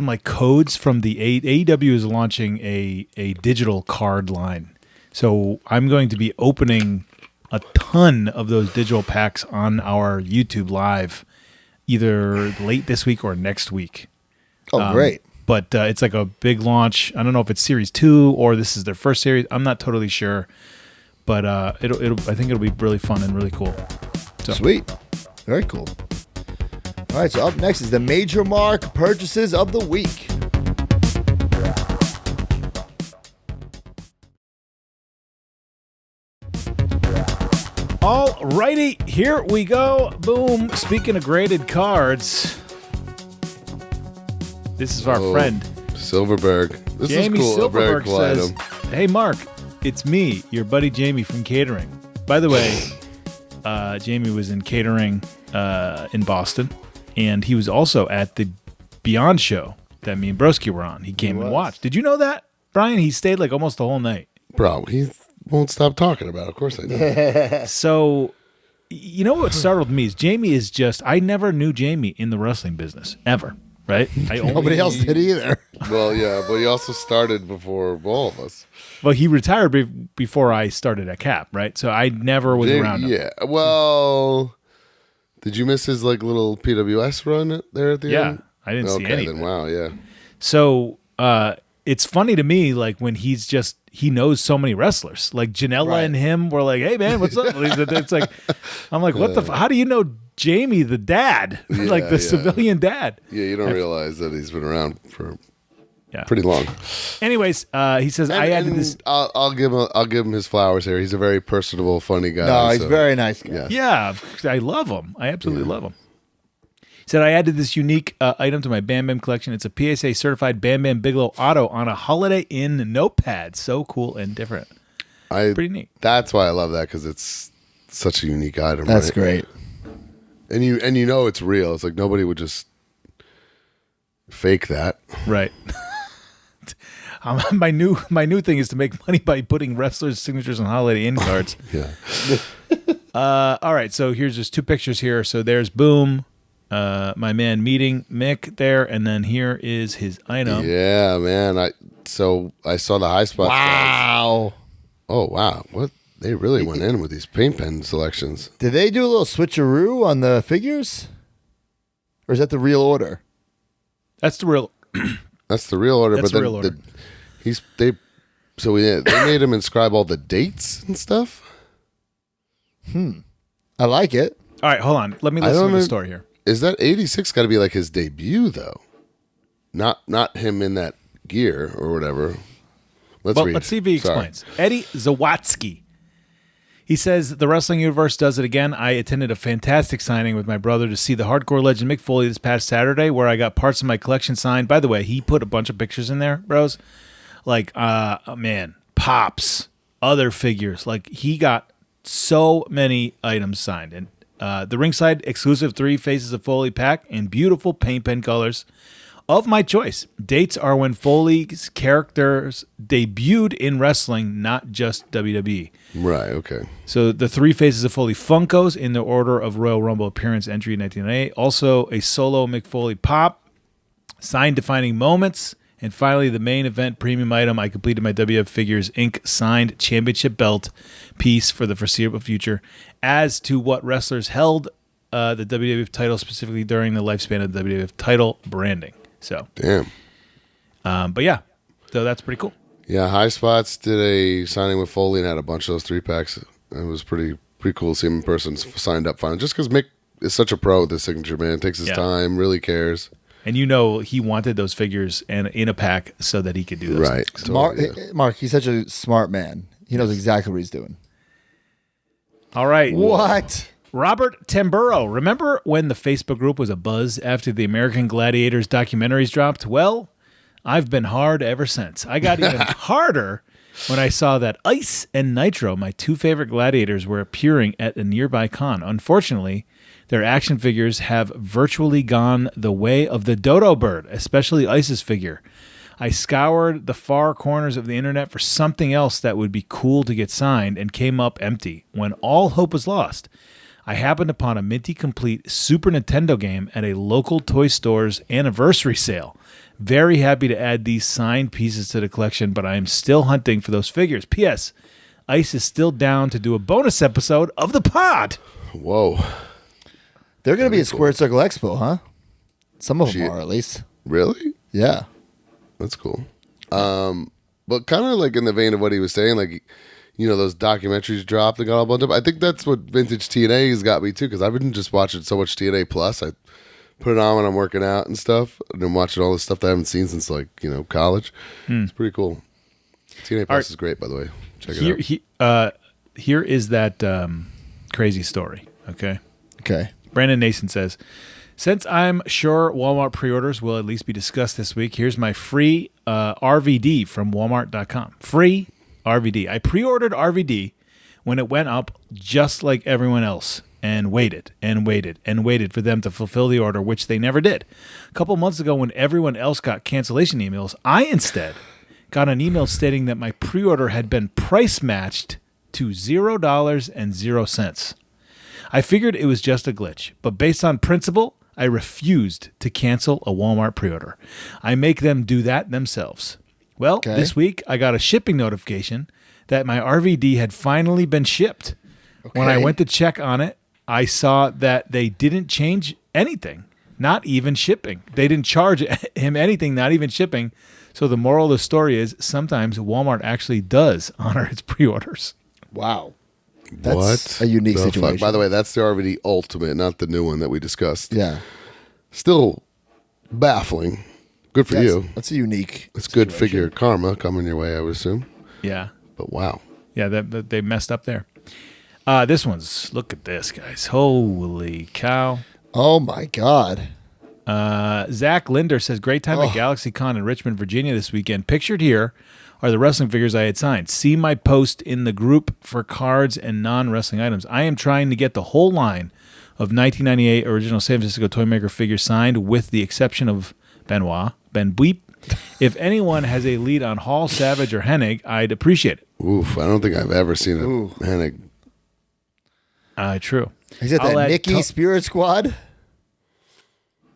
like codes from the AEW is launching a digital card line. So I'm going to be opening a ton of those digital packs on our YouTube live either late this week or next week. Oh, great. But it's like a big launch. I don't know if it's series 2 or this is their first series. I'm not totally sure, but it'll I think it'll be really fun and really cool. So, Sweet. Very cool. All right, so up next is the Major Mark purchases of the week. All righty, here we go. Boom. Speaking of graded cards, this is our friend Silverberg. This Jamie is cool. A very Silverberg cool says, item. "Hey Mark, it's me, your buddy Jamie from catering." By the way, Jamie was in catering in Boston, and he was also at the Beyond show that me and Broski were on. He came and watched. Did you know that, Brian? He stayed like almost the whole night. Bro, he won't stop talking about it. Of course I do. So, you know what startled me is Jamie is just, I never knew Jamie in the wrestling business, ever, right? Nobody else did either. Well, yeah, but he also started before all of us. Well, he retired before I started at Cap, right? So I never was around him. Yeah, well, did you miss his like little PWS run there at the end? I didn't see Okay, anything. then wow, yeah. So it's funny to me, like when he knows so many wrestlers. Like Janela and him were like, "Hey man, what's up?" It's like, I'm like, what the? How do you know Jamie, the dad, like the civilian dad? Yeah, you don't realize that he's been around for Yeah. pretty long. Anyways, he says I added this. I'll give him his flowers here. He's a very personable, funny guy. No, he's a very nice guy. Yes. Yeah, I love him. I absolutely love him. He said I added this unique item to my Bam Bam collection. It's a PSA certified Bam Bam Bigelow Auto on a Holiday Inn notepad. So cool and different. Pretty neat. That's why I love that, because it's such a unique item. That's right? great. And you know it's real. It's like nobody would just fake that. Right. My new thing is to make money by putting wrestlers' signatures on Holiday Inn cards. Yeah. All right, so here's just two pictures here. So there's Boom, my man meeting Mick there, and then here is his item. Yeah, man. I saw the high spot. Wow. Oh wow, what they really went in with these paint pen selections. Did they do a little switcheroo on the figures? Or is that the real order? That's the real. That's the real order. That's but the then real order. they made him inscribe all the dates and stuff. I like it. All right, hold on. Let me listen to the story here. Is that 86 got to be like his debut though? Not him in that gear or whatever. Let's see if he explains. Eddie Zawatsky. He says, the wrestling universe does it again. I attended a fantastic signing with my brother to see the hardcore legend Mick Foley this past Saturday, where I got parts of my collection signed. By the way, he put a bunch of pictures in there, bros. Like, man, Pops, other figures. Like, he got so many items signed. And the Ringside exclusive 3 Faces of Foley pack in beautiful paint pen colors of my choice. Dates are when Foley's characters debuted in wrestling, not just WWE. Right, okay. So the 3 Faces of Foley Funkos in the order of Royal Rumble appearance entry in 1998. Also a solo Mick Foley pop, signed defining moments, and finally the main event premium item. I completed my WWF Figures Inc. signed championship belt piece for the foreseeable future. As to what wrestlers held the WWF title specifically during the lifespan of the WWF title branding. So, Damn. but yeah, so that's pretty cool. Yeah, High Spots did a signing with Foley and had a bunch of those 3-packs. It was pretty cool to see him in person signed up finally. Just because Mick is such a pro with his signature, man. Takes his time, really cares. And you know he wanted those figures and in a pack so that he could do those Right. things. Totally, Mark, he's such a smart man. He knows exactly what he's doing. All right. What? Robert Tamburo. Remember when the Facebook group was abuzz after the American Gladiators documentaries dropped? Well, I've been hard ever since. I got even harder when I saw that Ice and Nitro, my 2 favorite gladiators, were appearing at a nearby con. Unfortunately, their action figures have virtually gone the way of the dodo bird, especially Ice's figure. I scoured the far corners of the internet for something else that would be cool to get signed and came up empty. When all hope was lost, I happened upon a minty complete Super Nintendo game at a local toy store's anniversary sale. Very happy to add these signed pieces to the collection, but I am still hunting for those figures. P.S. Ice is still down to do a bonus episode of the pod. Whoa. They're going to be at Squared Circle Expo, huh? Some of them are, at least. Really? Yeah. That's cool. But kind of like in the vein of what he was saying, like, you know, those documentaries dropped and got all bumped up. I think that's what vintage TNA has got me too, because I've been just watching so much TNA Plus. I put it on when I'm working out and stuff, and then watching all this stuff that I haven't seen since college. It's pretty cool. TNA Plus is great, by the way. Check it out. Here is that crazy story. Okay. Okay. Brandon Nason says, since I'm sure Walmart pre-orders will at least be discussed this week, here's my free RVD from Walmart.com. Free RVD. I pre-ordered RVD when it went up just like everyone else and waited and waited and waited for them to fulfill the order, which they never did. A couple months ago when everyone else got cancellation emails, I instead got an email stating that my pre-order had been price matched to $0.00. I figured it was just a glitch, but based on principle, I refused to cancel a Walmart pre-order. I make them do that themselves. Well, This week I got a shipping notification that my RVD had finally been shipped. Okay. When I went to check on it, I saw that they didn't change anything, not even shipping. They didn't charge him anything, not even shipping. So the moral of the story is sometimes Walmart actually does honor its pre-orders. Wow. That's a unique situation. Fuck? By the way, that's the RVD Ultimate, not the new one that we discussed. Yeah. Still baffling. Good for you. That's a unique It's good figure karma coming your way, I would assume. Yeah. But wow. Yeah, they messed up there. This one's, look at this, guys. Holy cow. Oh, my God. Zach Linder says, great time at GalaxyCon in Richmond, Virginia this weekend. Pictured here are the wrestling figures I had signed. See my post in the group for cards and non-wrestling items. I am trying to get the whole line of 1998 original San Francisco Toymaker figures signed with the exception of Ben Buip. If anyone has a lead on Hall, Savage, or Hennig, I'd appreciate it. Oof, I don't think I've ever seen a Hennig. True. Is it that Nikki Spirit Squad?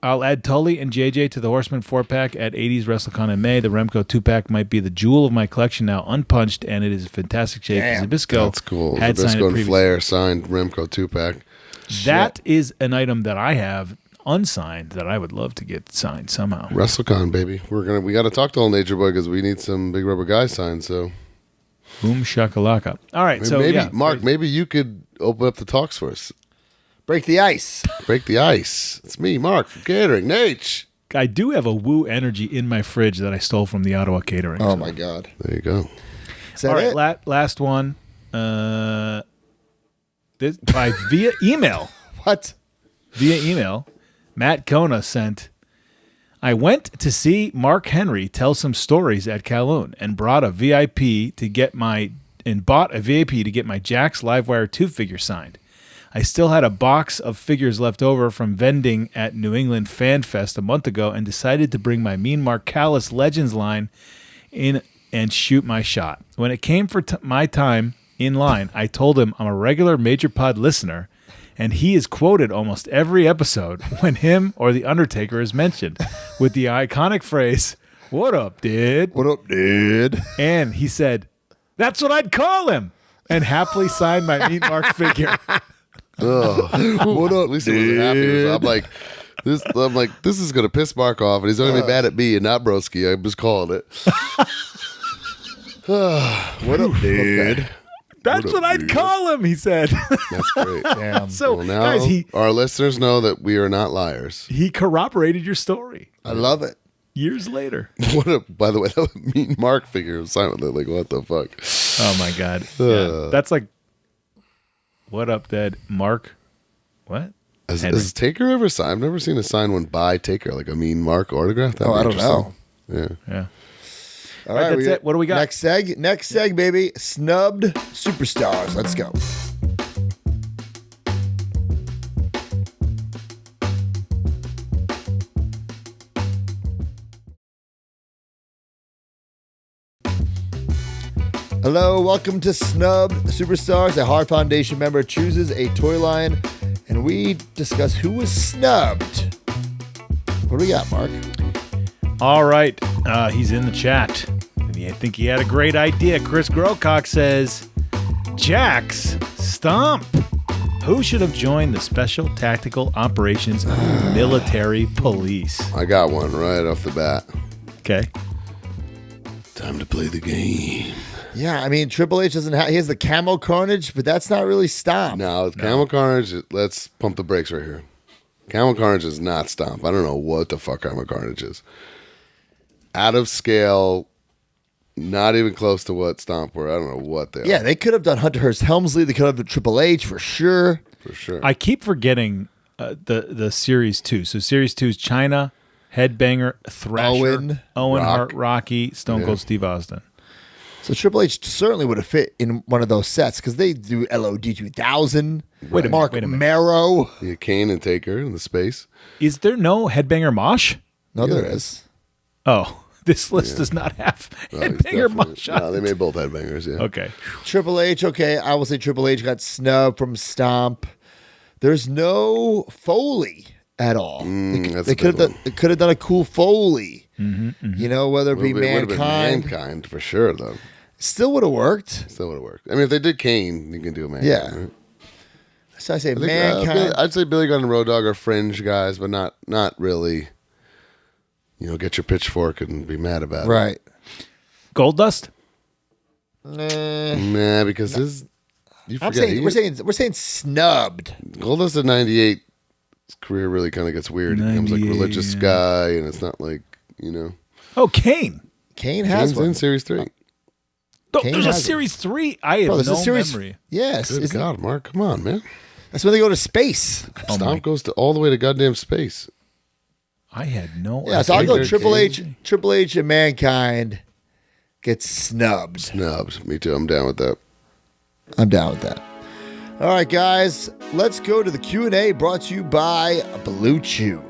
I'll add Tully and JJ to the Horseman 4-pack at 80s WrestleCon in May. The Remco 2-pack might be the jewel of my collection now, unpunched, and it is in fantastic shape. Zbyszko That's cool. had signed Zbyszko it and Flair signed Remco 2-pack. That is an item that I have unsigned that I would love to get signed somehow. WrestleCon, baby. We got to talk to old Nature Boy because we need some Big Rubber Guys signed. So, boom shakalaka. All right, Mark, maybe you could open up the talks for us. Break the ice. Break the ice. It's me, Mark, from catering. Nate. I do have a Woo Energy in my fridge that I stole from the Ottawa Catering. Oh, my God. There you go. Is that all it? right, last one. This via email. What? Via email, Matt Kona sent, I went to see Mark Henry tell some stories at Kowloon and bought a VIP to get my JAKKS Livewire 2 figure signed. I still had a box of figures left over from vending at New England Fan Fest a month ago and decided to bring my Mean Mark Callis Legends line in and shoot my shot. When it came for my time in line, I told him I'm a regular Major Pod listener, and he is quoted almost every episode when him or The Undertaker is mentioned with the iconic phrase, "What up, dude?" What up, dude? And he said, "That's what I'd call him," and happily signed my Mean Mark figure. What up? At least he wasn't happy. I'm like, this is gonna piss Mark off, and he's gonna be mad at me and not Broski. I just called it. What up, dude? Okay. That's what I'd call him, he said. That's great. Damn. So, Well, now guys, our listeners know that we are not liars. he corroborated your story I love it. years later. By the way, that would mean Mark figure was signed with it. Like, what the fuck? Oh, my God. Yeah. That's like, what up, Dad? Mark? What? Has Taker ever signed? I've never seen a signed one by Taker, like a Mean Mark autograph. That'd be I don't know. interesting. Yeah. All right, that's it. What do we got? Next seg, baby. Snubbed Superstars. Let's go. Hello, welcome to Snubbed Superstars. A Hard Foundation member chooses a toy line, and we discuss who was snubbed. What do we got, Mark? All right. He's in the chat. And I think he had a great idea. Chris Grocock says, JAKKS STOMP. Who should have joined the Special Tactical Operations Military Police? I got one right off the bat. Okay. Time to play the game. Yeah, I mean, Triple H doesn't have... He has the Camel Carnage, but that's not really Stomp. Now, with Camel Carnage, let's pump the brakes right here. Camel Carnage is not Stomp. I don't know what the fuck Camel Carnage is. Out of scale, not even close to what Stomp were. I don't know what they are. Yeah, they could have done Hunter Hearst Helmsley. They could have done Triple H for sure. For sure. I keep forgetting the Series 2. So Series 2 is China, Headbanger, Thrasher, Owen Hart, Rocky, Stone Cold Steve Austin. So Triple H certainly would have fit in one of those sets because they do LOD 2000. Wait a Mark minute. Marrow. Yeah, Kane and Taker in the space. Is there no Headbanger Mosh? No, there is. Oh, this list does not have Headbanger Mosh on No, they made both headbangers, yeah. Okay. Triple H, okay. I will say Triple H got snubbed from Stomp. There's no Foley at all. That's They a could big have done a cool Foley. You know, whether it be It would have been Mankind. Mankind for sure, though. Still would have worked. Still would have worked. I mean, if they did Kane, you can do a Mankind. Yeah. Right? So I say I think, Mankind. I'd say Billy Gunn and Road Dogg are fringe guys, but not really. You know, get your pitchfork and be mad about right. Gold Dust? Nah. it. Nah, because his. You I'm forget, saying we're saying snubbed. Goldust at 98, his career really kind of gets weird. He becomes like a 98, religious guy, and it's not like, you know. Oh, Kane. Kane has Kane's one. in Series 3. Kane There's a has it. Series 3. I have Bro, there's no a series. memory. Yes. Good isn't- God, Mark, come on, man. That's when they go to space. Stomp goes to all the way to goddamn space. I had no Yeah, so I'll go Taker, Triple H. Kane. Triple H and Mankind gets snubbed. Snubs. Me too. I'm down with that. I'm down with that. All right, guys, let's go to the Q&A brought to you by Blue Chew.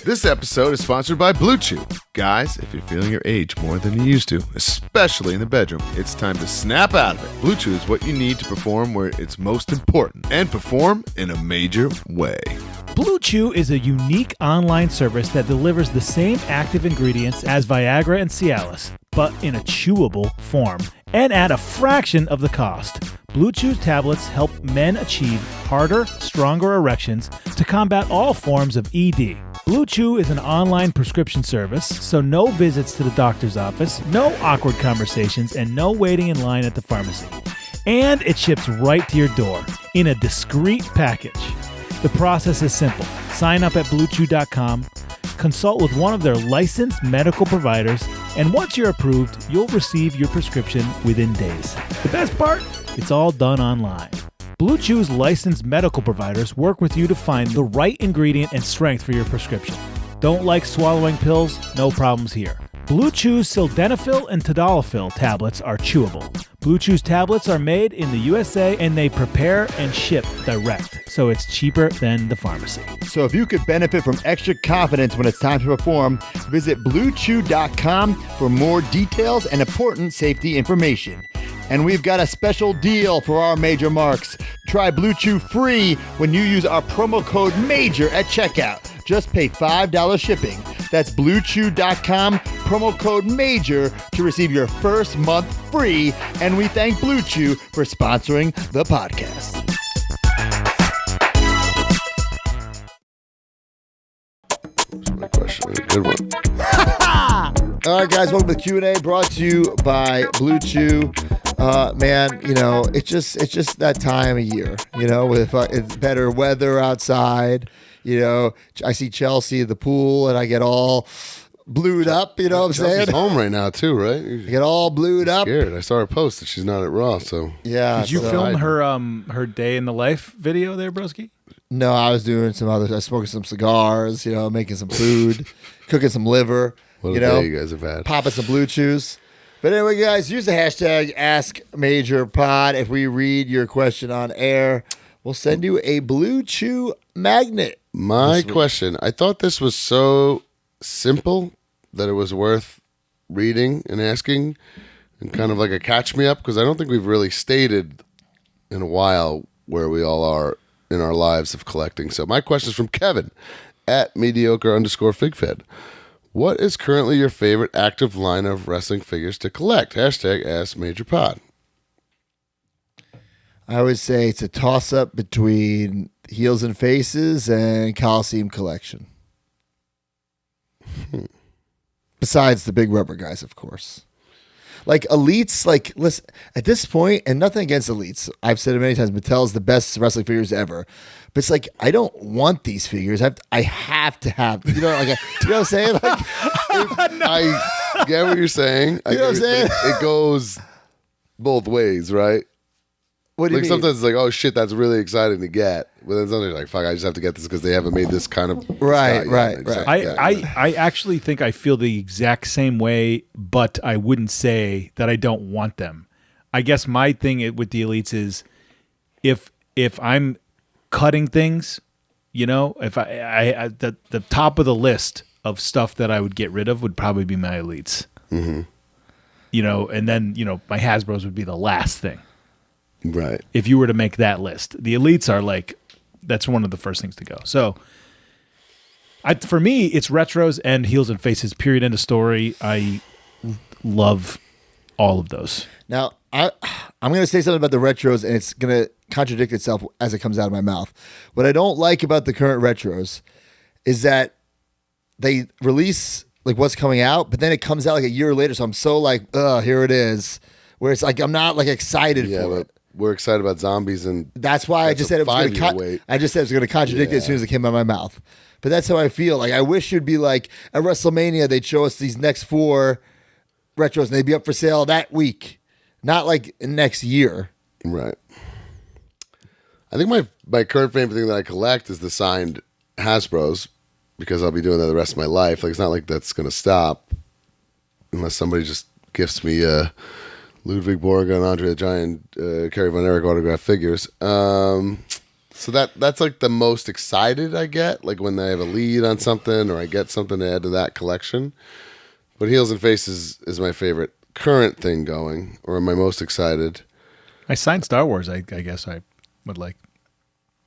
This episode is sponsored by Blue Chew. Guys, if you're feeling your age more than you used to, especially in the bedroom, it's time to snap out of it. Blue Chew is what you need to perform where it's most important and perform in a major way. Blue Chew is a unique online service that delivers the same active ingredients as Viagra and Cialis, but in a chewable form and at a fraction of the cost. Blue Chew's tablets help men achieve harder, stronger erections to combat all forms of ED. Blue Chew is an online prescription service, so no visits to the doctor's office, no awkward conversations, and no waiting in line at the pharmacy. And it ships right to your door in a discreet package. The process is simple. Sign up at BlueChew.com, consult with one of their licensed medical providers, and once you're approved, you'll receive your prescription within days. The best part? It's all done online. Blue Chew's licensed medical providers work with you to find the right ingredient and strength for your prescription. Don't like swallowing pills? No problems here. Blue Chew's sildenafil and tadalafil tablets are chewable. Blue Chew's tablets are made in the USA and they prepare and ship direct, so it's cheaper than the pharmacy. So if you could benefit from extra confidence when it's time to perform, visit BlueChew.com for more details and important safety information. And we've got a special deal for our major marks. Try Blue Chew free when you use our promo code MAJOR at checkout. Just pay $5 shipping. That's BlueChew.com, promo code MAJOR to receive your first month free. And we thank Blue Chew for sponsoring the podcast. That's my question. Good one. All right, guys, welcome to the Q&A brought to you by Blue Chew. Man, you know, it's just that time of year, you know, with it's better weather outside. You know, I see Chelsea at the pool and I get all blued up, you know what I'm Chelsea's saying? home right now, too, right? I get all blued up. Scared. I saw her post that she's not at Raw, so. Yeah. Did you so- film her day in the life video there, broski? No, I was doing some other. I was smoking some cigars, you know, making some food, cooking some liver, What you a know, day you guys have had. popping some Blue Chews. But anyway, guys, use the hashtag AskMajorPod. If we read your question on air, we'll send you a Blue Chew magnet. My question, I thought this was so simple that it was worth reading and asking and kind of like a catch me up because I don't think we've really stated in a while where we all are in our lives of collecting. So my question is from Kevin at mediocre_figfed. What is currently your favorite active line of wrestling figures to collect? Hashtag AskMajorPod. I would say it's a toss-up between Heels and Faces and Coliseum Collection. Besides the big rubber guys, of course. Like Elites, like listen, at this point, and nothing against Elites. I've said it many times. Mattel's the best wrestling figures ever. But it's like I don't want these figures. I have to have. You know, like you know what I'm saying? Like, I get what you're saying. You know what I'm saying? It goes both ways, right? What do you Like mean? sometimes it's like, oh shit, that's really exciting to get. But then sometimes you're like, fuck, I just have to get this because they haven't made this kind of Right, style yet. right, I just have right. to get it. I actually think I feel the exact same way, but I wouldn't say that I don't want them. I guess my thing with the Elites is if I'm cutting things, you know, if I the top of the list of stuff that I would get rid of would probably be my Elites. Mm-hmm. You know, and then, you know, my Hasbros would be the last thing. Right. If you were to make that list. The Elites are like, that's one of the first things to go. So for me, it's retros and heels and faces, period, end of story. I love all of those. Now, I'm going to say something about the retros, and it's going to contradict itself as it comes out of my mouth. What I don't like about the current retros is that they release like what's coming out, but then it comes out like a year later. So I'm so like, here it is. Where it's like I'm not like excited for it. We're excited about zombies, and That's why I just said it was going to. 5-year wait. I just said it was going to contradict it as soon as it came out of my mouth. But that's how I feel. Like I wish you'd be like at WrestleMania, they'd show us these next 4 retros, and they'd be up for sale that week, not like next year. Right. I think my current favorite thing that I collect is the signed Hasbros because I'll be doing that the rest of my life. Like it's not like that's going to stop unless somebody just gifts me Ludwig Borga, Andre the Giant, Kerry Von Erich autograph figures. So that's like the most excited I get, like when they have a lead on something or I get something to add to that collection. But Heels and Faces is my favorite current thing going, or my most excited. I signed Star Wars, I guess I would like.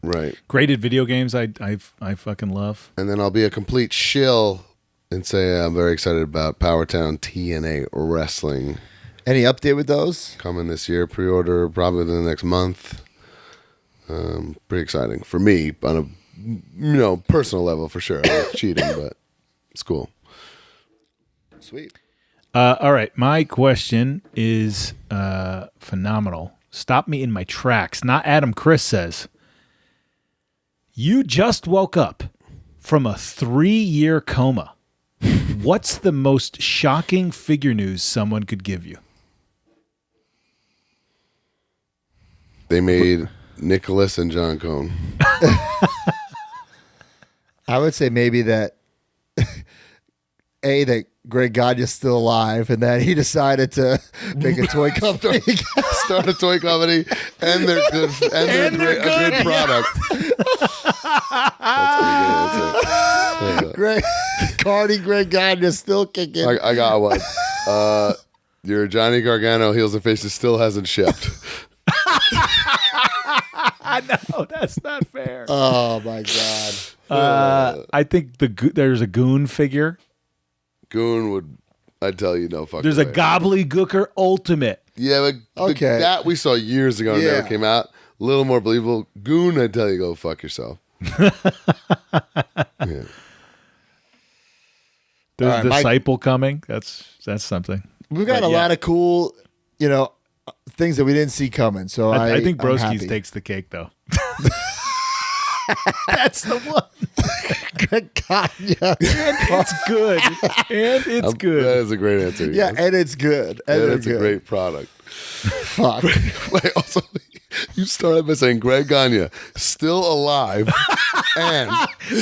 Right. Graded video games, I fucking love. And then I'll be a complete shill and say I'm very excited about Powertown TNA Wrestling. Any update with those? Coming this year, pre-order probably in the next month. Pretty exciting for me on a personal level for sure. I like cheating, but it's cool. Sweet. All right, my question is phenomenal. Stop me in my tracks. Not Adam Chris says, you just woke up from a 3-year coma. What's the most shocking figure news someone could give you? They made Nicholas and John Cone. I would say maybe that that Greg Gagne's still alive, and that he decided to make a toy company, Start a toy company, and they're good, and they're a good product. That's pretty good. Greg Gagne's still kicking. I got one. Your Johnny Gargano Heels and Faces still hasn't shipped. No, that's not fair. Oh my god! I think there's a Goon figure. Goon would, I'd tell you no fucking There's way. a Gobbledygooker Ultimate. Yeah, but Okay. that we saw years ago and Yeah. never came out. A little more believable. Goon, I'd tell you go fuck yourself. Yeah. There's All right, Mike- Disciple coming. That's something. We've got But a yeah. lot of cool, things that we didn't see coming. So I think I'm Broski's happy. takes the cake though. That's the one. Greg Gagne. It's good. And it's That good. is a great answer. Yeah, yes. and it's good. And And they're it's a good. great product. Fuck. Like, also, you started by saying Greg Gagne still alive, and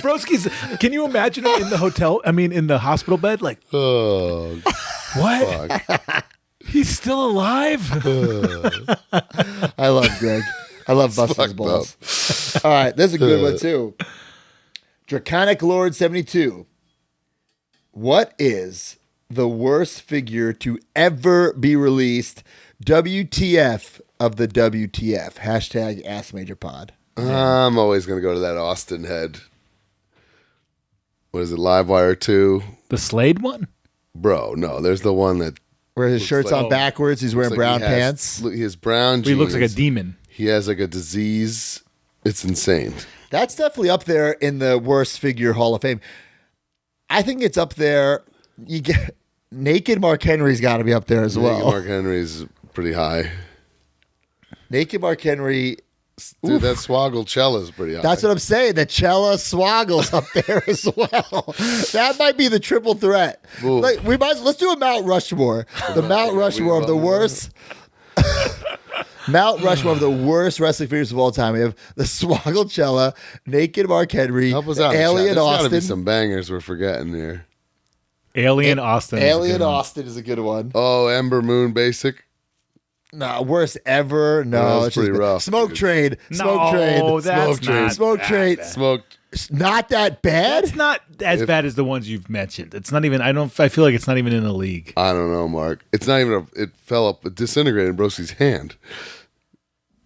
Broski's, can you imagine him in the hotel? I mean, in the hospital bed? Like, oh what? fuck, He's still alive? I love Greg. I love busting his fucked balls. All right, there's a good one too. Draconic Lord 72. What is the worst figure to ever be released? WTF of the WTF. Hashtag AskMajorPod. I'm always gonna go to that Austin head. What is it, Livewire 2? The Slade one? Bro, no, there's the one that Where his shirt's like- on backwards. He's wearing looks brown like pants. He has brown jeans. He looks like a demon. He has like a disease. It's insane. That's definitely up there in the worst figure Hall of Fame. I think it's up there. You get Naked Mark Henry's got to be up there as well. Mark Henry's pretty high. Naked Mark Henry. Dude, that Swoggle Cella's pretty high. That's what I'm saying. The Cella Swoggle's up there as well. That might be the triple threat. Ooh. Like let's do a Mount Rushmore. The Mount Rushmore of the worst. Mount Rushmore of the worst wrestling figures of all time. We have the Swoggle Cella, Naked Mark Henry, Help us out. Alien There's Austin. gotta be some bangers we're forgetting here. Alien Austin. is a Alien good one. Austin is a good one. Oh, Ember Moon Basic. No, worst ever. No, That was it's just pretty rough. Smoke Trade. Smoke Trade. No, that's not Smoke that Trade. bad. Smoked. Not that bad. That's not as bad as the ones you've mentioned. It's not even. I feel like it's not even in the league. I don't know, Mark. It's not even it fell up, it disintegrated in Broski's hand.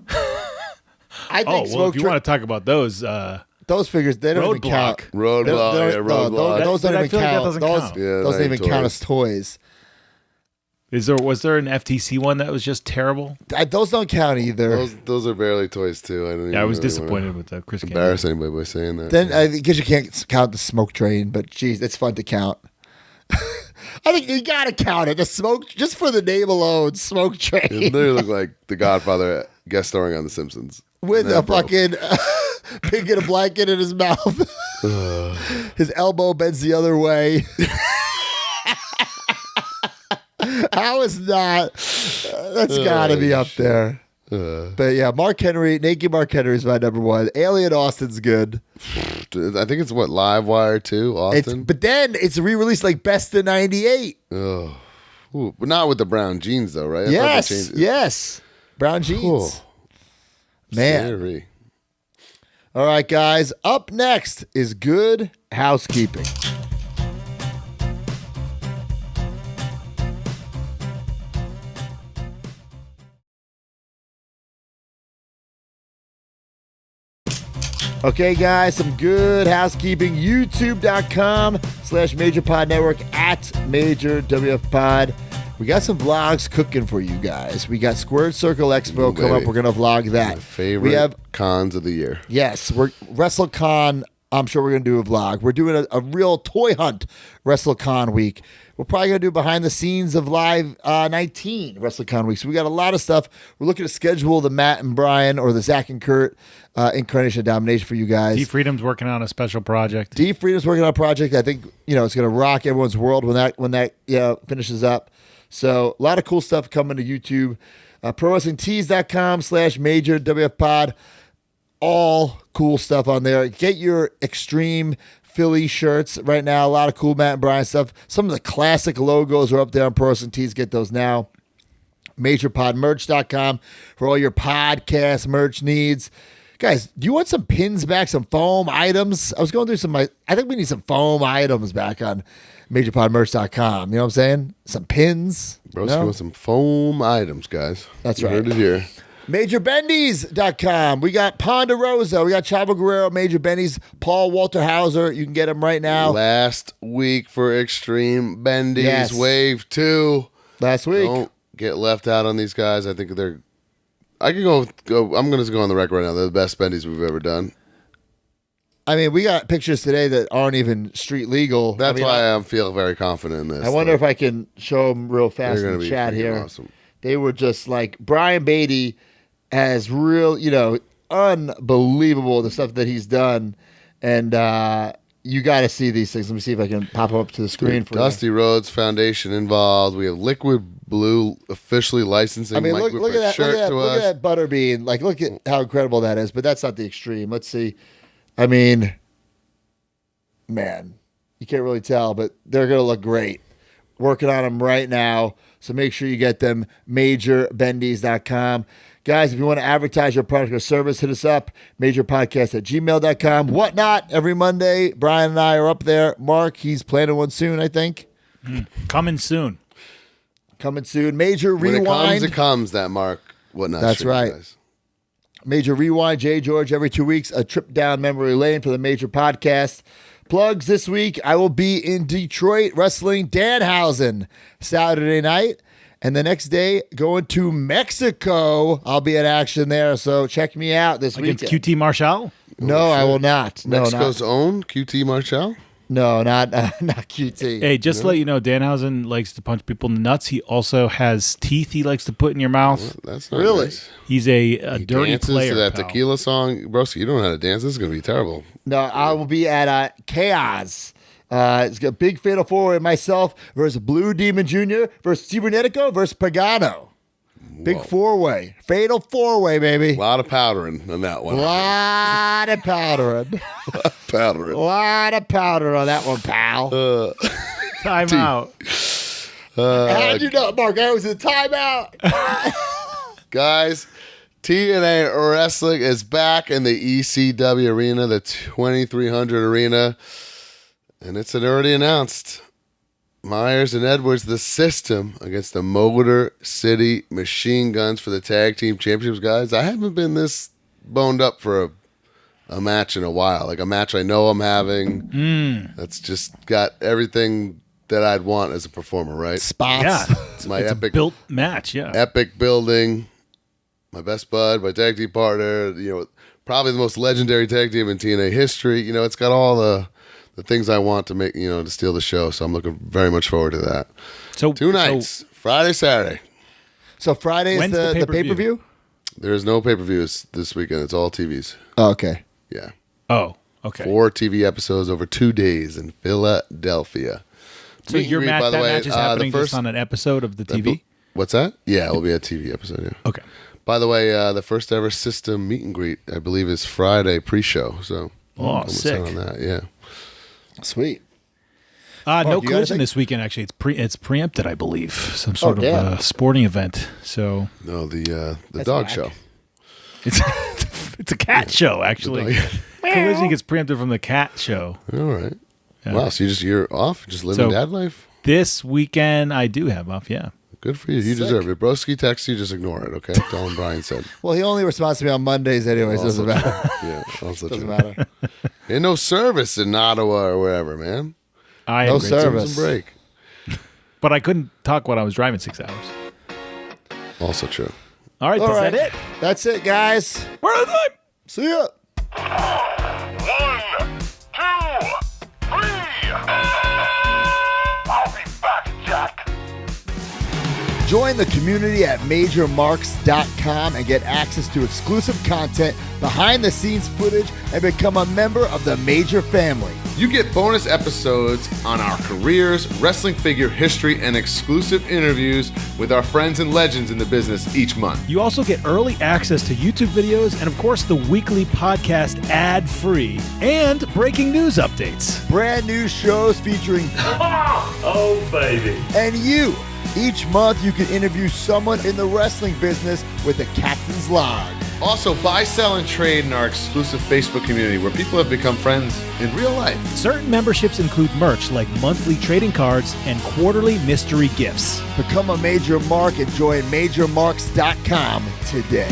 I think Oh well, Smoke if you Trade. want to talk about those, those figures, they don't even Roadblock. count. Roadblock, They yeah, don't- Roadblock. Those But don't I even feel like that count. doesn't Those count. Yeah, those don't they even ain't count toys. as toys. was there an FTC one that was just terrible? Those don't count either. Those are barely toys too. I don't. Yeah, I even was really disappointed with the Chris wanna Canyon. Embarrass anybody by saying that. Then because you can't count the Smoke Train, but geez, it's fun to count. I think you gotta count it. The smoke, just for the name alone, Smoke It Train literally looked like the Godfather guest starring on The Simpsons. with And a that broke. fucking pig in a blanket in his mouth. His elbow bends the other way. How is that? That's gotta be up there. But yeah, Mark Henry, Naked Mark Henry is my number one. Alien Austin's good. I think it's what Livewire too, Austin. But then it's re-released like Best of '98. Oh, ooh, but not with the brown jeans though, right? I thought they Yes, changed it. yes. Brown jeans. Ooh. Man. Scary. All right, guys. Up next is Good Housekeeping. Okay, guys, some Good Housekeeping. YouTube.com/MajorPod Network @MajorWFPod. We got some vlogs cooking for you guys. We got Squared Circle Expo Ooh, coming up. baby. We're going to vlog that. My favorite We have cons of the year. Yes, we're WrestleCon. I'm sure we're going to do a vlog. We're doing a real toy hunt WrestleCon week. We're probably going to do behind the scenes of Live 19 WrestleCon week. So we got a lot of stuff. We're looking to schedule the Matt and Brian or the Zach and Kurt Incarnation of Domination for you guys. D Freedom's working on a special project. D Freedom's working on a project. I think it's going to rock everyone's world when that finishes up. So a lot of cool stuff coming to YouTube. ProWrestlingTees.com/MajorWFPod. All cool stuff on there. Get your Extreme Philly shirts right now. A lot of cool Matt and Brian stuff. Some of the classic logos are up there on Pro Wrestling Tees. Get those now. MajorPodMerch.com for all your podcast merch needs. Guys, do you want some pins back, some foam items? I was going through I think we need some foam items back on MajorPodMerch.com. You know what I'm saying? Some pins. Broski No? with some foam items, guys. That's You right. Heard it here. MajorBendies.com. We got Ponderosa. We got Chavo Guerrero, Major Bendies, Paul Walter Hauser. You can get them right now. Last week for Extreme Bendies Yes. Wave 2. Last week. Don't get left out on these guys. I think they're. I could go. I'm going to go on the record right now. They're the best bendies we've ever done. I mean, we got pictures today that aren't even street legal. That's I mean, why I feel very confident in this. I wonder if I can show them real fast they're in going to the be chat freaking here. awesome. They were just like Brian Beatty has real, unbelievable the stuff that he's done, and you got to see these things. Let me see if I can pop up to the screen for Dusty Rhodes Foundation involved. We have Liquid Blue officially licensing you. I mean, Mike look Whipper's at that, shirt to look us. at that Butterbean. Like, look at how incredible that is. But that's not the Extreme. Let's see. I mean, man, you can't really tell, but they're gonna look great. Working on them right now. So make sure you get them, MajorBendies.com. Guys, if you want to advertise your product or service, hit us up, majorpodcast@gmail.com. Whatnot, every Monday, Brian and I are up there. Mark, he's planning one soon, I think. Coming soon. Coming soon. Major When Rewind. it comes, that Mark. Whatnot. That's stream, right. Guys. Major Rewind, Jay George, every 2 weeks, a trip down memory lane for the Major Podcast. Plugs this week, I will be in Detroit wrestling Danhausen Saturday night. And the next day, going to Mexico. I'll be in action there, so check me out this Against weekend. QT Marshall. No, I will not. No, Mexico's not. own QT Marshall. No, not QT. Hey, just to let you know, Danhausen likes to punch people in the nuts. He also has teeth he likes to put in your mouth. That's not Really? nice. He's a He dirty dances player. to that pal. tequila song. Broski, you don't know how to dance. This is going to be terrible. No, I will be at Chaos. It's got a big fatal four-way, myself versus Blue Demon Jr. versus Cibernetico versus Pagano. Big four-way. Fatal four-way, baby. A lot of powdering on that one. Lot of powdering. Powdering. Lot of powder on that one, pal. Time out. How'd you know, Mark? I was in timeout. Guys, TNA Wrestling is back in the ECW arena, the 2300 arena. And it's already announced. Myers and Edwards, the system against the Motor City Machine Guns for the Tag Team Championships, guys. I haven't been this boned up for a match in a while. Like a match I know I'm having. That's just got everything that I'd want as a performer, right? Spots. Yeah. It's my It's a epic built match, yeah. epic building. My best bud, my tag team partner, probably the most legendary tag team in TNA history. It's got all the things I want to make, to steal the show. So I'm looking very much forward to that. So 2 nights, Friday, Saturday. So Friday is When's the the pay-per-view? pay-per-view? There's no pay-per-views this weekend. It's all TVs. Oh, okay. Yeah. Oh, okay. 4 TV episodes over 2 days in Philadelphia. So your match, that match is happening just on an episode of the TV? What's that? Yeah, it'll be a TV episode, yeah. Okay. By the way, the first ever system meet and greet, I believe, is Friday pre-show. So almost sick. done on that, yeah. Sweet. No you got collision anything? this weekend, actually. It's preempted, I believe. Some sort damn. of sporting event. So No, the That's dog whack. show. it's a cat show, actually. Collision gets preempted from the cat show. All right. Wow, so you're off, just living So- dad life? This weekend, I do have off, yeah. Good for you. You deserve it. Broski texts you, just ignore it, okay? Tell him Brian said. Well, he only responds to me on Mondays anyways. Doesn't matter. Yeah, also Doesn't true. matter. Ain't no service in Ottawa or wherever, man. I No am great service. Some break. But I couldn't talk when I was driving 6 hours. Also true. All right, All is right. that it? That's it, guys. We're out of time. See ya. 1, 2, 3. I'll be back, Jack. Join the community at MajorMarks.com and get access to exclusive content, behind-the-scenes footage, and become a member of the Major family. You get bonus episodes on our careers, wrestling figure history, and exclusive interviews with our friends and legends in the business each month. You also get early access to YouTube videos and, of course, the weekly podcast ad-free and breaking news updates. Brand new shows featuring Oh, baby. and you. Each month, you can interview someone in the wrestling business with the Captain's Log. Also, buy, sell, and trade in our exclusive Facebook community where people have become friends in real life. Certain memberships include merch like monthly trading cards and quarterly mystery gifts. Become a Major Mark and join MajorMarks.com today.